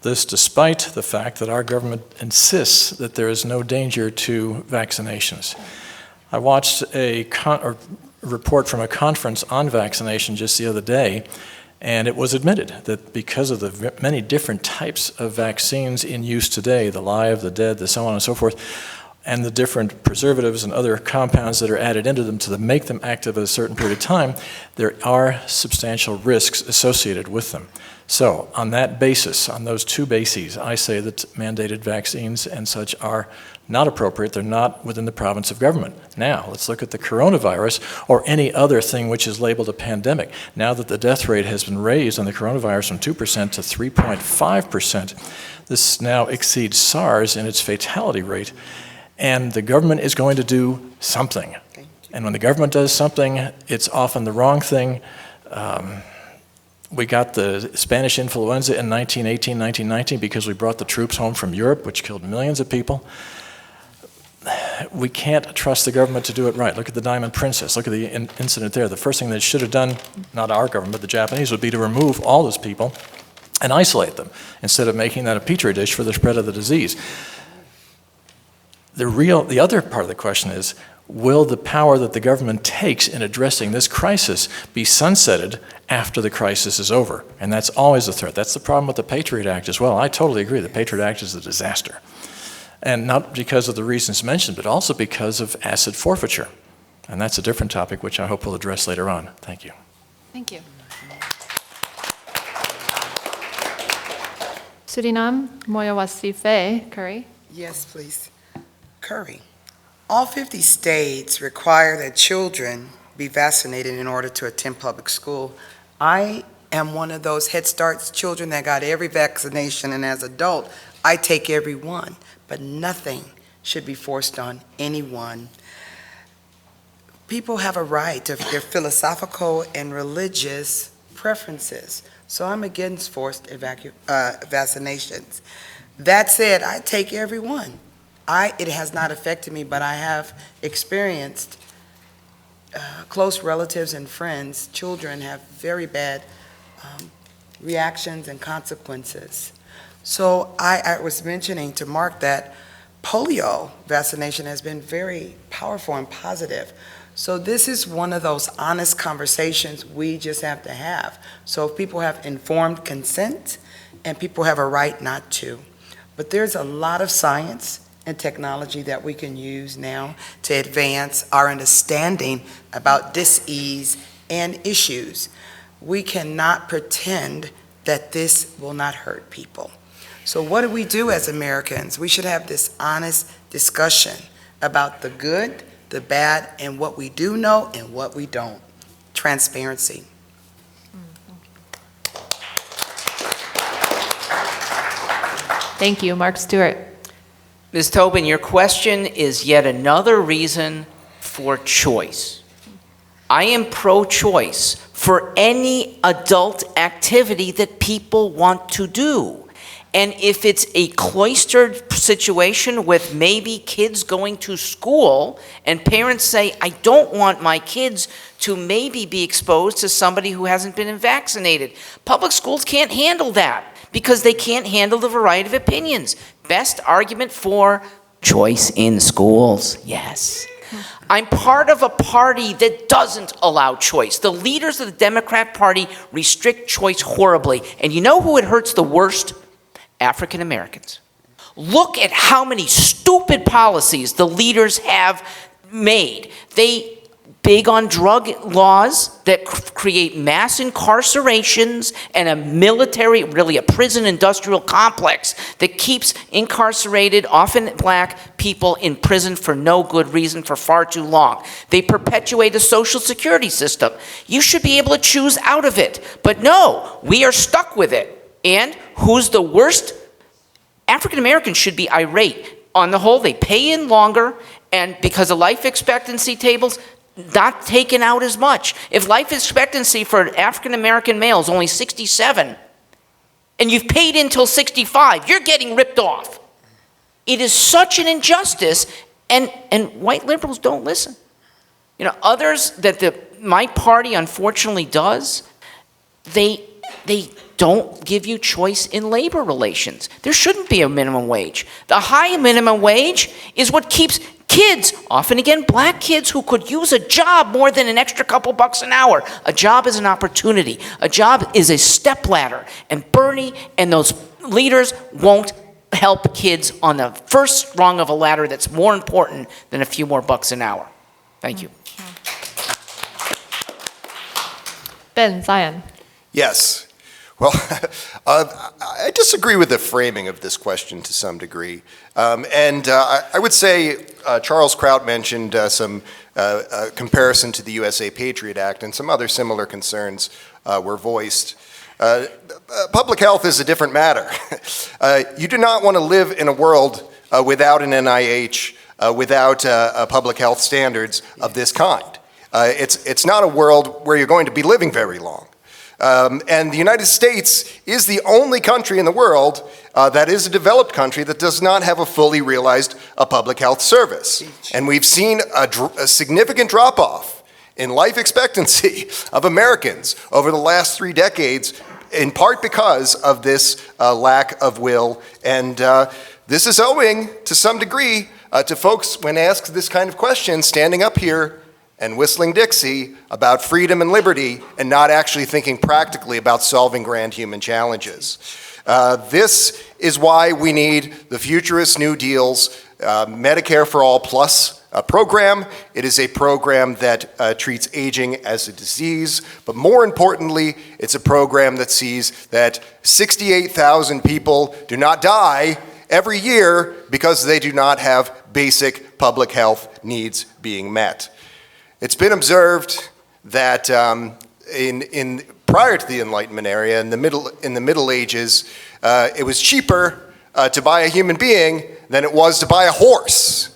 This despite the fact that our government insists that there is no danger to vaccinations. I watched a report from a conference on vaccination just the other day, and it was admitted that because of the many different types of vaccines in use today, the live, the dead, the so on and so forth, and the different preservatives and other compounds that are added into them to make them active at a certain period of time, there are substantial risks associated with them. So on that basis, on those two bases, I say that mandated vaccines and such are not appropriate. They're not within the province of government. Now, let's look at the coronavirus or any other thing which is labeled a pandemic. Now that the death rate has been raised on the coronavirus from 2% to 3.5%, this now exceeds SARS in its fatality rate. And the government is going to do something. And when the government does something, it's often the wrong thing. We got the Spanish influenza in 1918, 1919 because we brought the troops home from Europe, which killed millions of people. We can't trust the government to do it right. Look at the Diamond Princess. Look at the incident there. The first thing they should have done, not our government, but the Japanese, would be to remove all those people and isolate them instead of making that a petri dish for the spread of the disease. The other part of the question is, will the power that the government takes in addressing this crisis be sunsetted after the crisis is over? And that's always a threat. That's the problem with the Patriot Act as well. I totally agree. The Patriot Act is a disaster. And not because of the reasons mentioned, but also because of asset forfeiture. And that's a different topic, which I hope we'll address later on. Thank you.
Thank you. Suriname, Moyawasife, Curry.
Yes, please. Curry. All 50 states require that children be vaccinated in order to attend public school. I am one of those Head Start children that got every vaccination, and as an adult, I take every one, but nothing should be forced on anyone. People have a right to their philosophical and religious preferences, so I'm against forced vaccinations. That said, I take every one. It has not affected me, but I have experienced close relatives and friends, children have very bad reactions and consequences. So I was mentioning to Mark that polio vaccination has been very powerful and positive. So this is one of those honest conversations we just have to have. So if people have informed consent and people have a right not to. But there's a lot of science and technology that we can use now to advance our understanding about disease and issues. We cannot pretend that this will not hurt people. So what do we do as Americans? We should have this honest discussion about the good, the bad, and what we do know and what we don't. Transparency.
Thank you. Mark Stewart.
Ms. Tobin, your question is yet another reason for choice. I am pro-choice for any adult activity that people want to do. And if it's a cloistered situation with maybe kids going to school and parents say, I don't want my kids to maybe be exposed to somebody who hasn't been vaccinated. Public schools can't handle that because they can't handle the variety of opinions. Best argument for choice in schools, yes. I'm part of a party that doesn't allow choice. The leaders of the Democrat Party restrict choice horribly. And you know who it hurts the worst? African Americans. Look at how many stupid policies the leaders have made. They big on drug laws that create mass incarcerations and a military, really a prison industrial complex that keeps incarcerated, often black people in prison for no good reason for far too long. They perpetuate a social security system. You should be able to choose out of it. But no, we are stuck with it. And who's the worst? African Americans should be irate. On the whole, they pay in longer, and because of life expectancy tables, not taken out as much. If life expectancy for African American males only 67, and you've paid until 65, you're getting ripped off. It is such an injustice, and white liberals don't listen. You know, others that the my party unfortunately does, they don't give you choice in labor relations. There shouldn't be a minimum wage. The high minimum wage is what keeps kids, often again black kids, who could use a job more than an extra couple bucks an hour. A job is an opportunity. A job is a stepladder. And Bernie and those leaders won't help kids on the first rung of a ladder that's more important than a few more bucks an hour. Thank you.
Ben Zion.
Yes. Well, I disagree with the framing of this question to some degree. I would say Charles Kraut mentioned some comparison to the USA Patriot Act, and some other similar concerns were voiced. Public health is a different matter. You do not want to live in a world without an NIH, without public health standards of this kind. It's not a world where you're going to be living very long. And the United States is the only country in the world that is a developed country that does not have a fully realized public health service. And we've seen a significant drop-off in life expectancy of Americans over the last 3 decades, in part because of this lack of will. And this is owing, to some degree, to folks, when asked this kind of question, standing up here and whistling Dixie about freedom and liberty, and not actually thinking practically about solving grand human challenges. This is why we need the futurist New Deal's Medicare for All Plus program. It is a program that treats aging as a disease, but more importantly, it's a program that sees that 68,000 people do not die every year because they do not have basic public health needs being met. It's been observed that prior to the Enlightenment era, in the Middle Ages, it was cheaper to buy a human being than it was to buy a horse.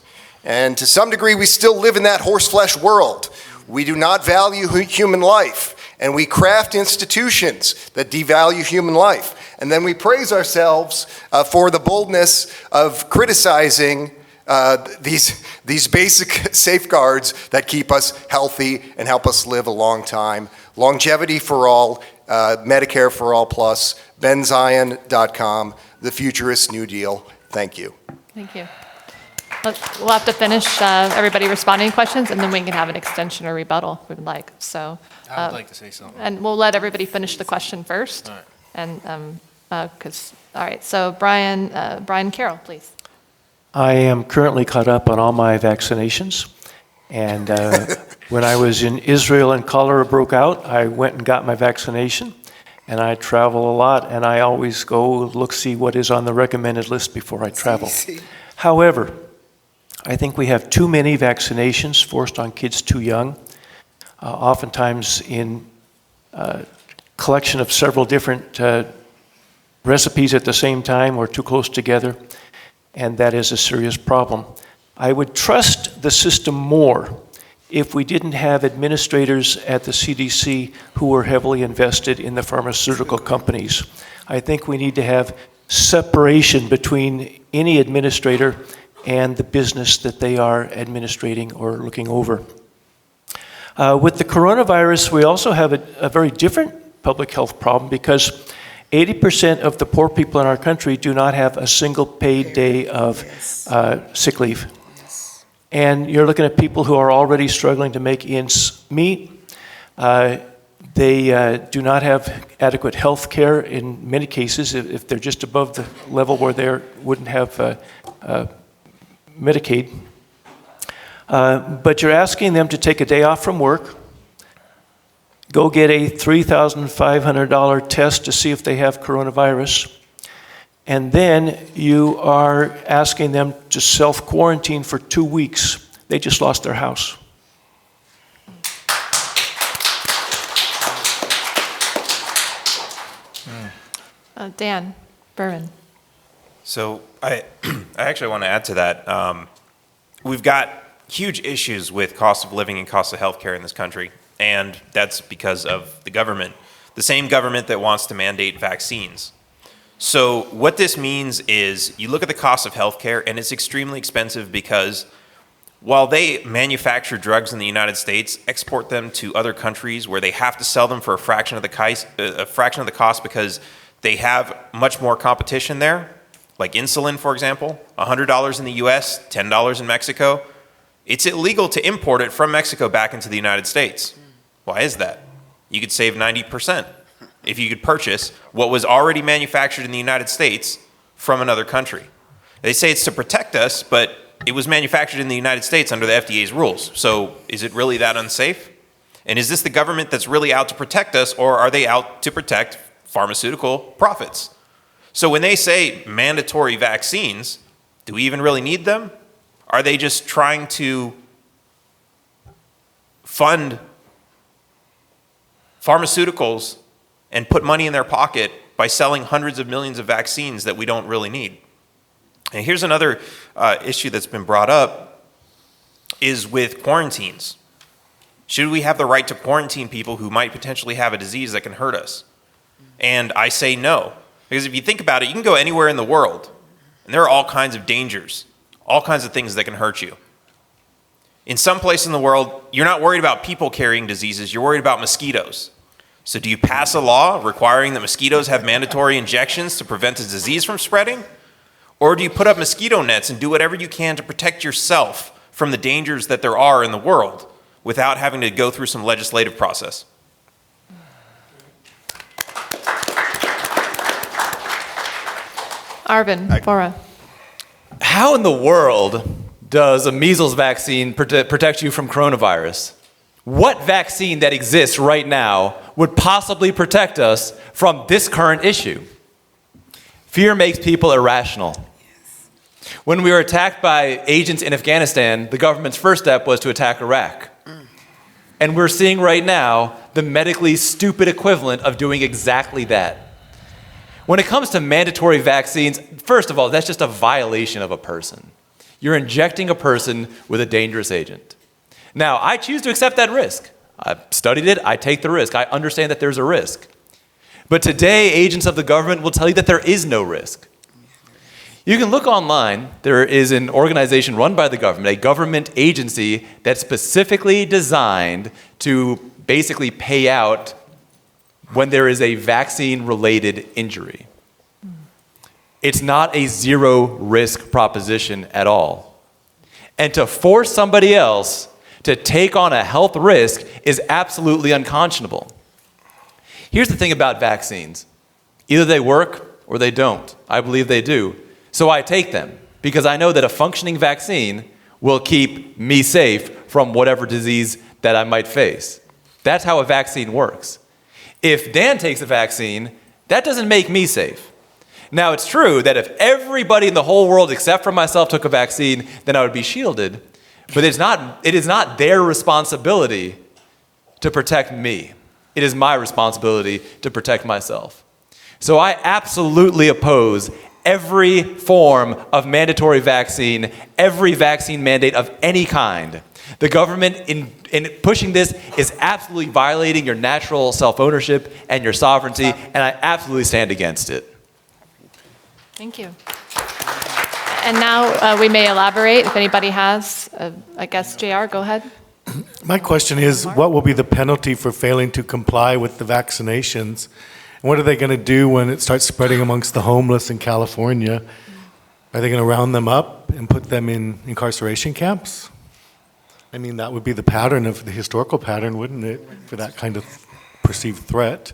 And to some degree, we still live in that horse flesh world. We do not value human life, and we craft institutions that devalue human life. And then we praise ourselves for the boldness of criticizing these basic safeguards that keep us healthy and help us live a long time. Longevity for all, Medicare for All Plus, benzion.com, the futurist New Deal. Thank you.
Thank you. We'll have to finish everybody responding to questions, and then we can have an extension or rebuttal if we would like. So,
I would like to say something.
And we'll let everybody finish the question first.
All right.
And all right. So Brian Carroll, please.
I am currently caught up on all my vaccinations. And when I was in Israel and cholera broke out, I went and got my vaccination. And I travel a lot, and I always go see what is on the recommended list before I travel. However, I think we have too many vaccinations forced on kids too young, oftentimes in collection of several different recipes at the same time or too close together, and that is a serious problem. I would trust the system more if we didn't have administrators at the CDC who were heavily invested in the pharmaceutical companies. I think we need to have separation between any administrator and the business that they are administrating or looking over. With the coronavirus, we also have a very different public health problem because 80% of the poor people in our country do not have a single paid day of sick leave. And you're looking at people who are already struggling to make ends meet. They do not have adequate health care in many cases if they're just above the level where they wouldn't have Medicaid. But you're asking them to take a day off from work, go get a $3,500 test to see if they have coronavirus, and then you are asking them to self-quarantine for 2 weeks. They just lost their house.
Dan Berman.
So I actually want to add to that. We've got huge issues with cost of living and cost of healthcare in this country, and that's because of the government, the same government that wants to mandate vaccines. So what this means is you look at the cost of healthcare, and it's extremely expensive because while they manufacture drugs in the United States, export them to other countries where they have to sell them for a fraction of the cost because they have much more competition there, like insulin, for example, $100 in the US, $10 in Mexico. It's illegal to import it from Mexico back into the United States. Why is that? You could save 90% if you could purchase what was already manufactured in the United States from another country. They say it's to protect us, but it was manufactured in the United States under the FDA's rules. So is it really that unsafe? And is this the government that's really out to protect us, or are they out to protect pharmaceutical profits? So when they say mandatory vaccines, do we even really need them? Are they just trying to fund pharmaceuticals and put money in their pocket by selling hundreds of millions of vaccines that we don't really need? And here's another issue that's been brought up is with quarantines. Should we have the right to quarantine people who might potentially have a disease that can hurt us? And I say no. Because if you think about it, you can go anywhere in the world, and there are all kinds of dangers, all kinds of things that can hurt you. In some place in the world, you're not worried about people carrying diseases, you're worried about mosquitoes. So do you pass a law requiring that mosquitoes have mandatory injections to prevent a disease from spreading? Or do you put up mosquito nets and do whatever you can to protect yourself from the dangers that there are in the world without having to go through some legislative process?
Arvin, Bora.
How in the world does a measles vaccine protect you from coronavirus? What vaccine that exists right now would possibly protect us from this current issue? Fear makes people irrational. When we were attacked by agents in Afghanistan, the government's first step was to attack Iraq. And we're seeing right now the medically stupid equivalent of doing exactly that. When it comes to mandatory vaccines, first of all, that's just a violation of a person. You're injecting a person with a dangerous agent. Now, I choose to accept that risk. I've studied it, I take the risk. I understand that there's a risk. But today, agents of the government will tell you that there is no risk. You can look online. There is an organization run by the government, a government agency that's specifically designed to basically pay out when there is a vaccine-related injury. It's not a zero-risk proposition at all. And to force somebody else to take on a health risk is absolutely unconscionable. Here's the thing about vaccines. Either they work or they don't. I believe they do. So I take them because I know that a functioning vaccine will keep me safe from whatever disease that I might face. That's how a vaccine works. If Dan takes a vaccine, that doesn't make me safe. Now, it's true that if everybody in the whole world except for myself took a vaccine, then I would be shielded. But it is not their responsibility to protect me. It is my responsibility to protect myself. So I absolutely oppose every form of mandatory vaccine, every vaccine mandate of any kind. The government, in pushing this, is absolutely violating your natural self-ownership and your sovereignty, and I absolutely stand against it.
Thank you. And now we may elaborate if anybody has. I guess, JR, go ahead.
My question is, what will be the penalty for failing to comply with the vaccinations? And what are they going to do when it starts spreading amongst the homeless in California? Are they going to round them up and put them in incarceration camps? I mean, that would be the pattern of the historical pattern, wouldn't it, for that kind of perceived threat?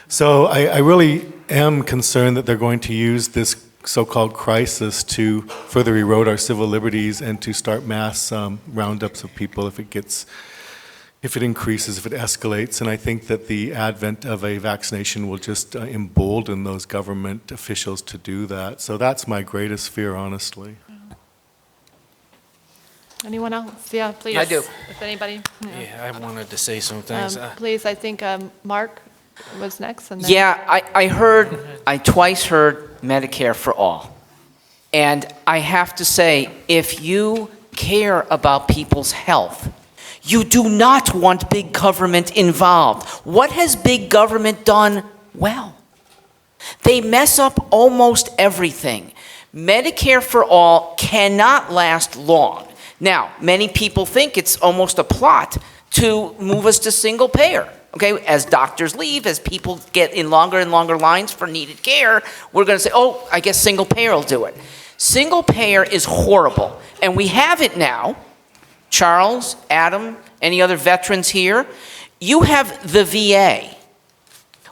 So I really am concerned that they're going to use this so-called crisis to further erode our civil liberties and to start mass roundups of people if it increases, if it escalates. And I think that the advent of a vaccination will just embolden those government officials to do that. So that's my greatest fear, honestly.
Anyone else? Yeah, please.
I do.
If anybody.
Yeah, I wanted to say some things.
Please, I think Mark was next. And then
Yeah, I twice heard Medicare for all. And I have to say, if you care about people's health, you do not want big government involved. What has big government done? Well, they mess up almost everything. Medicare for all cannot last long. Now, many people think it's almost a plot to move us to single payer. Okay, as doctors leave, as people get in longer and longer lines for needed care, we're going to say, oh, I guess single payer will do it. Single payer is horrible, and we have it now. Charles, Adam, any other veterans here? You have the VA,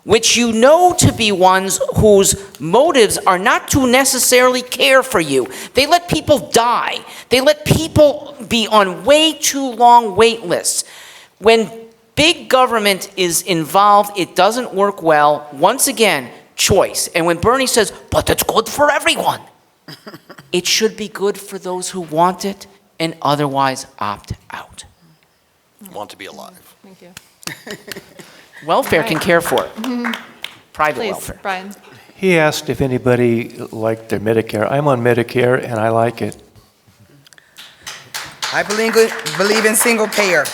which you know to be ones whose motives are not to necessarily care for you. They let people die. They let people be on way too long wait lists. When big government is involved, it doesn't work well. Once again, choice. And when Bernie says, but it's good for everyone, it should be good for those who want it and otherwise opt out.
Want to be alive.
Thank you.
Welfare can care for it. Private
Please,
welfare.
Brian.
He asked if anybody liked their Medicare. I'm on Medicare, and I like it.
I believe in single payer.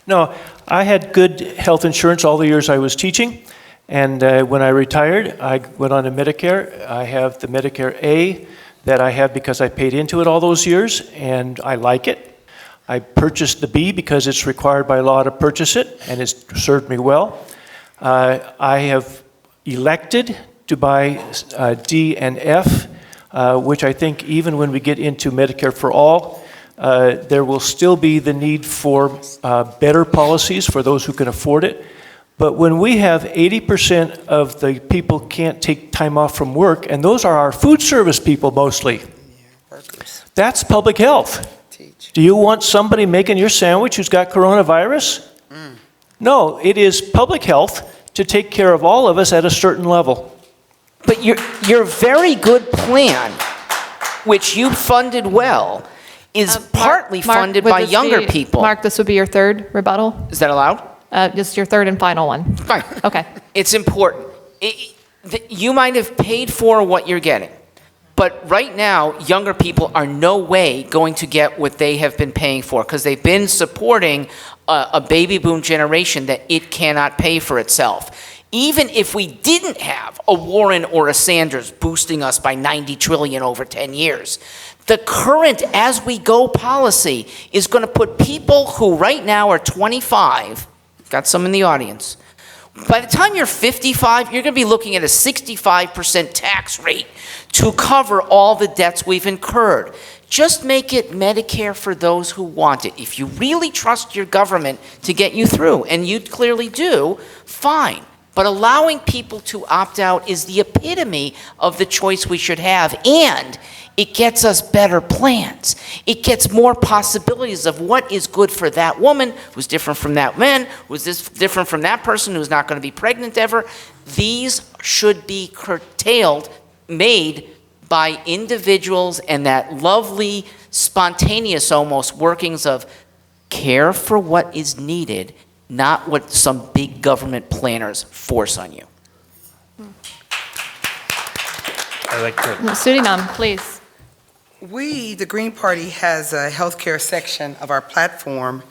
No, I had good health insurance all the years I was teaching, and when I retired, I went on to Medicare. I have the Medicare A that I have because I paid into it all those years, and I like it. I purchased the B because it's required by law to purchase it, and it's served me well. I have elected to buy D and F, which I think even when we get into Medicare for all, there will still be the need for better policies for those who can afford it. But when we have 80% of the people can't take time off from work, and those are our food service people mostly,
Workers,
that's public health.
teach.
Do you want somebody making your sandwich who's got coronavirus? No, it is public health to take care of all of us at a certain level.
But your very good plan, which you funded well, is partly funded
would
by
this
younger
be-
people.
Mark, this would be your third rebuttal?
Is that allowed?
Just your third and final one.
Fine.
Okay.
It's important. You might have paid for what you're getting, but right now, younger people are no way going to get what they have been paying for because they've been supporting a baby boom generation that it cannot pay for itself. Even if we didn't have a Warren or a Sanders boosting us by 90 trillion over 10 years, the current as we go policy is going to put people who right now are 25, got some in the audience, by the time you're 55, you're going to be looking at a 65% tax rate to cover all the debts we've incurred. Just make it Medicare for those who want it. If you really trust your government to get you through, and you clearly do, fine. But allowing people to opt out is the epitome of the choice we should have, and it gets us better plans. It gets more possibilities of what is good for that woman who's different from that man, who's different from that person who's not going to be pregnant ever. These should be curtailed, made by individuals and that lovely, spontaneous almost workings of care for what is needed, not what some big government planners force on you.
I like that.
Suriname, please.
We, the Green Party, has a healthcare section of our platform,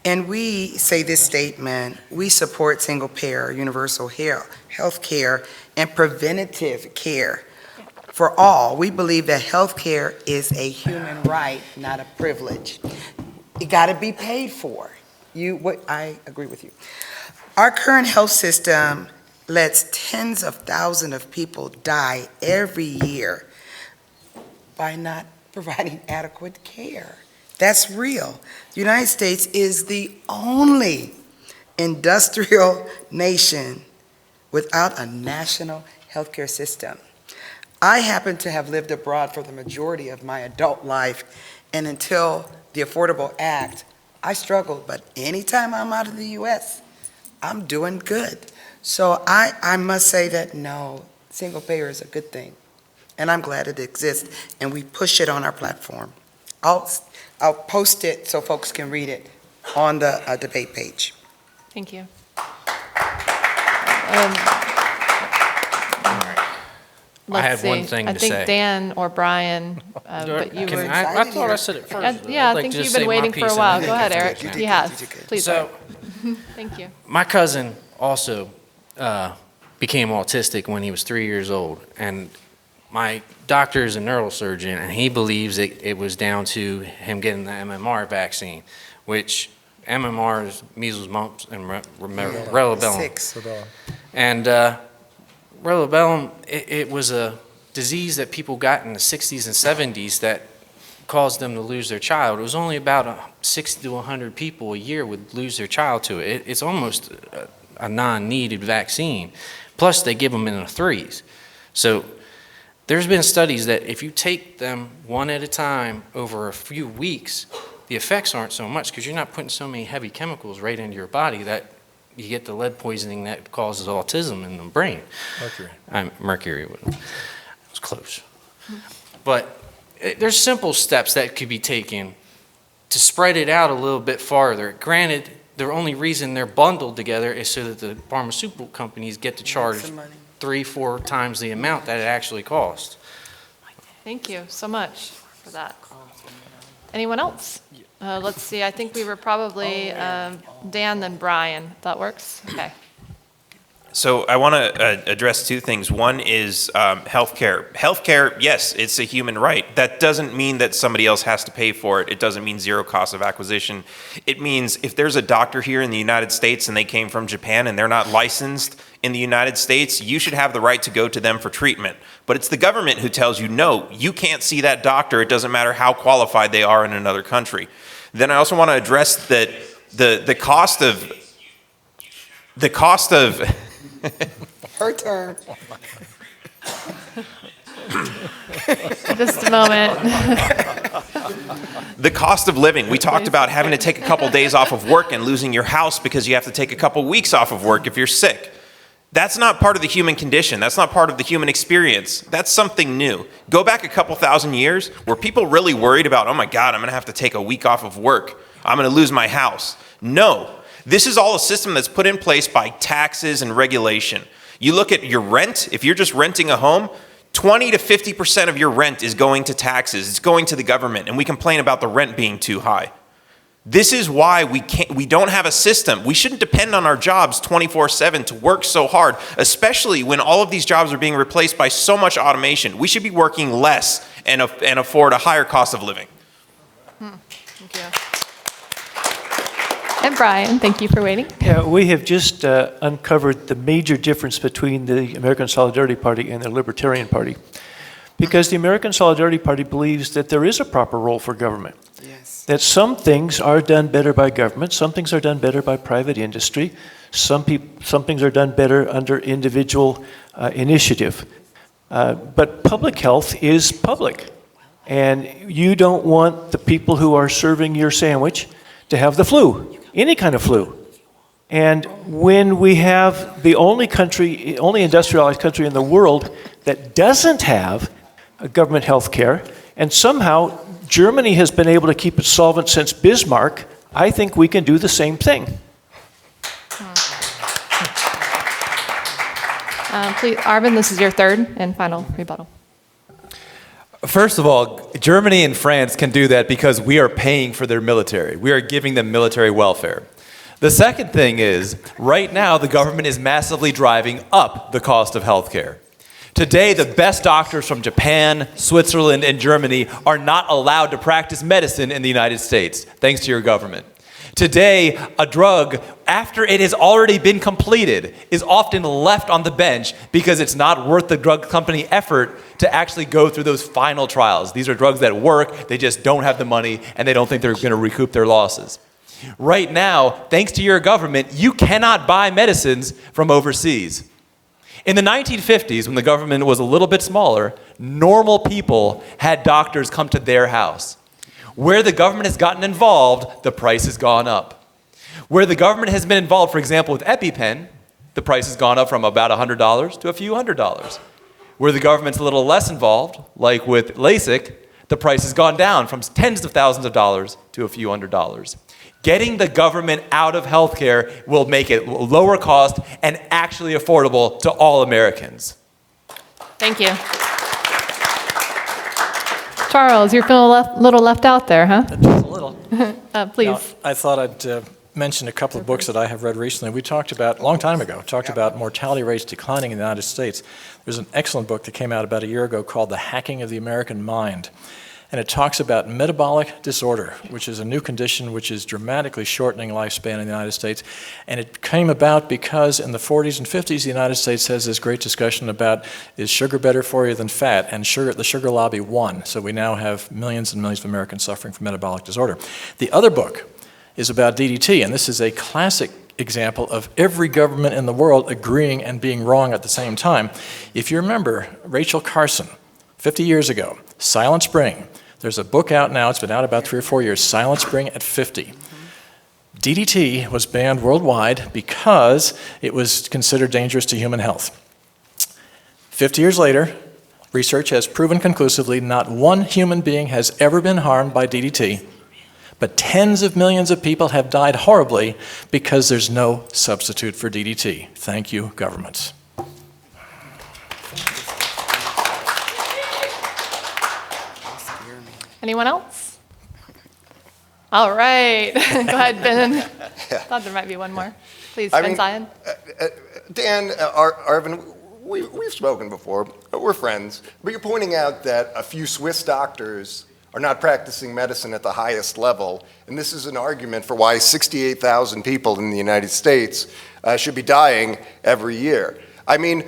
and we say this statement: we support single-payer, universal health care, and preventative care for all. We believe that healthcare is a human right, not a privilege. It got to be paid for. I agree with you. Our current health system lets tens of thousands of people die every year by not providing adequate care. That's real. The United States is the only industrial nation without a national healthcare system. I happen to have lived abroad for the majority of my adult life, and until the Affordable Act, I struggled, but anytime I'm out of the U.S., I'm doing good. So I must say that no, single payer is a good thing. And I'm glad it exists, and we push it on our platform. I'll post it so folks can read it on the debate page.
Thank you.
I had one thing to
I think
say.
Dan or Brian, but you were.
I thought I said it first.
Yeah,
I'd
I
like
think
to
you've
just
been
say my
waiting for
piece
a
and
while.
then
Go ahead,
you can
Eric.
finish.
He has. Please,
So,
Eric. Thank you.
my cousin also became autistic when he was 3 years old, and my doctor is a neurosurgeon, and he believes it was down to him getting the MMR vaccine, which MMR is measles, mumps, and rubella.
6.
And rubella, it was a disease that people got in the 60s and 70s that caused them to lose their child. It was only about 60 to 100 people a year would lose their child to it. It's almost a non-needed vaccine. Plus, they give them in the 3s. So there's been studies that if you take them one at a time over a few weeks, the effects aren't so much because you're not putting so many heavy chemicals right into your body that you get the lead poisoning that causes autism in the brain. Mercury. It was close. But there's simple steps that could be taken to spread it out a little bit farther. Granted, the only reason they're bundled together is so that the pharmaceutical companies get to charge 3-4 times the amount that it actually costs.
Thank you so much for that. Anyone else? Let's see, I think we were probably Dan, then Brian. That works? Okay.
So I want to address two things. One is healthcare. Healthcare, yes, it's a human right. That doesn't mean that somebody else has to pay for it. It doesn't mean zero cost of acquisition. It means if there's a doctor here in the United States and they came from Japan and they're not licensed in the United States, you should have the right to go to them for treatment. But it's the government who tells you, no, you can't see that doctor. It doesn't matter how qualified they are in another country. Then I also want to address that the cost of
Her turn.
Just a moment.
The cost of living. We talked about having to take a couple days off of work and losing your house because you have to take a couple weeks off of work if you're sick. That's not part of the human condition. That's not part of the human experience. That's something new. Go back a couple thousand years. Were people really worried about, oh my God, I'm going to have to take a week off of work. I'm going to lose my house. No. This is all a system that's put in place by taxes and regulation. You look at your rent. If you're just renting a home, 20 to 50% of your rent is going to taxes. It's going to the government, and we complain about the rent being too high. This is why we don't have a system. We shouldn't depend on our jobs 24/7 to work so hard, especially when all of these jobs are being replaced by so much automation. We should be working less and afford a higher cost of living.
Thank you. And Brian, thank you for waiting.
Yeah, we have just uncovered the major difference between the American Solidarity Party and the Libertarian Party. Because the American Solidarity Party believes that there is a proper role for government.
Yes.
That some things are done better by government, some things are done better by private industry, some things are done better under individual initiative. But public health is public. And you don't want the people who are serving your sandwich to have the flu, any kind of flu. And when we have the only industrialized country in the world that doesn't have a government health care, and somehow Germany has been able to keep it solvent since Bismarck, I think we can do the same thing.
Please, Arvin, this is your third and final rebuttal.
First of all, Germany and France can do that because we are paying for their military. We are giving them military welfare. The second thing is, right now, the government is massively driving up the cost of healthcare. Today, the best doctors from Japan, Switzerland, and Germany are not allowed to practice medicine in the United States, thanks to your government. Today, a drug, after it has already been completed, is often left on the bench because it's not worth the drug company effort to actually go through those final trials. These are drugs that work, they just don't have the money, and they don't think they're going to recoup their losses. Right now, thanks to your government, you cannot buy medicines from overseas. In the 1950s, when the government was a little bit smaller, normal people had doctors come to their house. Where the government has gotten involved, the price has gone up. Where the government has been involved, for example, with EpiPen, the price has gone up from about $100 to a few $100s. Where the government's a little less involved, like with LASIK, the price has gone down from tens of thousands of dollars to a few $100s. Getting the government out of healthcare will make it lower cost and actually affordable to all Americans.
Thank you. Charles, you're feeling a little left out there, huh?
Just a little.
Please.
Now, I thought I'd mention a couple of books that I have read recently. We talked about, a long time ago, about mortality rates declining in the United States. There's an excellent book that came out about a year ago called The Hacking of the American Mind. And it talks about metabolic disorder, which is a new condition which is dramatically shortening lifespan in the United States. And it came about because in the 40s and 50s, the United States has this great discussion about, is sugar better for you than fat? And the sugar lobby won. So we now have millions and millions of Americans suffering from metabolic disorder. The other book is about DDT, and this is a classic example of every government in the world agreeing and being wrong at the same time. If you remember Rachel Carson, 50 years ago, Silent Spring. There's a book out now, it's been out about 3 or 4 years, Silent Spring at 50. DDT was banned worldwide because it was considered dangerous to human health. 50 years later, research has proven conclusively not one human being has ever been harmed by DDT, but tens of millions of people have died horribly because there's no substitute for DDT. Thank you, governments.
Anyone else? All right. Go ahead, Ben. Thought there might be one more. Please, Ben Zion.
Dan, Arvin, we've spoken before. We're friends. But you're pointing out that a few Swiss doctors are not practicing medicine at the highest level. And this is an argument for why 68,000 people in the United States should be dying every year. I mean,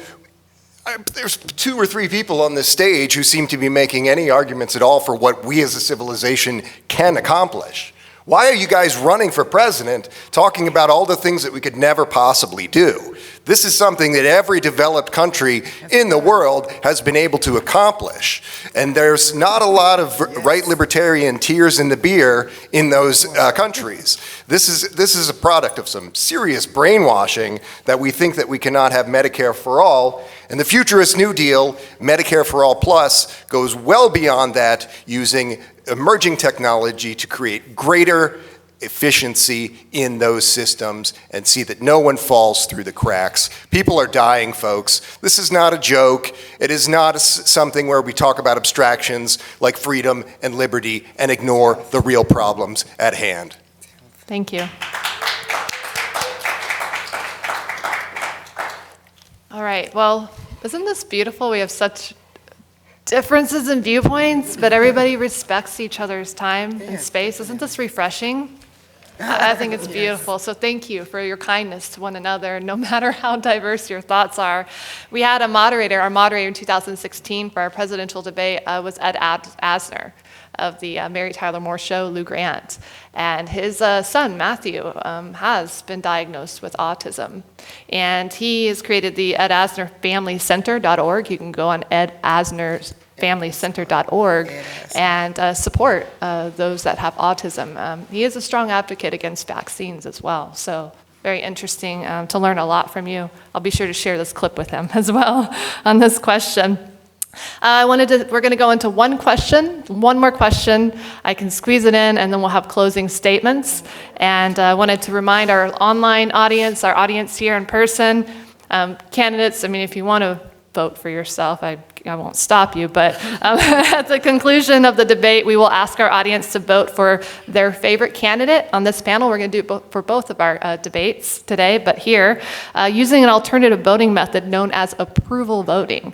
there's 2 or 3 people on this stage who seem to be making any arguments at all for what we as a civilization can accomplish. Why are you guys running for president talking about all the things that we could never possibly do? This is something that every developed country in the world has been able to accomplish. And there's not a lot of right libertarian tears in the beer in those countries. This is a product of some serious brainwashing that we think that we cannot have Medicare for all. And the futurist New Deal, Medicare for All Plus, goes well beyond that, using emerging technology to create greater efficiency in those systems and see that no one falls through the cracks. People are dying, folks. This is not a joke. It is not something where we talk about abstractions like freedom and liberty and ignore the real problems at hand.
Thank you. All right, well, isn't this beautiful? We have such differences in viewpoints, but everybody respects each other's time and space. Isn't this refreshing? I think it's beautiful. So thank you for your kindness to one another, no matter how diverse your thoughts are. We had a moderator, our moderator in 2016 for our presidential debate was Ed Asner of the Mary Tyler Moore Show, Lou Grant. And his son, Matthew, has been diagnosed with autism. And he has created the Ed Asner Family Center.org. You can go on Ed Asner's FamilyCenter.org and support those that have autism. He is a strong advocate against vaccines as well. So very interesting to learn a lot from you. I'll be sure to share this clip with him as well on this question. We're going to go into one more question. I can squeeze it in, and then we'll have closing statements. And I wanted to remind our online audience, our audience here in person, candidates, I mean, if you want to vote for yourself, I won't stop you, but at the conclusion of the debate, we will ask our audience to vote for their favorite candidate. On this panel, we're going to do it for both of our debates today, but here, using an alternative voting method known as approval voting.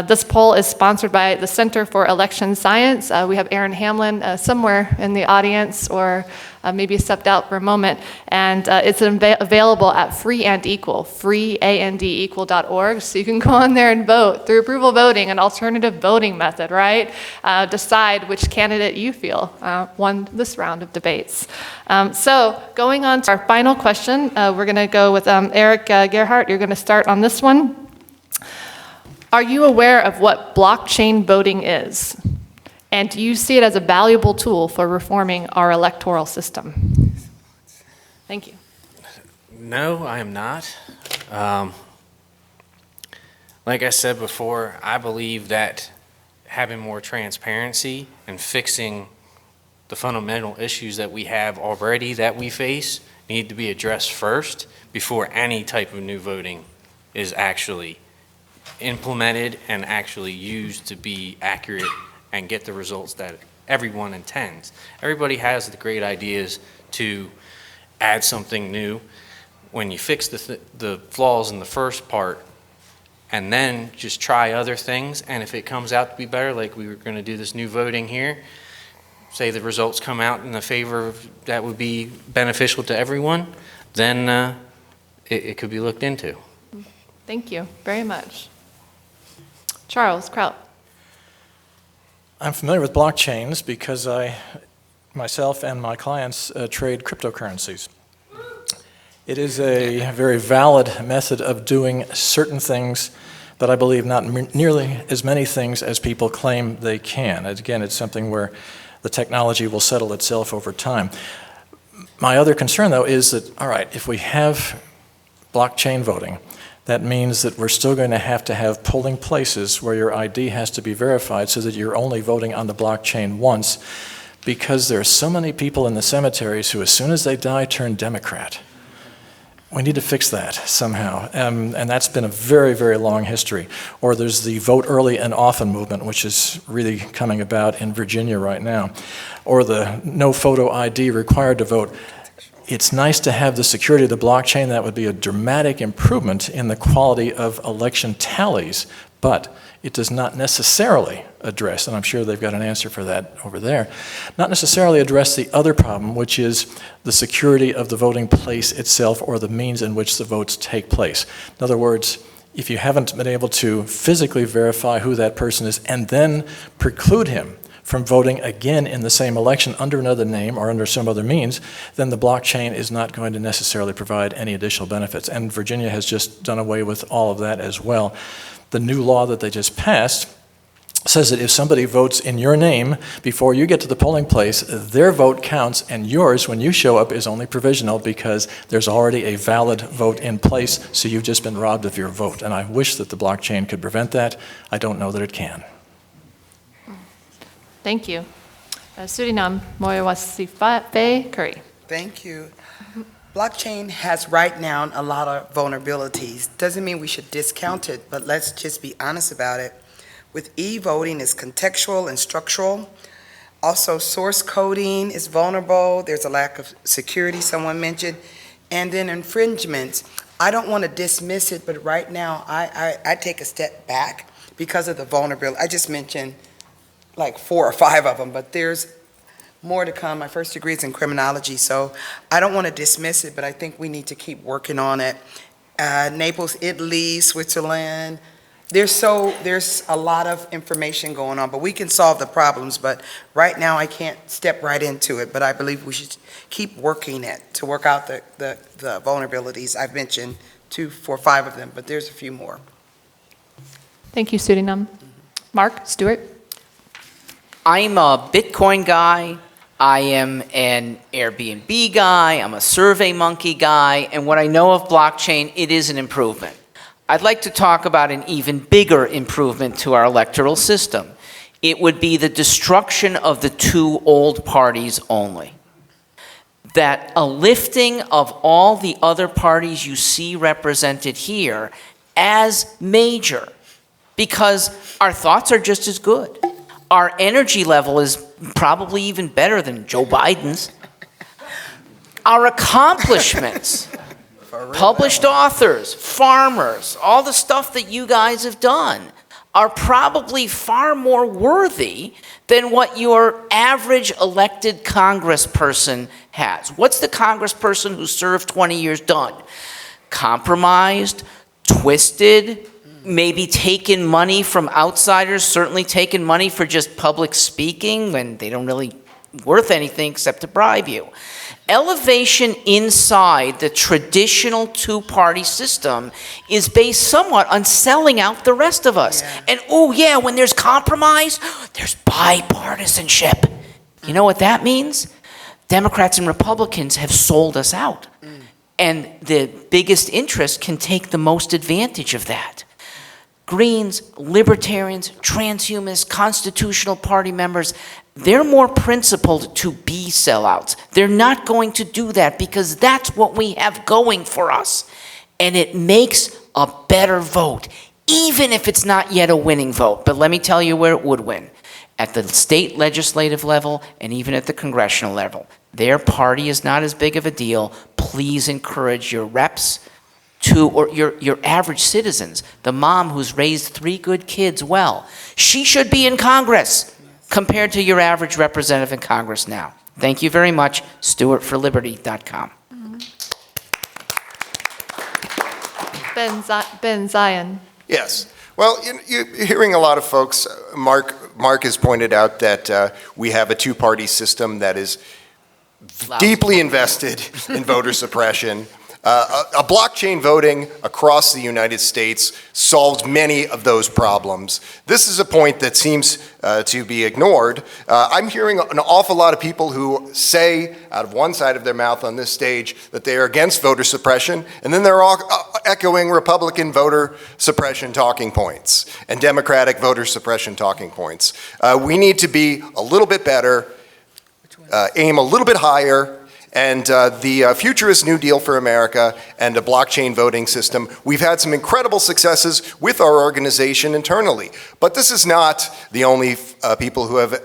This poll is sponsored by the Center for Election Science. We have Aaron Hamlin somewhere in the audience, or maybe stepped out for a moment, and it's available at freeandequal.org, so you can go on there and vote through approval voting, an alternative voting method, right? Decide which candidate you feel won this round of debates. So going on to our final question, we're going to go with Eric Gerhardt. You're going to start on this one. Are you aware of what blockchain voting is? And do you see it as a valuable tool for reforming our electoral system? Thank you.
No, I am not. Like I said before, I believe that having more transparency and fixing the fundamental issues that we have already that we face need to be addressed first before any type of new voting is actually implemented and actually used to be accurate and get the results that everyone intends. Everybody has the great ideas to add something new. When you fix the flaws in the first part, and then just try other things, and if it comes out to be better, like we were going to do this new voting here, say the results come out in the favor that would be beneficial to everyone, then it could be looked into.
Thank you very much. Charles Kraut.
I'm familiar with blockchains because I, myself and my clients, trade cryptocurrencies. It is a very valid method of doing certain things, but I believe not nearly as many things as people claim they can. And again, it's something where the technology will settle itself over time. My other concern, though, is that, all right, if we have blockchain voting, that means that we're still going to have polling places where your ID has to be verified so that you're only voting on the blockchain once, because there are so many people in the cemeteries who, as soon as they die, turn Democrat. We need to fix that somehow, and that's been a very, very long history. Or there's the vote early and often movement, which is really coming about in Virginia right now. Or the no photo ID required to vote. It's nice to have the security of the blockchain. That would be a dramatic improvement in the quality of election tallies, but it does not necessarily address, and I'm sure they've got an answer for that over there, not necessarily address the other problem, which is the security of the voting place itself or the means in which the votes take place. In other words, if you haven't been able to physically verify who that person is and then preclude him from voting again in the same election under another name or under some other means, then the blockchain is not going to necessarily provide any additional benefits. And Virginia has just done away with all of that as well. The new law that they just passed says that if somebody votes in your name before you get to the polling place, their vote counts, and yours, when you show up, is only provisional because there's already a valid vote in place, so you've just been robbed of your vote. And I wish that the blockchain could prevent that. I don't know that it can.
Thank you. Suriname, Moyawasife Curry.
Thank you. Blockchain has right now a lot of vulnerabilities. Doesn't mean we should discount it, but let's just be honest about it. With e-voting, it's contextual and structural. Also, source coding is vulnerable. There's a lack of security, someone mentioned. And then infringements. I don't want to dismiss it, but right now I take a step back because of the vulnerability. I just mentioned like 4 or 5 of them, but there's more to come. My first degree is in criminology, so I don't want to dismiss it, but I think we need to keep working on it. Naples, Italy, Switzerland. There's a lot of information going on, but we can solve the problems. But right now, I can't step right into it, but I believe we should keep working it to work out the vulnerabilities. I've mentioned 2, 4, 5 of them, but there's a few more.
Thank you, Suriname. Mark Stewart.
I'm a Bitcoin guy. I am an Airbnb guy. I'm a Survey Monkey guy. And what I know of blockchain, it is an improvement. I'd like to talk about an even bigger improvement to our electoral system. It would be the destruction of the 2 old parties only. That a lifting of all the other parties you see represented here as major, because our thoughts are just as good. Our energy level is probably even better than Joe Biden's. Our accomplishments, published authors, farmers, all the stuff that you guys have done are probably far more worthy than what your average elected congressperson has. What's the congressperson who served 20 years done? Compromised, twisted, maybe taken money from outsiders, certainly taken money for just public speaking when they don't really worth anything except to bribe you. Elevation inside the traditional 2-party system is based somewhat on selling out the rest of us. Yeah. And oh yeah, when there's compromise, there's bipartisanship. You know what that means? Democrats and Republicans have sold us out. And the biggest interest can take the most advantage of that. Greens, libertarians, transhumanists, constitutional party members, they're more principled to be sellouts. They're not going to do that because that's what we have going for us. And it makes a better vote, even if it's not yet a winning vote. But let me tell you where it would win. At the state legislative level and even at the congressional level. Their party is not as big of a deal, please encourage your reps to, or your average citizens, the mom who's raised 3 good kids well. She should be in Congress compared to your average representative in Congress now. Thank you very much. StewartForLiberty.com.
Ben Zion.
Yes. Well, you're hearing a lot of folks. Mark has pointed out that we have a two-party system that is deeply invested in voter suppression. A blockchain voting across the United States solves many of those problems. This is a point that seems to be ignored. I'm hearing an awful lot of people who say out of one side of their mouth on this stage that they are against voter suppression, and then they're all echoing Republican voter suppression talking points and Democratic voter suppression talking points. We need to be a little bit better, aim a little bit higher, and the futurist New Deal for America and a blockchain voting system. We've had some incredible successes with our organization internally, but this is not the only people who have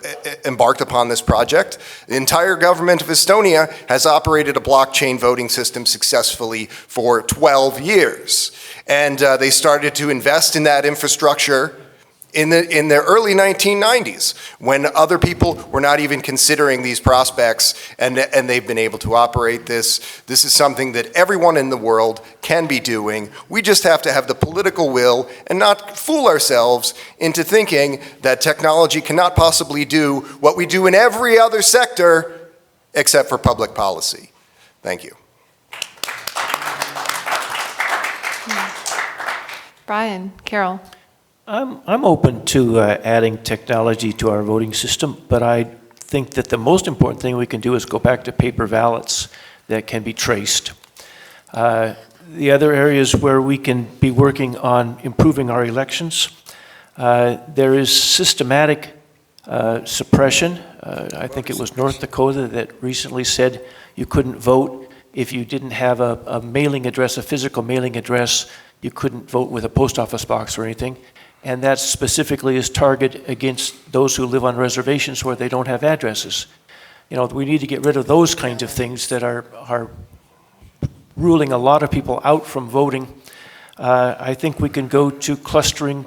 embarked upon this project. The entire government of Estonia has operated a blockchain voting system successfully for 12 years. And they started to invest in that infrastructure in the early 1990s, when other people were not even considering these prospects, and they've been able to operate this. This is something that everyone in the world can be doing. We just have to have the political will and not fool ourselves into thinking that technology cannot possibly do what we do in every other sector except for public policy. Thank you.
Brian, Carol.
I'm open to adding technology to our voting system, but I think that the most important thing we can do is go back to paper ballots that can be traced. The other areas where we can be working on improving our elections, there is systematic suppression. I think it was North Dakota that recently said you couldn't vote if you didn't have a mailing address, a physical mailing address. You couldn't vote with a post office box or anything. And that specifically is targeted against those who live on reservations where they don't have addresses. You know, we need to get rid of those kinds of things that are ruling a lot of people out from voting. I think we can go to clustering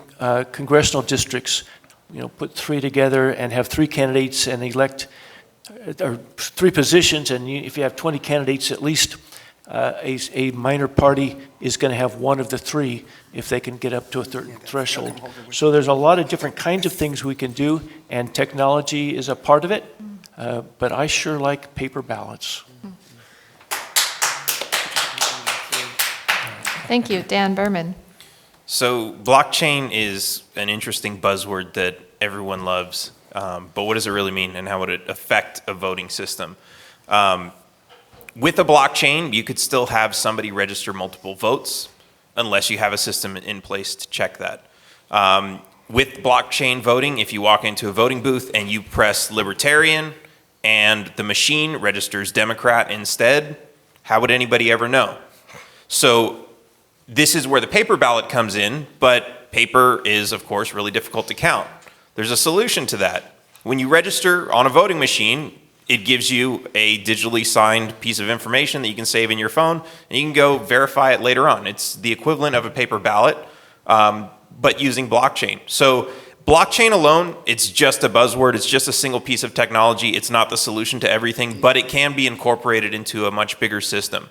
congressional districts, you know, put 3 together and have 3 candidates and elect, or 3 positions, and if you have 20 candidates, at least a minor party is going to have 1 of the 3 if they can get up to a certain threshold. So there's a lot of different kinds of things we can do, and technology is a part of it, but I sure like paper ballots.
Thank you. Dan Berman.
So blockchain is an interesting buzzword that everyone loves, but what does it really mean, and how would it affect a voting system? With a blockchain, you could still have somebody register multiple votes unless you have a system in place to check that. With blockchain voting, if you walk into a voting booth and you press Libertarian and the machine registers Democrat instead, how would anybody ever know? So this is where the paper ballot comes in, but paper is, of course, really difficult to count. There's a solution to that. When you register on a voting machine, it gives you a digitally signed piece of information that you can save in your phone, and you can go verify it later on. It's the equivalent of a paper ballot, but using blockchain. So blockchain alone, it's just a buzzword. It's just a single piece of technology. It's not the solution to everything, but it can be incorporated into a much bigger system.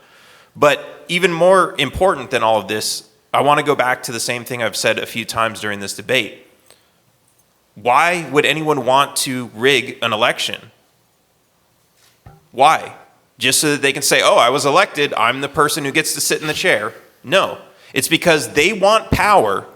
But even more important than all of this, I want to go back to the same thing I've said a few times during this debate. Why would anyone want to rig an election? Why? Just so that they can say, oh, I was elected, I'm the person who gets to sit in the chair. No, it's because they want power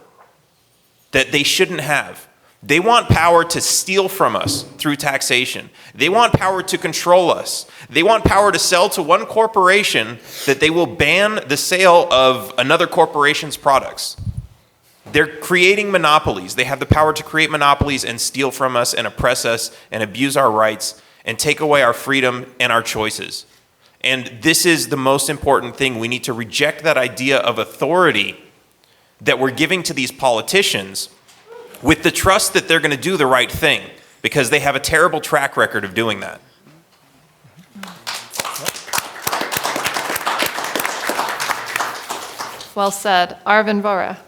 that they shouldn't have. They want power to steal from us through taxation. They want power to control us. They want power to sell to one corporation that they will ban the sale of another corporation's products. They're creating monopolies. They have the power to create monopolies and steal from us and oppress us and abuse our rights and take away our freedom and our choices. And this is the most important thing. We need to reject that idea of authority that we're giving to these politicians with the trust that they're going to do the right thing, because they have a terrible track record of doing that.
Well said. Arvin Vora.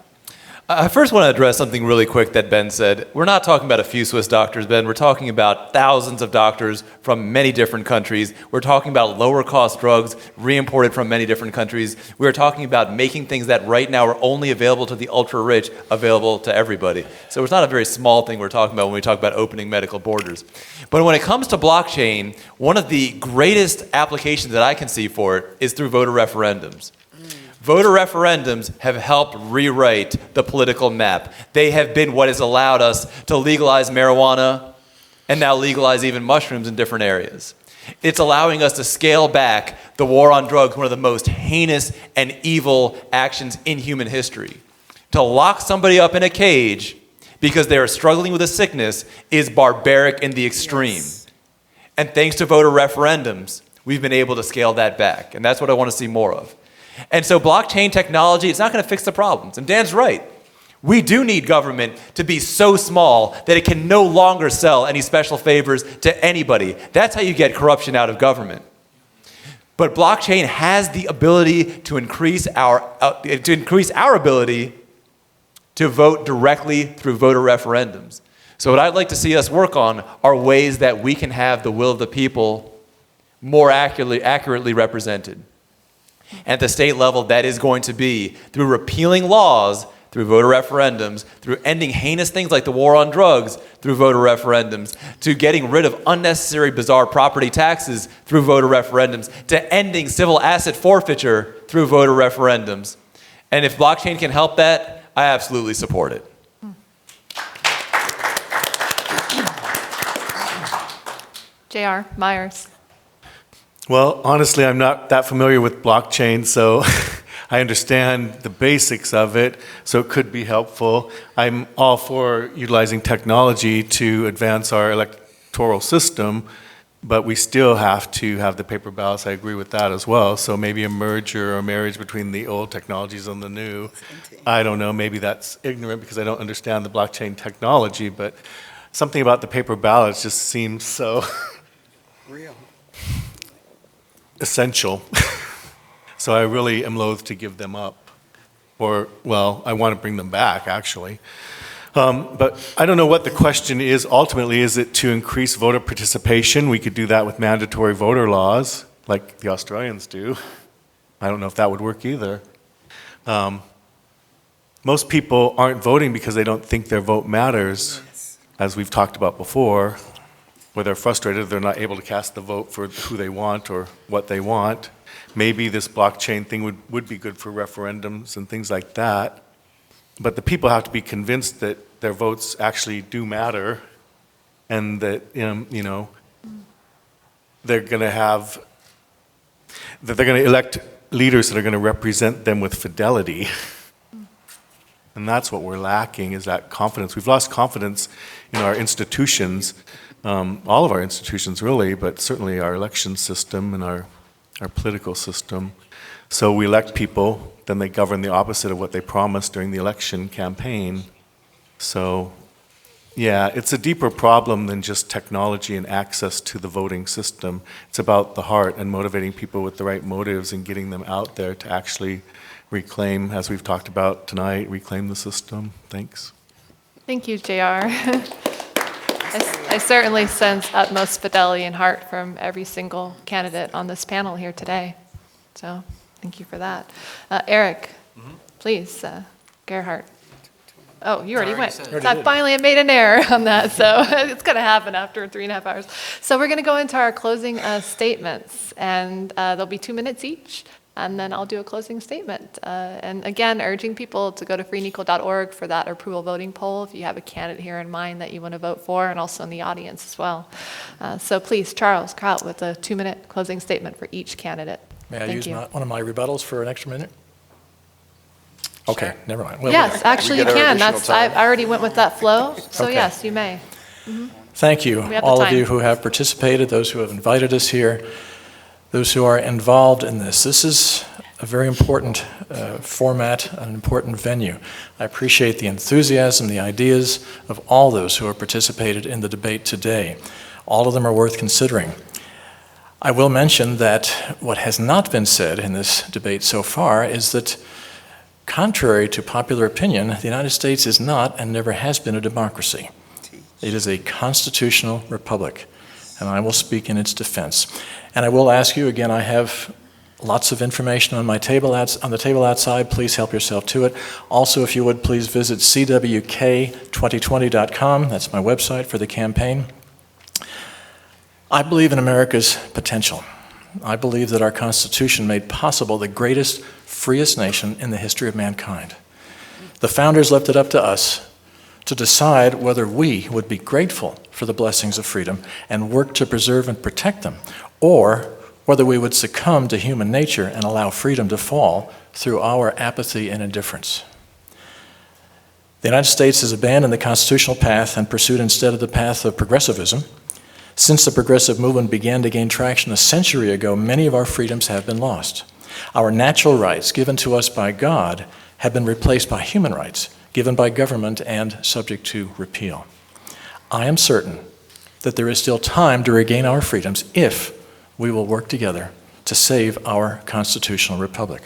I first want to address something really quick that Ben said. We're not talking about a few Swiss doctors, Ben. We're talking about thousands of doctors from many different countries. We're talking about lower cost drugs re-imported from many different countries. We're talking about making things that right now are only available to the ultra rich available to everybody. So it's not a very small thing we're talking about when we talk about opening medical borders. But when it comes to blockchain, one of the greatest applications that I can see for it is through voter referendums. Voter referendums have helped rewrite the political map. They have been what has allowed us to legalize marijuana and now legalize even mushrooms in different areas. It's allowing us to scale back the war on drugs, one of the most heinous and evil actions in human history. To lock somebody up in a cage because they are struggling with a sickness is barbaric in the extreme. Yes. And thanks to voter referendums, we've been able to scale that back. And that's what I want to see more of. And so blockchain technology, it's not going to fix the problems. And Dan's right. We do need government to be so small that it can no longer sell any special favors to anybody. That's how you get corruption out of government. But blockchain has the ability to increase our ability to vote directly through voter referendums. So what I'd like to see us work on are ways that we can have the will of the people more accurately represented. At the state level, that is going to be through repealing laws, through voter referendums, through ending heinous things like the war on drugs, through voter referendums, to getting rid of unnecessary, bizarre property taxes through voter referendums, to ending civil asset forfeiture through voter referendums. And if blockchain can help that, I absolutely support it.
J.R. Myers.
Well, honestly, I'm not that familiar with blockchain, so I understand the basics of it, so it could be helpful. I'm all for utilizing technology to advance our electoral system, but we still have to have the paper ballots. I agree with that as well. So maybe a merger or marriage between the old technologies and the new. I don't know, maybe that's ignorant because I don't understand the blockchain technology, but something about the paper ballots just seems so
Real.
essential. So I really am loath to give them up. Or, well, I want to bring them back, actually. But I don't know what the question is. Ultimately, is it to increase voter participation? We could do that with mandatory voter laws, like the Australians do. I don't know if that would work either. Most people aren't voting because they don't think their vote matters, as we've talked about before, where they're frustrated they're not able to cast the vote for who they want or what they want. Maybe this blockchain thing would be good for referendums and things like that. But the people have to be convinced that their votes actually do matter and that, you know, they're going to elect leaders that are going to represent them with fidelity. And that's what we're lacking, is that confidence. We've lost confidence in our institutions, all of our institutions really, but certainly our election system and our political system. So we elect people, then they govern the opposite of what they promised during the election campaign. So, yeah, it's a deeper problem than just technology and access to the voting system. It's about the heart and motivating people with the right motives and getting them out there to actually reclaim, as we've talked about tonight, reclaim the system. Thanks.
Thank you, JR. I certainly sense utmost fidelity and heart from every single candidate on this panel here today. So thank you for that. Eric, please, Gerhardt. Oh, you already went. I finally made an error on that, so it's going to happen after 3.5 hours. So we're going to go into our closing statements, and there'll be 2 minutes each. And then I'll do a closing statement. And again, urging people to go to freeandequal.org for that approval voting poll if you have a candidate here in mind that you want to vote for, and also in the audience as well. So please, Charles Kraut with a 2-minute closing statement for each candidate.
May I use one of my rebuttals for an extra minute? Okay, never mind.
Yes, actually you can. I already went with that flow, so okay. Yes, you may. Mm-hmm.
Thank you, all of you who have participated, those who have invited us here, those who are involved in this. This is a very important format, an important venue. I appreciate the enthusiasm, the ideas of all those who have participated in the debate today. All of them are worth considering. I will mention that what has not been said in this debate so far is that Contrary to popular opinion, the United States is not and never has been a democracy. It is a constitutional republic, and I will speak in its defense. And I will ask you, again, I have lots of information on the table outside. Please help yourself to it. Also, if you would, please visit cwk2020.com. That's my website for the campaign. I believe in America's potential. I believe that our Constitution made possible the greatest, freest nation in the history of mankind. The founders left it up to us to decide whether we would be grateful for the blessings of freedom and work to preserve and protect them, or whether we would succumb to human nature and allow freedom to fall through our apathy and indifference. The United States has abandoned the constitutional path and pursued instead of the path of progressivism. Since the progressive movement began to gain traction a century ago, many of our freedoms have been lost. Our natural rights given to us by God have been replaced by human rights given by government and subject to repeal. I am certain that there is still time to regain our freedoms if we will work together to save our constitutional republic.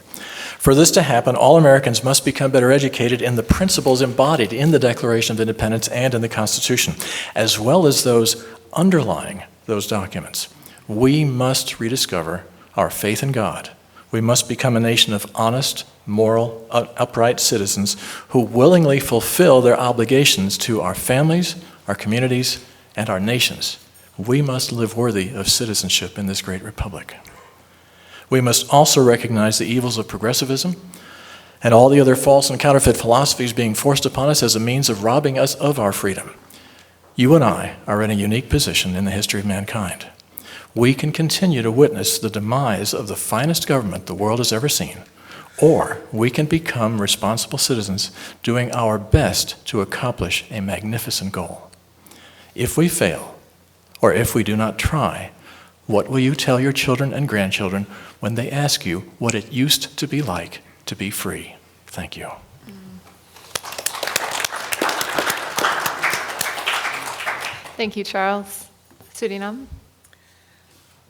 For this to happen, all Americans must become better educated in the principles embodied in the Declaration of Independence and in the Constitution, as well as those underlying those documents. We must rediscover our faith in God. We must become a nation of honest, moral, upright citizens who willingly fulfill their obligations to our families, our communities, and our nations. We must live worthy of citizenship in this great republic. We must also recognize the evils of progressivism and all the other false and counterfeit philosophies being forced upon us as a means of robbing us of our freedom. You and I are in a unique position in the history of mankind. We can continue to witness the demise of the finest government the world has ever seen, or we can become responsible citizens doing our best to accomplish a magnificent goal. If we fail, or if we do not try, what will you tell your children and grandchildren when they ask you what it used to be like to be free? Thank you.
Thank you, Charles. Suriname?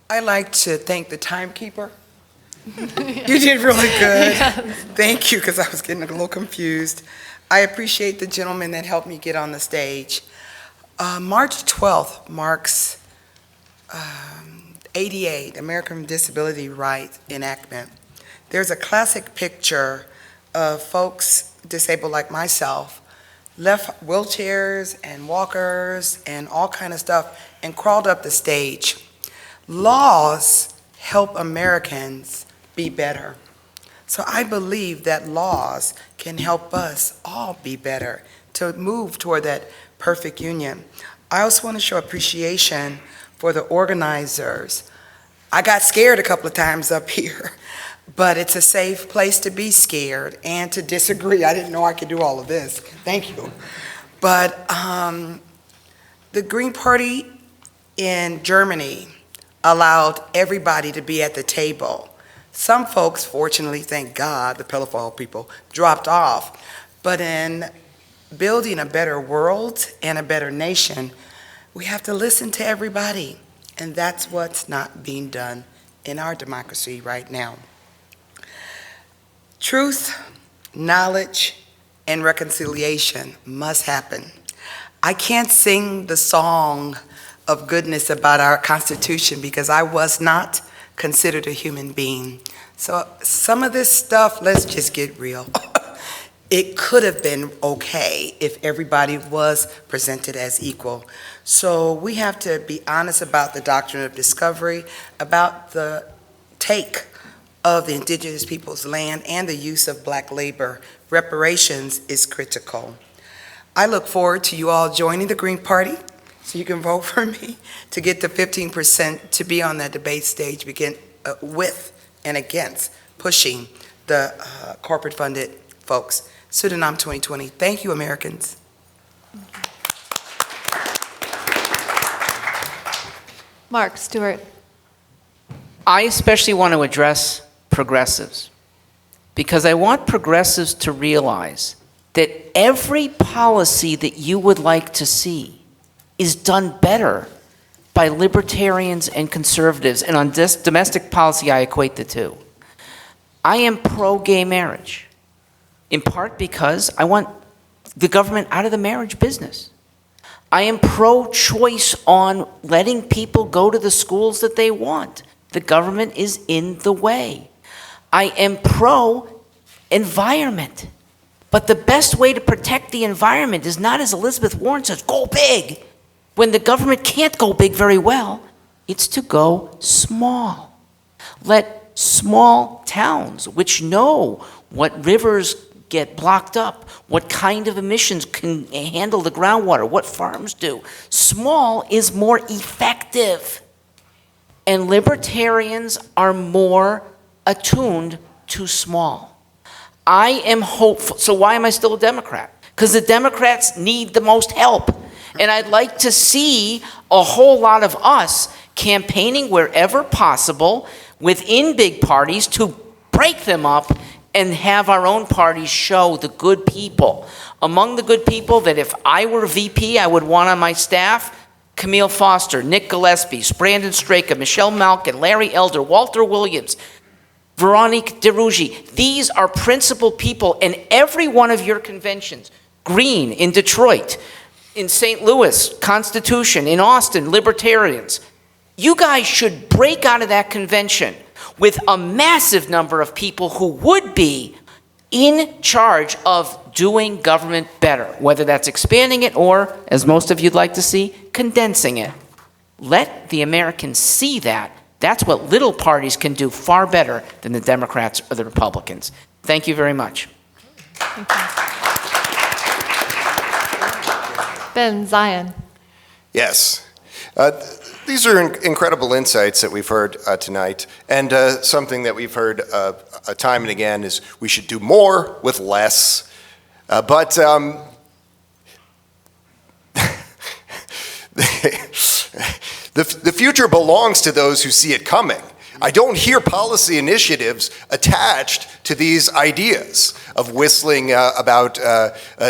I like to thank the timekeeper. You did really good.
Yes.
Thank you, because I was getting a little confused. I appreciate the gentleman that helped me get on the stage. March 12th marks ADA, the American Disability Rights Enactment. There's a classic picture of folks disabled like myself, left wheelchairs and walkers and all kind of stuff, and crawled up the stage. Laws help Americans be better. So I believe that laws can help us all be better to move toward that perfect union. I also want to show appreciation for the organizers. I got scared a couple of times up here, but it's a safe place to be scared and to disagree. I didn't know I could do all of this. Thank you. But the Green Party in Germany allowed everybody to be at the table. Some folks, fortunately, thank God, the Pelofall people, dropped off. But in building a better world and a better nation, we have to listen to everybody. And that's what's not being done in our democracy right now. Truth, knowledge, and reconciliation must happen. I can't sing the song of goodness about our Constitution because I was not considered a human being. So some of this stuff, let's just get real. It could have been okay if everybody was presented as equal. So we have to be honest about the doctrine of discovery, about the take of the indigenous people's land and the use of black labor. Reparations is critical. I look forward to you all joining the Green Party so you can vote for me to get the 15% to be on that debate stage, begin with and against pushing the corporate-funded folks. Suriname 2020. Thank you, Americans.
Mark Stewart.
I especially want to address progressives because I want progressives to realize that every policy that you would like to see is done better by libertarians and conservatives, and on domestic policy I equate the two. I am pro-gay marriage. in part because I want the government out of the marriage business. I am pro-choice on letting people go to the schools that they want. The government is in the way. I am pro-environment. But the best way to protect the environment is not, as Elizabeth Warren says, go big. When the government can't go big very well, it's to go small. Let small towns, which know what rivers get blocked up, what kind of emissions can handle the groundwater, what farms do. Small is more effective. And libertarians are more attuned to small. I am hopeful. So why am I still a Democrat? Because the Democrats need the most help. And I'd like to see a whole lot of us campaigning wherever possible within big parties to break them up and have our own parties show the good people. Among the good people that if I were VP, I would want on my staff, Camille Foster, Nick Gillespie, Brandon Straka, Michelle Malkin, Larry Elder, Walter Williams, Veronique DeRougy. These are principal people in every one of your conventions. Green in Detroit, in St. Louis, Constitution, in Austin, Libertarians. You guys should break out of that convention with a massive number of people who would be in charge of doing government better, whether that's expanding it or, as most of you'd like to see, condensing it. Let the Americans see that. That's what little parties can do far better than the Democrats or the Republicans. Thank you very much.
Thank you. Ben Zion.
Yes. These are incredible insights that we've heard tonight, and something that we've heard time and again is we should do more with less. But the future belongs to those who see it coming. I don't hear policy initiatives attached to these ideas of whistling about,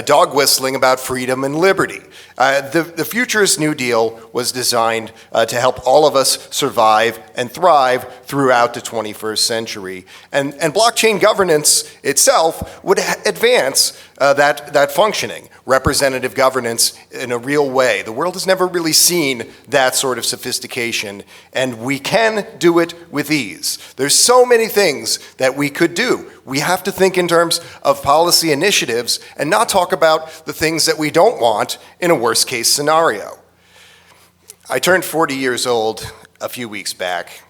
dog whistling about freedom and liberty. The Futurist New Deal was designed to help all of us survive and thrive throughout the 21st century. And blockchain governance itself would advance that functioning, representative governance in a real way. The world has never really seen that sort of sophistication, and we can do it with ease. There's so many things that we could do. We have to think in terms of policy initiatives and not talk about the things that we don't want in a worst case scenario. I turned 40 years old a few weeks back,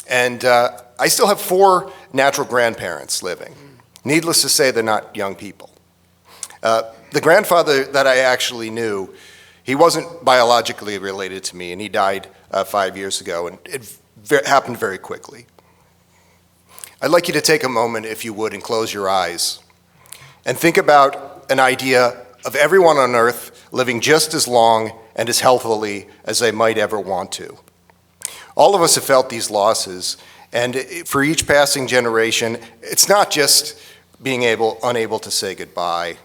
and I still have 4 natural grandparents living. Needless to say, they're not young people. The grandfather that I actually knew, he wasn't biologically related to me, and he died 5 years ago, and it happened very quickly. I'd like you to take a moment, if you would, and close your eyes and think about an idea of everyone on earth living just as long and as healthily as they might ever want to. All of us have felt these losses, and for each passing generation, it's not just being unable to say goodbye.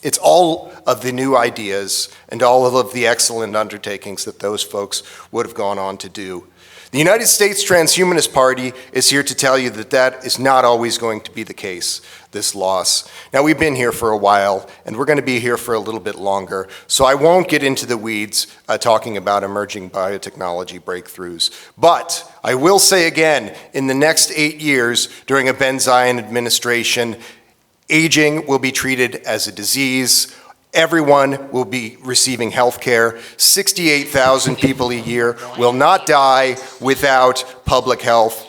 It's all of the new ideas and all of the excellent undertakings that those folks would have gone on to do. The United States Transhumanist Party is here to tell you that that is not always going to be the case, this loss. Now, we've been here for a while, and we're going to be here for a little bit longer, so I won't get into the weeds talking about emerging biotechnology breakthroughs. But I will say again, in the next 8 years, during a Ben Zion administration, aging will be treated as a disease. Everyone will be receiving health care. 68,000 people a year will not die without public health.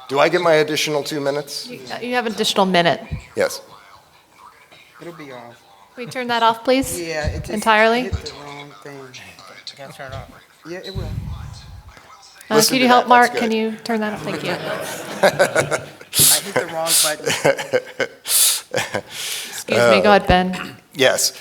Do I get my additional 2 minutes?
You have an additional minute.
Yes.
It'll be off.
Can we turn that off, please?
Yeah, it just
Entirely?
hit the wrong thing. Yeah, it will.
Listen
Could
to
you help,
that,
Mark?
that's
Can
good.
you turn that off? Thank you.
I hit the wrong button.
Excuse me. Go ahead, Ben.
Yes.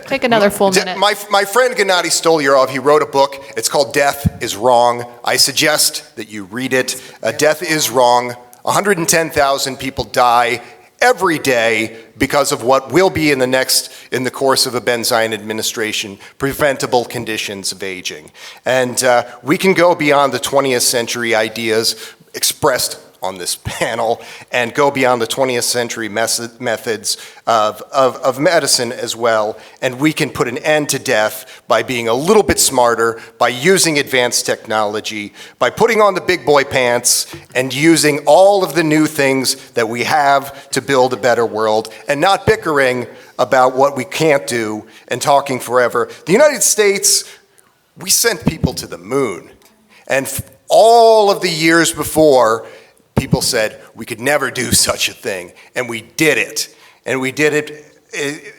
Take another full minute.
My friend Gennady Stolyarov, he wrote a book. It's called Death is Wrong. I suggest that you read it. Death is Wrong. 110,000 people die every day because of what will be in the course of a Ben Zion administration, preventable conditions of aging. And we can go beyond the 20th century ideas expressed on this panel and go beyond the 20th century methods of medicine as well, and we can put an end to death by being a little bit smarter, by using advanced technology, by putting on the big boy pants and using all of the new things that we have to build a better world, and not bickering about what we can't do and talking forever. The United States, we sent people to the moon. And all of the years before, people said we could never do such a thing. And we did it. And we did it.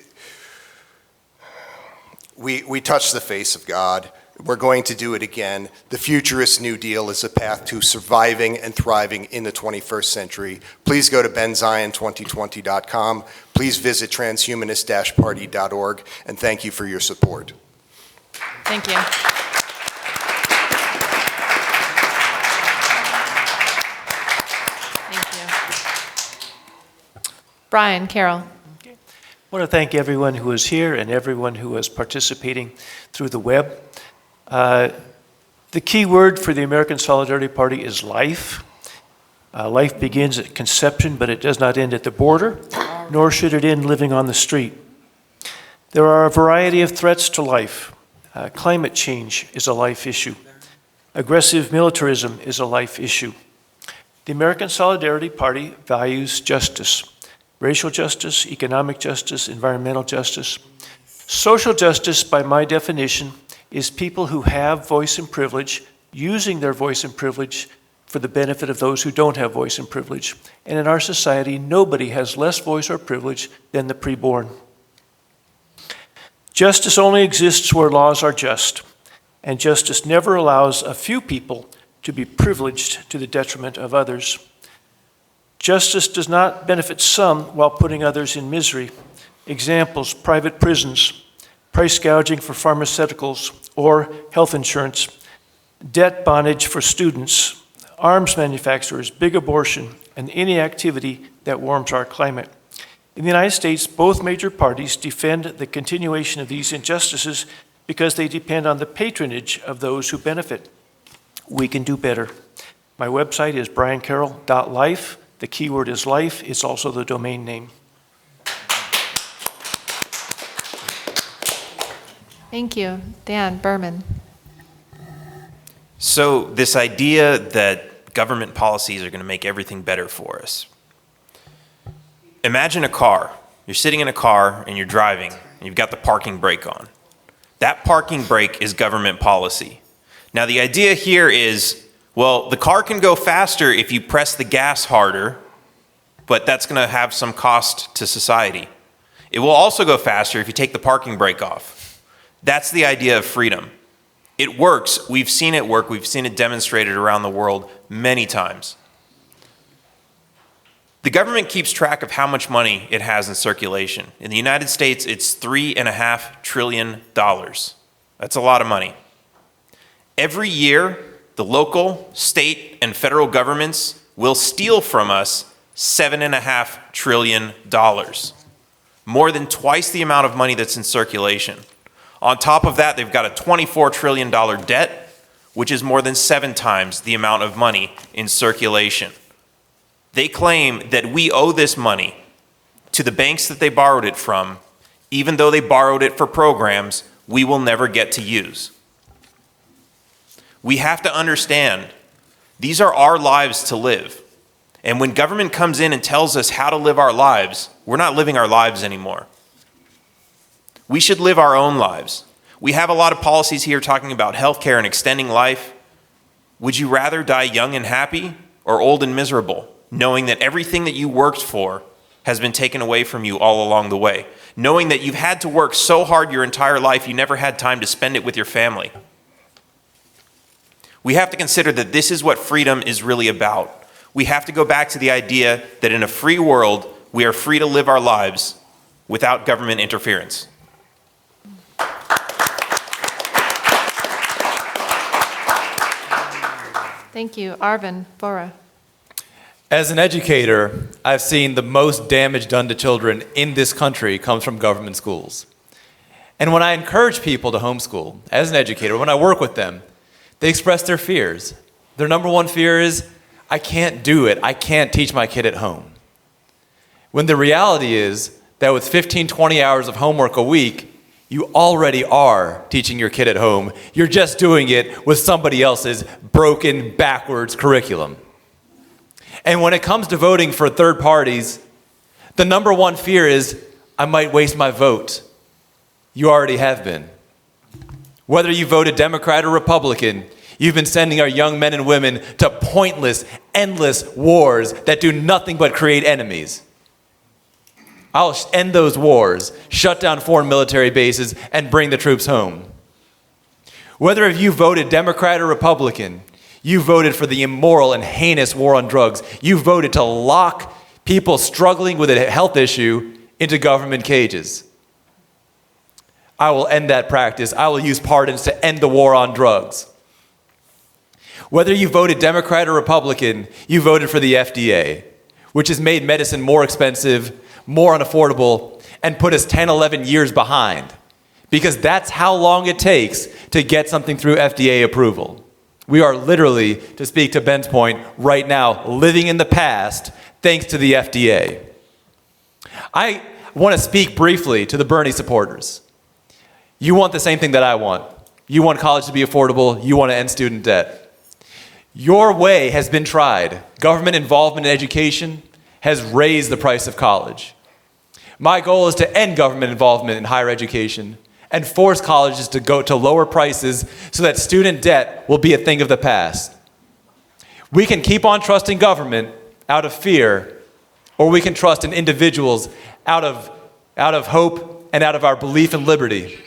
We touched the face of God. We're going to do it again. The Futurist New Deal is a path to surviving and thriving in the 21st century. Please go to benzion2020.com. Please visit transhumanist-party.org. And thank you for your support.
Thank you. Brian, Carol.
I want to thank everyone who is here and everyone who is participating through the web. The key word for the American Solidarity Party is life. Life begins at conception, but it does not end at the border, nor should it end living on the street. There are a variety of threats to life. Climate change is a life issue. Aggressive militarism is a life issue. The American Solidarity Party values justice. Racial justice, economic justice, environmental justice. Social justice, by my definition, is people who have voice and privilege, using their voice and privilege for the benefit of those who don't have voice and privilege. And in our society, nobody has less voice or privilege than the preborn. Justice only exists where laws are just, and justice never allows a few people to be privileged to the detriment of others. Justice does not benefit some while putting others in misery. Examples: private prisons, price gouging for pharmaceuticals or health insurance, debt bondage for students, arms manufacturers, big abortion, and any activity that warms our climate. In the United States, both major parties defend the continuation of these injustices because they depend on the patronage of those who benefit. We can do better. My website is briancarroll.life. The keyword is life. It's also the domain name.
Thank you. Dan Berman.
So this idea that government policies are going to make everything better for us. Imagine a car. You're sitting in a car and you're driving and you've got the parking brake on. That parking brake is government policy. Now the idea here is, well, the car can go faster if you press the gas harder, but that's going to have some cost to society. It will also go faster if you take the parking brake off. That's the idea of freedom. It works. We've seen it work. We've seen it demonstrated around the world many times. The government keeps track of how much money it has in circulation. In the United States, it's $3.5 trillion. That's a lot of money. Every year, the local, state, and federal governments will steal from us $7.5 trillion. More than twice the amount of money that's in circulation. On top of that, they've got a $24 trillion debt, which is more than 7 times the amount of money in circulation. They claim that we owe this money to the banks that they borrowed it from, even though they borrowed it for programs we will never get to use. We have to understand, these are our lives to live. And when government comes in and tells us how to live our lives, we're not living our lives anymore. We should live our own lives. We have a lot of policies here talking about healthcare and extending life. Would you rather die young and happy or old and miserable, knowing that everything that you worked for has been taken away from you all along the way? Knowing that you've had to work so hard your entire life, you never had time to spend it with your family. We have to consider that this is what freedom is really about. We have to go back to the idea that in a free world, we are free to live our lives without government interference.
Thank you. Arvin Bora.
As an educator, I've seen the most damage done to children in this country comes from government schools. And when I encourage people to homeschool, as an educator, when I work with them, they express their fears. Their number one fear is, I can't do it. I can't teach my kid at home. When the reality is that with 15, 20 hours of homework a week, you already are teaching your kid at home. You're just doing it with somebody else's broken, backwards curriculum. And when it comes to voting for third parties, the number one fear is, I might waste my vote. You already have been. Whether you voted Democrat or Republican, you've been sending our young men and women to pointless, endless wars that do nothing but create enemies. I'll end those wars, shut down foreign military bases, and bring the troops home. Whether if you voted Democrat or Republican, you voted for the immoral and heinous war on drugs. You voted to lock people struggling with a health issue into government cages. I will end that practice. I will use pardons to end the war on drugs. Whether you voted Democrat or Republican, you voted for the FDA, which has made medicine more expensive, more unaffordable, and put us 10, 11 years behind. Because that's how long it takes to get something through FDA approval. We are literally, to speak to Ben's point, right now living in the past thanks to the FDA. I want to speak briefly to the Bernie supporters. You want the same thing that I want. You want college to be affordable. You want to end student debt. Your way has been tried. Government involvement in education has raised the price of college. My goal is to end government involvement in higher education and force colleges to go to lower prices so that student debt will be a thing of the past. We can keep on trusting government out of fear, or we can trust in individuals out of hope and out of our belief in liberty.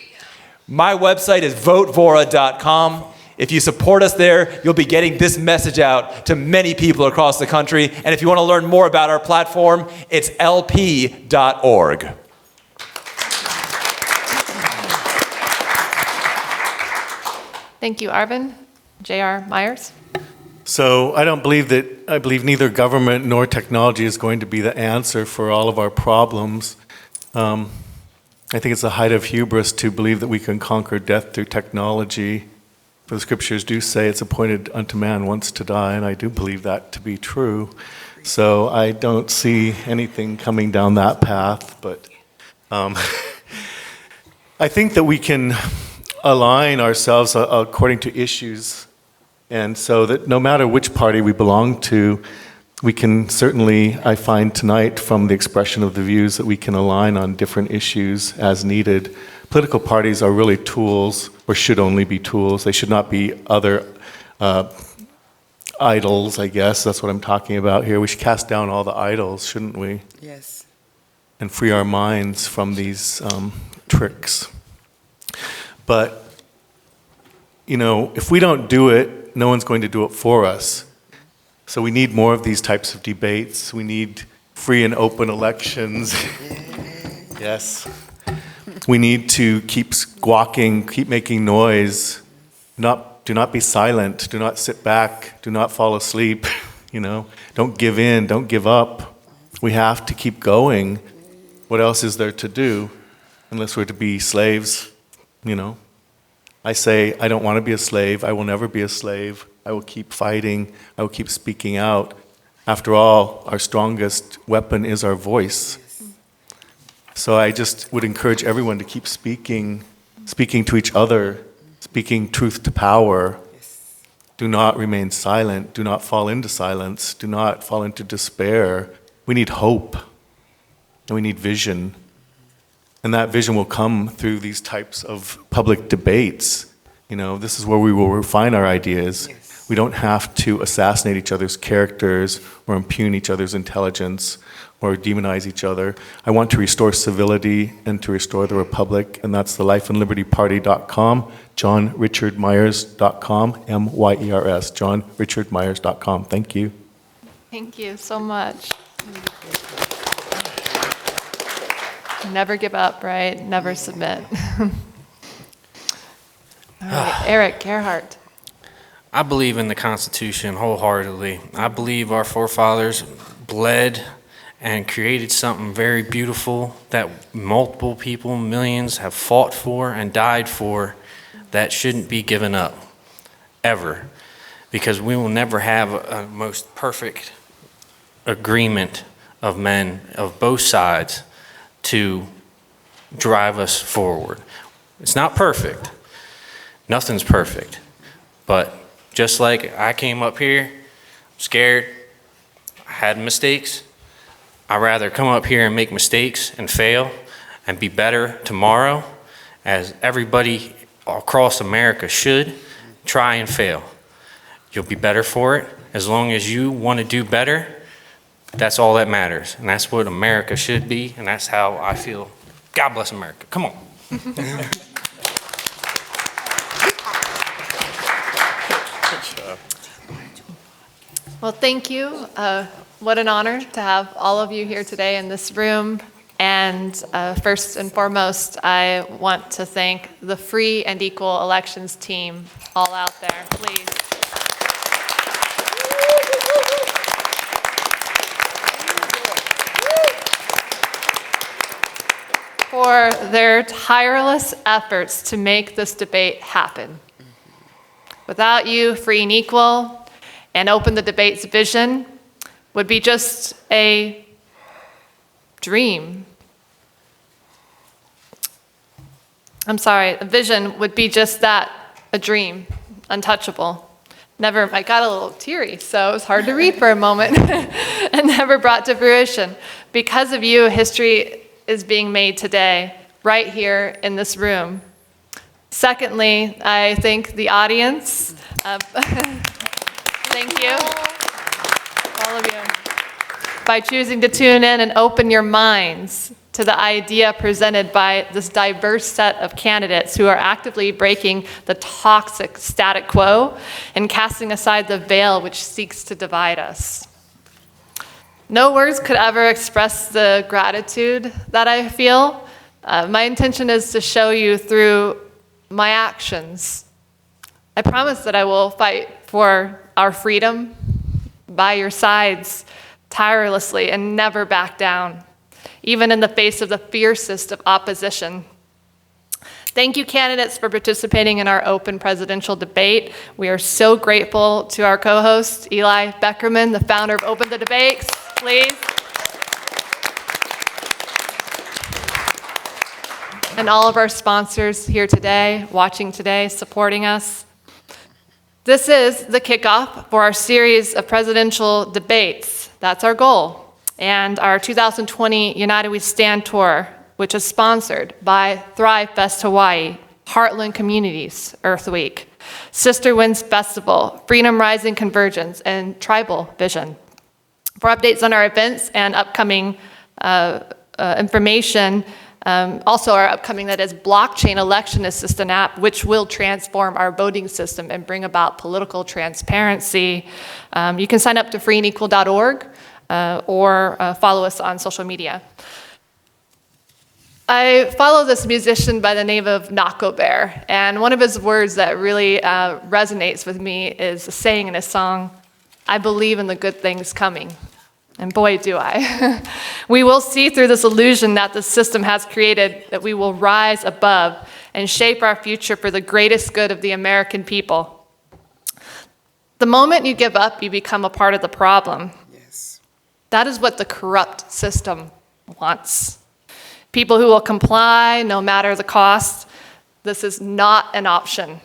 My website is votevora.com. If you support us there, you'll be getting this message out to many people across the country. And if you want to learn more about our platform, it's lp.org.
Thank you, Arvin. J.R. Myers?
So I believe neither government nor technology is going to be the answer for all of our problems. I think it's the height of hubris to believe that we can conquer death through technology. For the scriptures do say it's appointed unto man once to die, and I do believe that to be true. So I don't see anything coming down that path, but I think that we can align ourselves according to issues, and so that no matter which party we belong to, we can certainly, I find tonight from the expression of the views, that we can align on different issues as needed. Political parties are really tools, or should only be tools. They should not be other idols, I guess. That's what I'm talking about here. We should cast down all the idols, shouldn't we?
Yes.
And free our minds from these tricks. But, you know, if we don't do it, no one's going to do it for us. So we need more of these types of debates. We need free and open elections. Yes. We need to keep squawking, keep making noise. Do not be silent. Do not sit back. Do not fall asleep. You know, don't give in. Don't give up. We have to keep going. What else is there to do unless we're to be slaves? You know, I say I don't want to be a slave. I will never be a slave. I will keep fighting. I will keep speaking out. After all, our strongest weapon is our voice. So I just would encourage everyone to keep speaking to each other, speaking truth to power. Do not remain silent. Do not fall into silence. Do not fall into despair. We need hope, and we need vision. And that vision will come through these types of public debates. You know, this is where we will refine our ideas. We don't have to assassinate each other's characters or impugn each other's intelligence or demonize each other. I want to restore civility and to restore the republic, and that's the lifeandlibertyparty.com, johnrichardmyers.com, M-Y-E-R-S, johnrichardmyers.com. Thank you.
Thank you so much. Never give up, right? Never submit. All right, Eric Gerhardt.
I believe in the Constitution wholeheartedly. I believe our forefathers bled and created something very beautiful that multiple people, millions, have fought for and died for, that shouldn't be given up, ever. because we will never have a most perfect agreement of men of both sides to drive us forward. It's not perfect. Nothing's perfect. But just like I came up here scared, I had mistakes, I'd rather come up here and make mistakes and fail and be better tomorrow, as everybody across America should try and fail. You'll be better for it. As long as you want to do better, that's all that matters. And that's what America should be, and that's how I feel. God bless America. Come on.
Well, thank you. What an honor to have all of you here today in this room. And first and foremost, I want to thank the Free and Equal Elections team all out there. Please. For their tireless efforts to make this debate happen. Without you, Free and Equal and Open the Debate's vision would be just a dream. I'm sorry, a vision would be just that, a dream, untouchable. Never, I got a little teary, so it was hard to read for a moment, and never brought to fruition. Because of you, history is being made today, right here in this room. Secondly, I thank the audience. Thank you, all of you, by choosing to tune in and open your minds to the idea presented by this diverse set of candidates who are actively breaking the toxic status quo and casting aside the veil which seeks to divide us. No words could ever express the gratitude that I feel. My intention is to show you through my actions. I promise that I will fight for our freedom by your sides tirelessly and never back down, even in the face of the fiercest of opposition. Thank you, candidates, for participating in our open presidential debate. We are so grateful to our co-host, Eli Beckerman, the founder of Open the Debates. Please. And all of our sponsors here today, watching today, supporting us. This is the kickoff for our series of presidential debates. That's our goal. And our 2020 United We Stand Tour, which is sponsored by Thrive Fest Hawaii, Heartland Communities, Earth Week, Sister Winds Festival, Freedom Rising Convergence, and Tribal Vision. For updates on our events and upcoming information, also our upcoming, that is, blockchain election assistant app, which will transform our voting system and bring about political transparency. You can sign up to freeandequal.org or follow us on social media. I follow this musician by the name of Nako Bear, and one of his words that really resonates with me is a saying in his song, "I believe in the good things coming." And boy, do I. We will see through this illusion that the system has created that we will rise above and shape our future for the greatest good of the American people. The moment you give up, you become a part of the problem.
Yes.
That is what the corrupt system wants. People who will comply no matter the cost. This is not an option.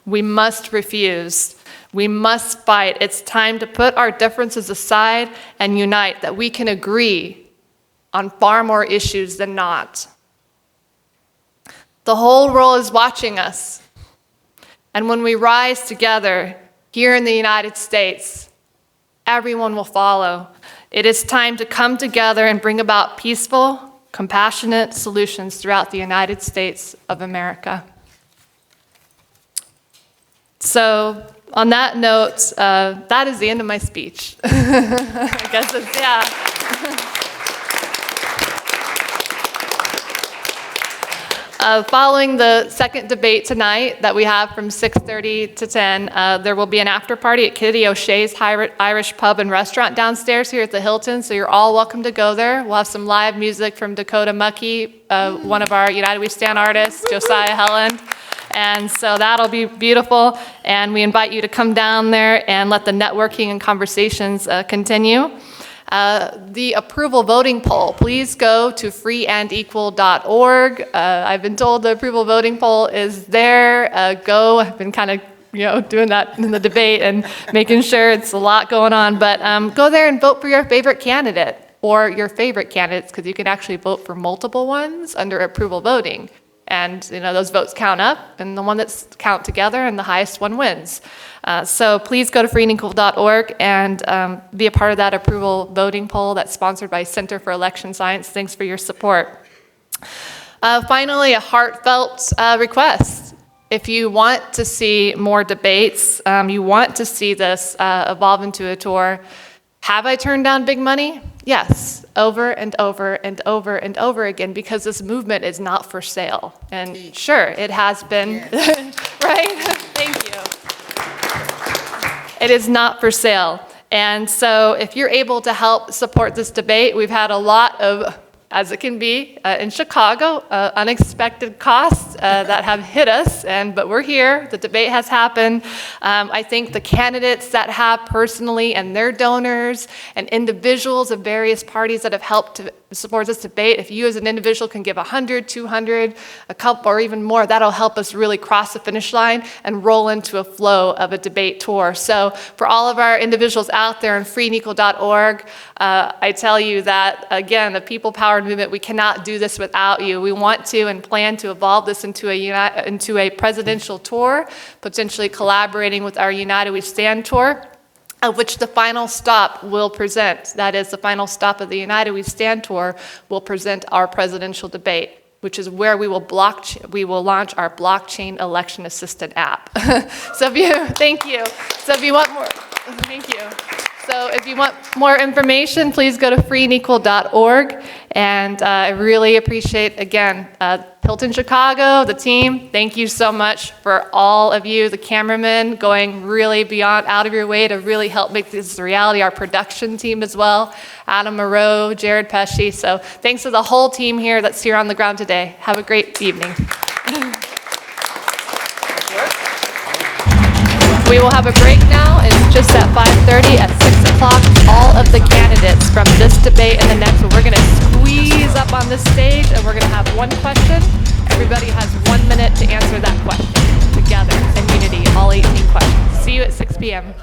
We must refuse. We must fight. It's time to put our differences aside and unite, that we can agree on far more issues than not. The whole world is watching us. And when we rise together here in the United States, everyone will follow. It is time to come together and bring about peaceful, compassionate solutions throughout the United States of America. So, on that note, that is the end of my speech. I guess it's, yeah. Following the second debate tonight that we have from 6:30 to 10, there will be an after party at Kitty O'Shea's Irish Pub and Restaurant downstairs here at the Hilton, so you're all welcome to go there. We'll have some live music from Dakota Mucky, one of our United We Stand artists, Josiah Helland. And so that'll be beautiful. And we invite you to come down there and let the networking and conversations continue. The approval voting poll, please go to freeandequal.org. I've been told the approval voting poll is there. I've been kind of doing that in the debate and making sure it's a lot going on. But go there and vote for your favorite candidate or your favorite candidates, because you can actually vote for multiple ones under approval voting. And those votes count up, and the one that's count together, and the highest one wins. So please go to freeandequal.org and be a part of that approval voting poll that's sponsored by Center for Election Science. Thanks for your support. Finally, a heartfelt request. If you want to see more debates, you want to see this evolve into a tour, have I turned down big money? Yes, over and over and over and over again, because this movement is not for sale. And sure, it has been, right? Thank you. It is not for sale. And so if you're able to help support this debate, we've had a lot of, as it can be, in Chicago, unexpected costs that have hit us, but we're here. The debate has happened. I think the candidates that have personally, and their donors, and individuals of various parties that have helped to support this debate, if you as an individual can give 100, 200, a couple, or even more, that'll help us really cross the finish line and roll into a flow of a debate tour. So for all of our individuals out there on freeandequal.org, I tell you that, again, the people-powered movement, we cannot do this without you. We want to and plan to evolve this into a presidential tour, potentially collaborating with our United We Stand tour, of which the final stop will present. That is, the final stop of the United We Stand tour will present our presidential debate, which is where we will launch our blockchain election assistant app. Thank you. So if you want more, thank you. So if you want more information, please go to freeandequal.org. And I really appreciate, again, Hilton Chicago, the team. Thank you so much for all of you, the cameramen, going really out of your way to really help make this a reality. Our production team as well, Adam Moreau, Jared Pesci. So thanks to the whole team here that's here on the ground today. Have a great evening. We will have a break now. It's just at 5:30. At 6 o'clock, all of the candidates from this debate and the next one, we're going to squeeze up on this stage, and we're going to have one question. Everybody has 1 minute to answer that question together in unity, all 18 questions. See you at 6 p.m.